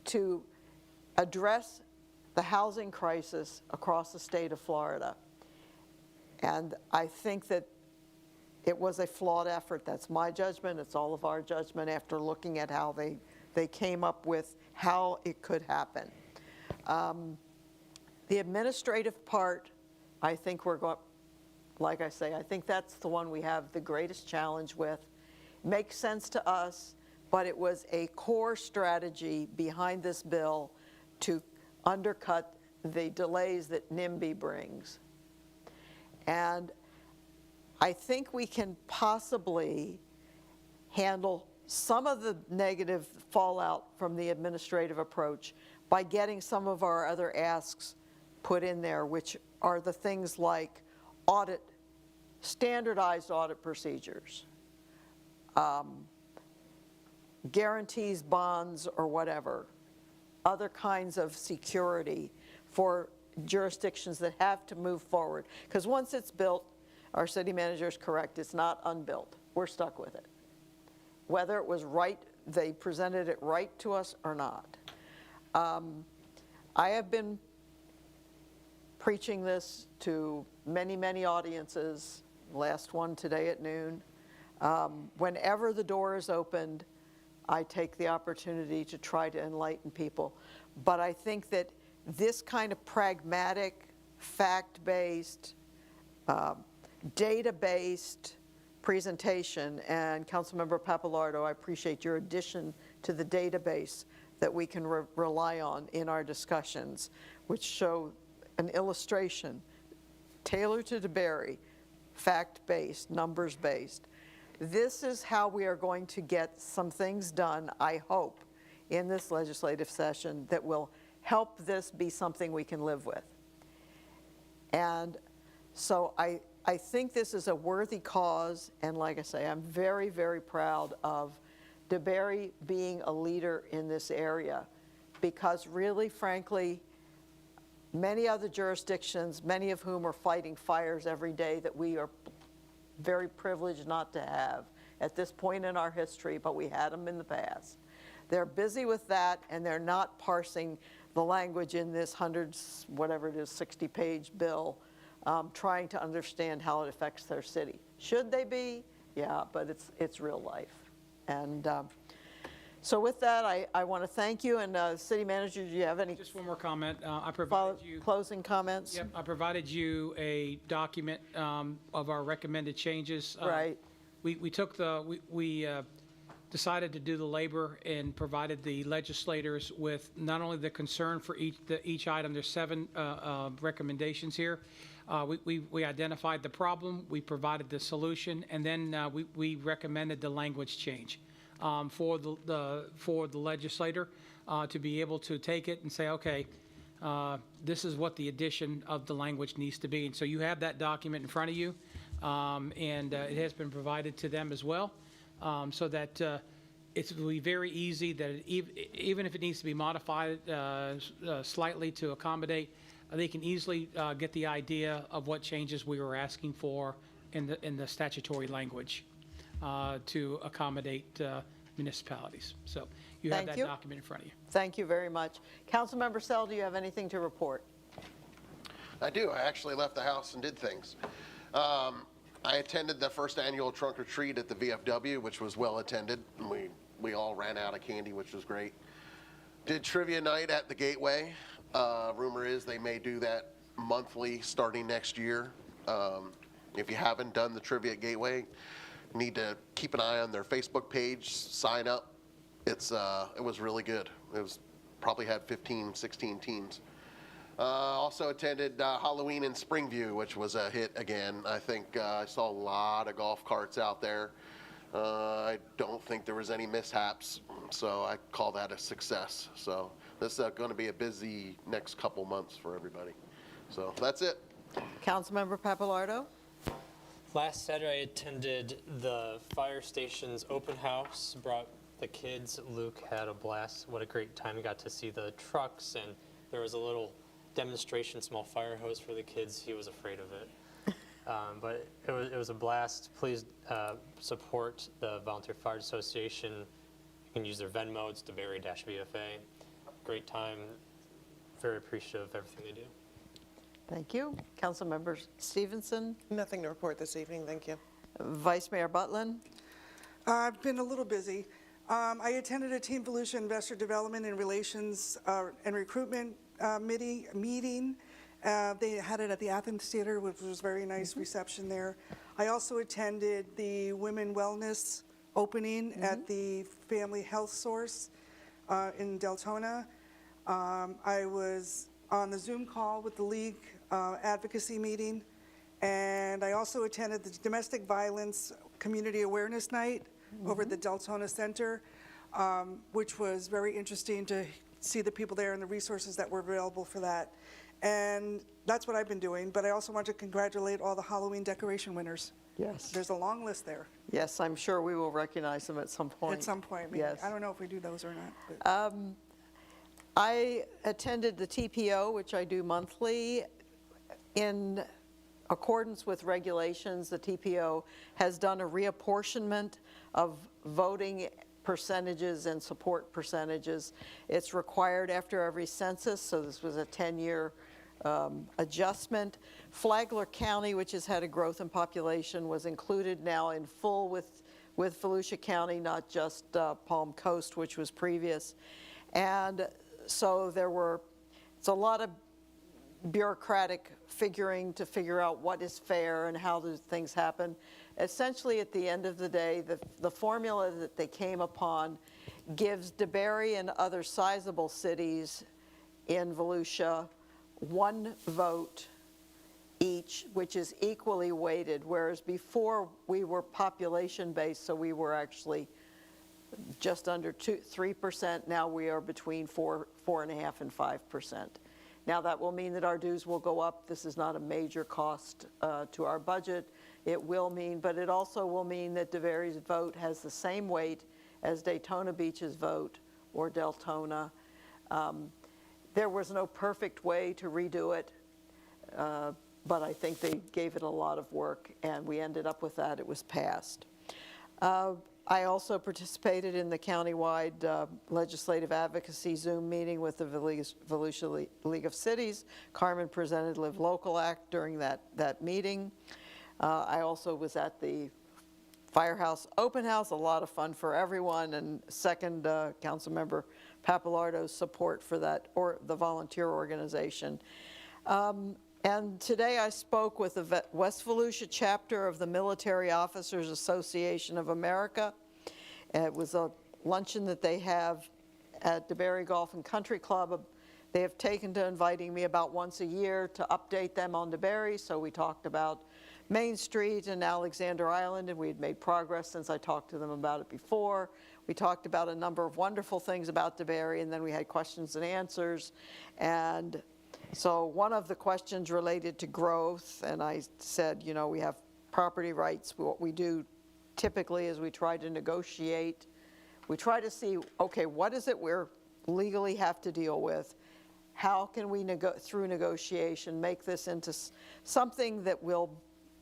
to address the housing crisis across the state of Florida. And I think that it was a flawed effort. That's my judgment. It's all of our judgment after looking at how they came up with how it could happen. The administrative part, I think we're going, like I say, I think that's the one we have the greatest challenge with. Makes sense to us, but it was a core strategy behind this bill to undercut the delays that NIMBY brings. And I think we can possibly handle some of the negative fallout from the administrative approach by getting some of our other asks put in there, which are the things like standardized audit procedures, guarantees, bonds, or whatever, other kinds of security for jurisdictions that have to move forward. Because once it's built, our city manager is correct, it's not unbuilt. We're stuck with it. Whether it was right, they presented it right to us or not. I have been preaching this to many, many audiences, last one today at noon. Whenever the door is opened, I take the opportunity to try to enlighten people. But I think that this kind of pragmatic, fact-based, data-based presentation, and Councilmember Pappalardo, I appreciate your addition to the database that we can rely on in our discussions, which show an illustration tailored to DeBary, fact-based, numbers-based. This is how we are going to get some things done, I hope, in this legislative session that will help this be something we can live with. And so I think this is a worthy cause, and like I say, I'm very, very proud of DeBary being a leader in this area, because really, frankly, many other jurisdictions, many of whom are fighting fires every day that we are very privileged not to have at this point in our history, but we had them in the past. They're busy with that, and they're not parsing the language in this whatever it is, 60-page bill, trying to understand how it affects their city. Should they be? Yeah, but it's real life. And so with that, I want to thank you. And City Manager, do you have any? Just one more comment. I provided you closing comments. Yep, I provided you a document of our recommended changes. Right. We took we decided to do the labor and provided the legislators with not only the concern for each item. There's 7 recommendations here. We identified the problem, we provided the solution, and then we recommended the language change for the legislator to be able to take it and say, okay, this is what the addition of the language needs to be. And so you have that document in front of you, and it has been provided to them as well, so that It will be very easy that even if it needs to be modified slightly to accommodate, they can easily get the idea of what changes we were asking for in the statutory language to accommodate municipalities. So you have Thank that you. document in front of you. Thank you very much. Councilmember Sell, do you have anything to report? I do. I actually left the house and did things. I attended the first annual trunk or treat at the VFW, which was well attended. And we all ran out of candy, which was great. Did trivia night at the Gateway. Rumor is they may do that monthly starting next year. If you haven't done the trivia at Gateway, you need to keep an eye on their Facebook page, sign up. It was really good. It was probably had 15, 16 teams. Also attended Halloween in Springview, which was a hit again. I think I saw a lot of golf carts out there. I don't think there was any mishaps, so I call that a success. So this is going to be a busy next couple months for everybody. So that's it. Councilmember Papalardo? Last Saturday, I attended the fire station's open house, brought the kids. Luke had a blast. What a great time. We got to see the trucks, and there was a little demonstration, small fire hose for the kids. He was afraid of it. But it was a blast. Please support the Volunteer Fire Association. You can use their Venmo. It's DeBerry-VFA. Great time. Very appreciative of everything they do. Thank you. Councilmember Stevenson? Nothing to report this evening, thank you. Vice Mayor Butlin? I've been a little busy. I attended a Team Volusia Investor Development and Relations and Recruitment meeting. They had it at the Athens Theater, which was a very nice reception there. I also attended the Women Wellness opening at the Family Health Source in Deltona. I was on the Zoom call with the League advocacy meeting, and I also attended the Domestic Violence Community Awareness Night over at the Deltona Center, which was very interesting to see the people there and the resources that were available for that. And that's what I've been doing, but I also want to congratulate all the Halloween decoration winners. Yes. There's a long list there. Yes, I'm sure we will recognize them at some point. At some point, maybe. Yes. I don't know if we do those or not. But. I attended the TPO, which I do monthly. In accordance with regulations, the TPO has done a reapportionment of voting percentages and support percentages. It's required after every census, so this was a 10-year adjustment. Flagler County, which has had a growth in population, was included now in full with Volusia County, not just Palm Coast, which was previous. And so it's a lot of bureaucratic figuring to figure out what is fair and how do things happen. Essentially, at the end of the day, the formula that they came upon gives DeBerry and other sizable cities in Volusia one vote each, which is equally weighted, whereas before we were population-based, so we were actually just under 3%. Now we are between 4.5% and 5%. Now that will mean that our dues will go up. This is not a major cost to our budget. It will mean, but it also will mean that DeBerry's vote has the same weight as Daytona Beach's vote or Deltona. There was no perfect way to redo it, but I think they gave it a lot of work, and we ended up with that. It was passed. I also participated in the countywide legislative advocacy Zoom meeting with the Volusia League of Cities. Carmen presented Live Local Act during that meeting. I also was at the Firehouse Open House, a lot of fun for everyone, and second Councilmember Papalardo's support for that, or the volunteer organization. And today I spoke with the West Volusia chapter of the Military Officers Association of America. It was a luncheon that they have at DeBerry Golf and Country Club. They have taken to inviting me about once a year to update them on DeBerry. So we talked about Main Street and Alexander Island, and we had made progress since I talked to them about it before. We talked about a number of wonderful things about DeBerry, and then we had questions and answers. And so one of the questions related to growth, and I said, you know, we have property rights. What we do typically is we try to negotiate We try to see, okay, what is it we're legally have to deal with? How can we, through negotiation, make this into something that will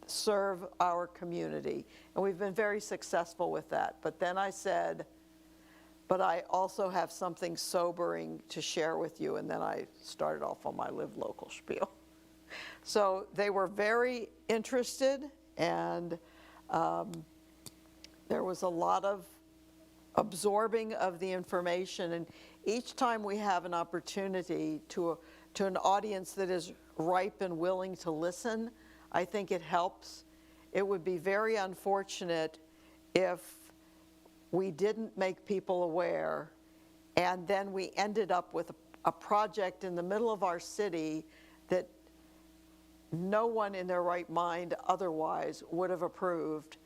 serve our community? And we've been very successful with that. But then I said, but I also have something sobering to share with you. And then I started off on my live local spiel. So they were very interested, and there was a lot of absorbing of the information. And each time we have an opportunity to an audience that is ripe and willing to listen, I think it helps. It would be very unfortunate if we didn't make people aware and then we ended up with a project in the middle of our city that no one in their right mind otherwise would have approved.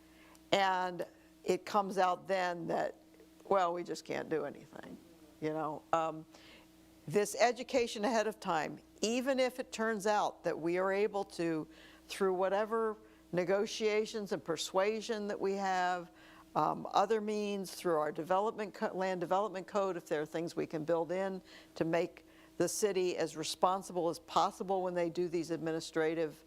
And it comes out then that, well, we just can't do anything, you know. This education ahead of time, even if it turns out that we are able to, through whatever negotiations and persuasion that we have, other means, through our land development code, if there are things we can build in to make the city as responsible as possible when they do these administrative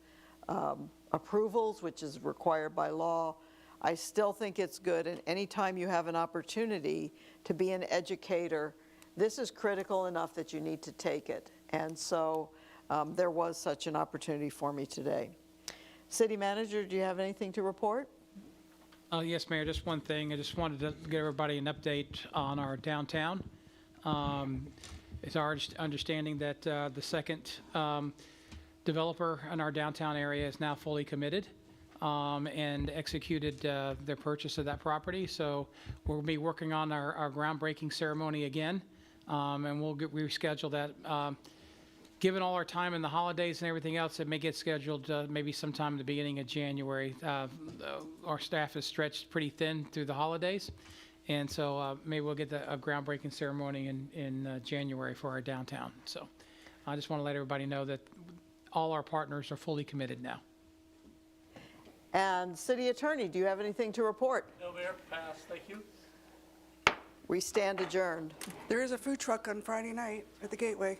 approvals, which is required by law, I still think it's good. And anytime you have an opportunity to be an educator, this is critical enough that you need to take it. And so there was such an opportunity for me today. City Manager, do you have anything to report? Yes, Mayor, just one thing. I just wanted to give everybody an update on our downtown. It's our understanding that the second developer in our downtown area is now fully committed and executed their purchase of that property. So we'll be working on our groundbreaking ceremony again, and we'll reschedule that. Given all our time and the holidays and everything else, it may get scheduled maybe sometime in the beginning of January. Our staff is stretched pretty thin through the holidays, and so maybe we'll get a groundbreaking ceremony in January for our downtown. So I just want to let everybody know that all our partners are fully committed now. And City Attorney, do you have anything to report? No, Mayor, pass. Thank you. We stand adjourned. There is a food truck on Friday night at the Gateway.